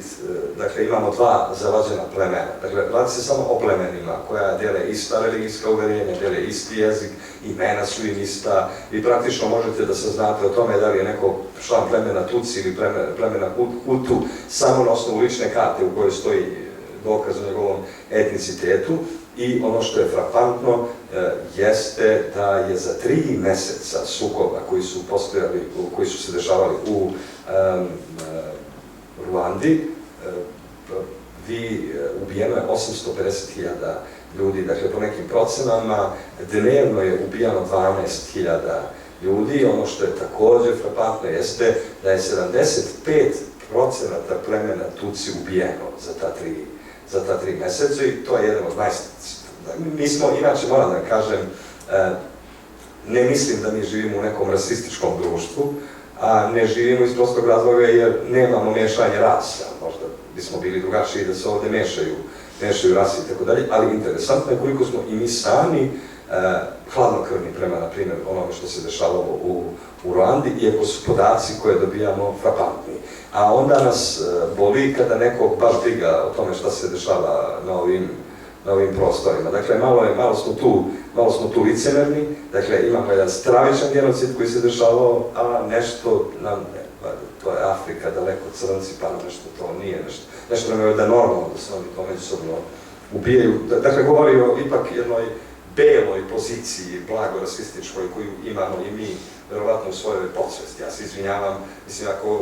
dakle, imamo dva zavađena plemena. Dakle, radi se samo o plemenima koja dele ista religijska uverenja, dele isti jezik, imena su im ista. Vi praktično možete da saznate o tome da li je neko član plemena Tutsi ili plemena Hutu samo na osnovu lične karte u kojoj stoji dokaz o njegovom etnicitetu. I ono što je frapantno jeste da je za 3 meseca sukoba koji su se dešavali u Ruandi, ubijeno je 850.000 ljudi, dakle po nekim procenama dnevno je ubijano 12.000 ljudi. Ono što je također frapantno jeste da je 75% plemena Tutsi ubijeno za ta 3 meseca i to je jedan od Mi smo, inače moram da kažem, ne mislim da mi živimo u nekom rasističkom društvu, a ne živimo iz prostog razloga jer nemamo mešanje rasa. Možda bismo bili drugačiji da se ovde mešaju rasi i tako dalje, ali interesantno je koliko smo i mi sami hladnokrvni prema, na primjer, onome što se dešavalo u Ruandi, iako su podaci koje dobijamo frapantni. A onda nas boli kada nekog baš briga o tome šta se dešava na ovim prostorima. Dakle, malo smo tu licemerni, dakle, imamo jedan stravičan genocid koji se dešavao, a nešto nam, to je Afrika, daleko crnci, pa nešto to nije nešto nam je da normalno da se oni to međusobno ubijaju. Dakle, govori o ipak jednoj beloj poziciji, blago rasističkoj, koju imamo i mi, verovatno u svojoj podsvesti. Ja se izvinjavam, mislim, ako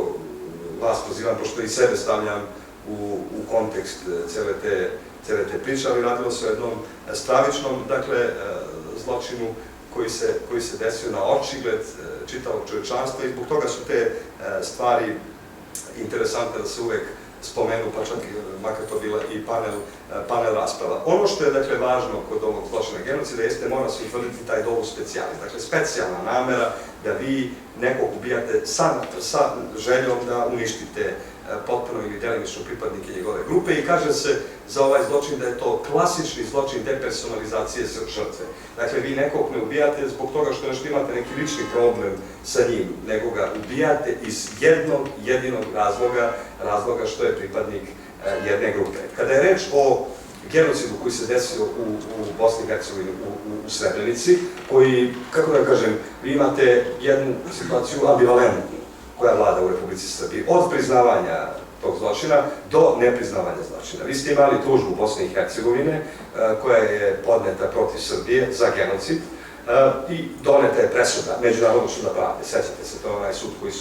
vas pozivam, pošto i sebe stavljam u kontekst cele te priče, ali radilo se o jednom stravičnom, dakle, zločinu koji se desio na očigled čitavog čovečanstva i zbog toga su te stvari interesantne da se uvek spomenu, pa čak makar to bila i panel rasprava. Ono što je, dakle, važno kod ovog zločina genocida jeste mora se utvrditi taj dolus specijalis, dakle, specijalna namera da vi nekog ubijate sa željom da uništite potpuno ili delimično pripadnike njegove grupe i kaže se za ovaj zločin da je to klasični zločin depersonalizacije žrtve. Dakle, vi nekog ne ubijate zbog toga što nešto imate neki lični problem sa njim, nego ga ubijate iz jednog jedinog razloga što je pripadnik jedne grupe. Kada je reč o genocidu koji se desio u Bosni i Hercegovini, u Srebrenici, koji, kako da kažem, vi imate jednu situaciju ambivalentnu koja vlada u Republici Srbiji, od priznavanja tog zločina do nepriznavanja zločina. Vi ste imali tužbu Bosne i Hercegovine koja je podneta protiv Srbije za genocid i doneta je presuda Međunarodnog suda pravde. Sećate se, to je onaj sud koji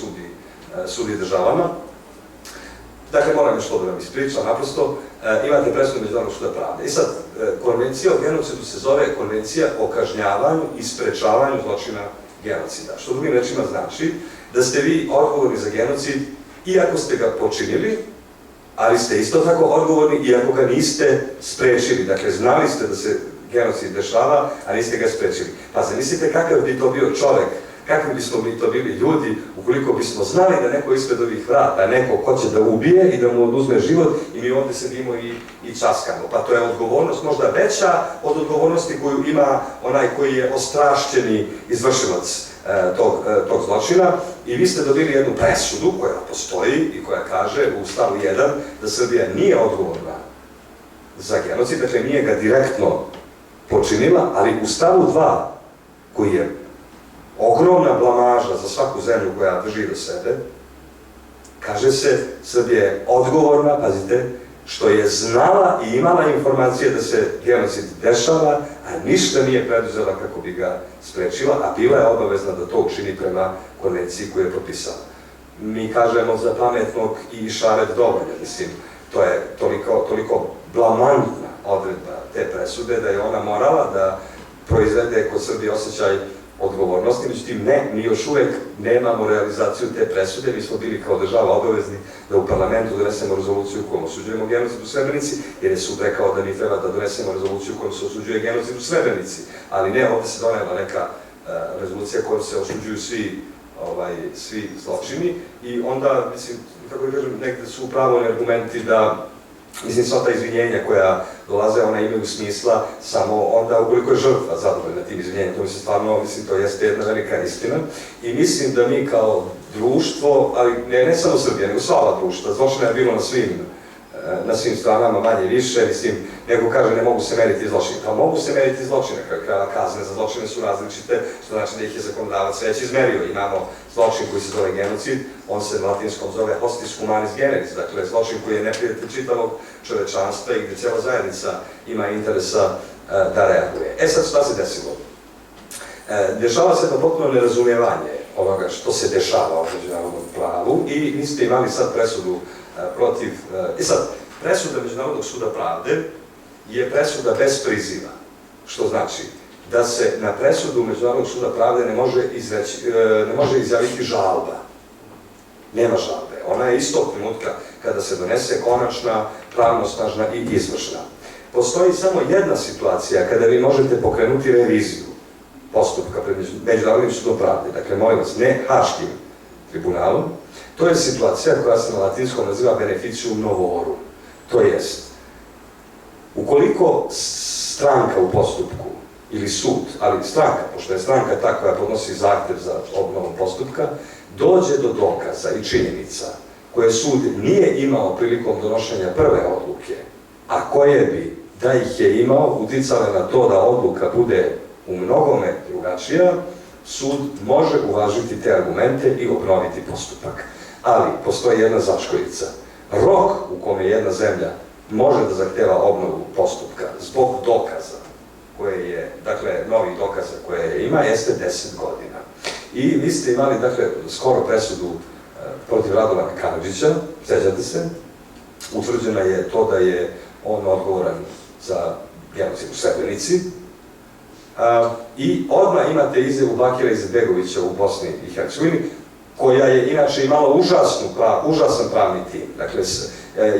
sudi državama. Dakle, moram još to da vam ispričam, naprosto imate presudu Međunarodnog suda pravde. I sad, konvencija o genocidu se zove Konvencija o kažnjavanju i sprečavanju zločina genocida. Što drugim rečima znači da ste vi odgovorni za genocid iako ste ga počinili, ali ste isto tako odgovorni iako ga niste sprečili. Dakle, znali ste da se genocid dešava, a niste ga sprečili. Pa zamislite kakav bi to bio čovek, kakvi bismo mi to bili ljudi ukoliko bismo znali da neko ispred ovih vrata, neko hoće da ubije i da mu oduzme život i mi ovde sedimo i časkamo. Pa to je odgovornost možda veća od odgovornosti koju ima onaj koji je ostrašćeni izvršilac tog zločina i vi ste dobili jednu presudu koja postoji i koja kaže u stavu 1 da Srbija nije odgovorna za genocid, dakle nije ga direktno počinila, ali u stavu 2, koji je ogromna blamaža za svaku zemlju koja drži do sebe, kaže se, Srbija je odgovorna, pazite, što je znala i imala informacije da se genocid dešava, a ništa nije preduzela kako bi ga sprečila, a bila je obavezna da to učini prema konvenciji koju je potpisala. Mi kažemo za pametnog i šaret dovolja, mislim, to je toliko blamantna odredba te presude da je ona morala da proizvede kod Srbije osjećaj odgovornosti, međutim ne, mi još uvek nemamo realizaciju te presude, mi smo bili kao država obavezni da u parlamentu donesemo rezoluciju kojom osuđujemo genocid u Srebrenici, jer je sud rekao da mi treba da donesemo rezoluciju kojom se osuđuje genocid u Srebrenici, ali ne, ovde se donela neka rezolucija kojom se osuđuju svi zločini i onda, mislim, kako da kažem, negde su upravo argumenti da, mislim, sva ta izvinjenja koja dolaze, ona imaju smisla samo onda ukoliko je žrtva zadovoljna tim izvinjenjem. To mi se stvarno, mislim, to jeste jedna velika istina. I mislim da mi kao društvo, ali ne samo Srbija, nego sva ova društva, zločina je bilo na svim stranama, manje više, mislim, neko kaže ne mogu se meriti zločine. Pa mogu se meriti zločine, kada kazne za zločine su različite, što znači da ih je zakonodavac već izmerio. Imamo zločin koji se zove genocid, on se na latinskom zove hostis humanis generis, dakle zločin koji je neprijatelj čitavog čovečanstva i gde cijela zajednica ima interesa da reaguje. E sad, šta se desilo? Dešava se to potpuno nerazumijevanje onoga što se dešava u međunarodnom pravu i vi ste imali sad presudu protiv... I sad, presuda Međunarodnog suda pravde je presuda bez priziva, što znači da se na presudu Međunarodnog suda pravde ne može izjaviti žalba. Nema žalbe. Ona je istog trenutka kada se donese konačna, pravnosnažna i izvršna. Postoji samo jedna situacija kada vi možete pokrenuti reviziju postupka pred Međunarodnim sudom pravde, dakle, molim vas, ne Haškim tribunalom, to je situacija koja se na latinskom naziva beneficium novorum. To jest, ukoliko stranka u postupku ili sud, ali stranka, pošto je stranka ta koja podnosi zahtev za obnovom postupka, dođe do dokaza i činjenica koje sud nije imao prilikom donošenja prve odluke, a koje bi, da ih je imao, uticale na to da odluka bude u mnogome drugačija, sud može uvažiti te argumente i obnoviti postupak. Ali postoji jedna začkoljica. Rok u kome jedna zemlja može da zahteva obnovu postupka zbog dokaza koje je, dakle, novih dokaza koje ima, jeste 10 godina. I vi ste imali, dakle, skoro presudu protiv Radovana Karadžića, sećate se, utvrđena je to da je on odgovoran za genocid u Srebrenici, i odmah imate izjavu Bakira Izetbegovića u Bosni i Hercegovini, koja je inače imala užasan pravni tim. Dakle,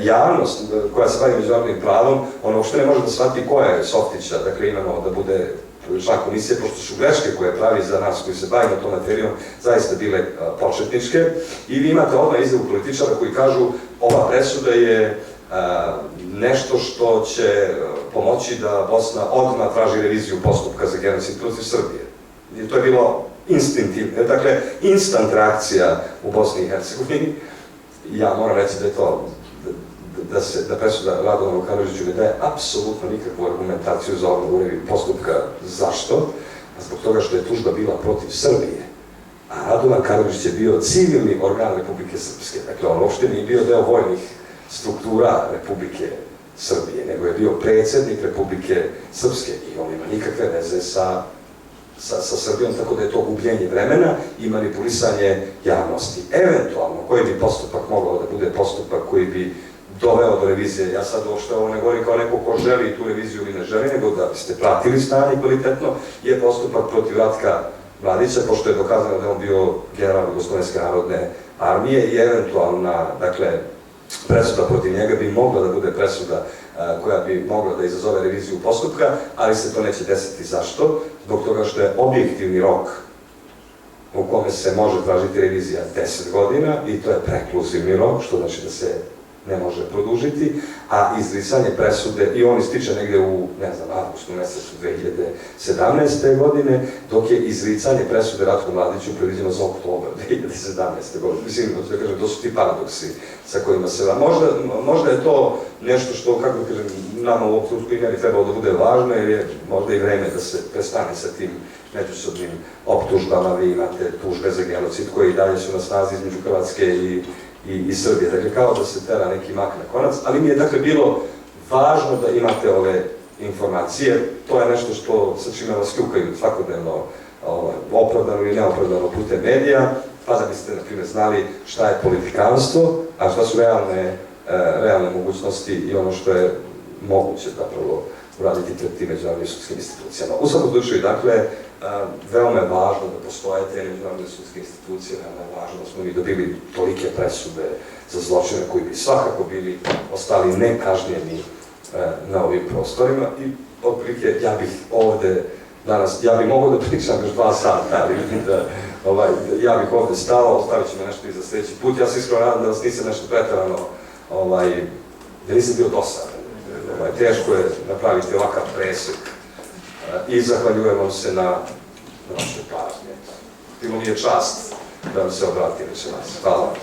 javnost koja se bavi međunarodnim pravom, ona uopšte ne može da shvati koja je Softića, dakle, imamo da bude član komisije, pošto su greške koje pravi za nas koji se bavimo tom materijom zaista bile početničke. I vi imate odmah izjavu političara koji kažu ova presuda je nešto što će pomoći da Bosna odmah traži reviziju postupka za genocid protiv Srbije. I to je bilo instinktivno, dakle, instant reakcija u Bosni i Hercegovini. Ja moram reći da je to, da presuda Radovanu Karadžiću ne daje apsolutno nikakvu argumentaciju za obnovu postupka. Zašto? Zbog toga što je tužba bila protiv Srbije, a Radovan Karadžić je bio civilni organ Republike Srpske. Dakle, on uopšte nije bio deo vojnih struktura Republike Srbije, nego je bio predsjednik Republike Srpske i on ima nikakve veze sa Srbijom, tako da je to gubljenje vremena i manipulisanje javnosti. Eventualno, koji bi postupak mogao da bude postupak koji bi doveo do revizije, ja sad uopšte ovo ne govorim kao neko ko želi tu reviziju ili ne želi, nego da biste pratili stanje kvalitetno, je postupak protiv Ratka Mladića, pošto je dokazano da je on bio general Jugoslovenske narodne armije i eventualna, dakle, presuda protiv njega bi mogla da bude presuda koja bi mogla da izazove reviziju postupka, ali se to neće desiti. Zašto? Zbog toga što je objektivni rok u kome se može tražiti revizija 10 godina i to je prekluzivni rok, što znači da se ne može produžiti, a izricanje presude, i on ističe negde u, ne znam, avgustu mesecu 2017. godine, dok je izricanje presude Ratku Mladiću predviđeno za oktobar 2017. godine. Mislim, da kažem, to su ti paradoksi sa kojima se... Možda je to nešto što, kako da kažem, nama u ovom trenutku i ne bi trebalo da bude važno, jer je možda i vreme da se prestane sa tim međusobnim optužbama. Vi imate tužbe za genocid koje i dalje su na snazi između Hrvatske i Srbije. Dakle, kao da se tera neki mak na konac, ali mi je dakle bilo važno da imate ove informacije. To je nešto što sa čime vas kljukaju svakodnevno, opravdano ili neopravdano putem medija, pa da biste, na primjer, znali šta je politikanstvo, a šta su realne mogućnosti i ono što je moguće zapravo uraditi pred tim međunarodnim sudskim institucijama. U svakom slučaju, dakle, veoma je važno da postoje te međunarodne sudske institucije, veoma je važno da smo mi dobili tolike presude za zločine koji bi svakako bili ostali nekažnjeni na ovim prostorima i otprilike ja bih ovde danas, ja bih mogao da pričam još 2 sata, ali vidim da ja bih ovde stao, ostavit ću me nešto i za sljedeći put. Ja se iskreno nadam da vas nisam nešto pretarano, da nisam bio dosadan. Teško je napraviti ovakav presek i zahvaljujem vam se na vašoj pažnji. Bilo mi je čast da vam se obratim već vas. Hvala vam.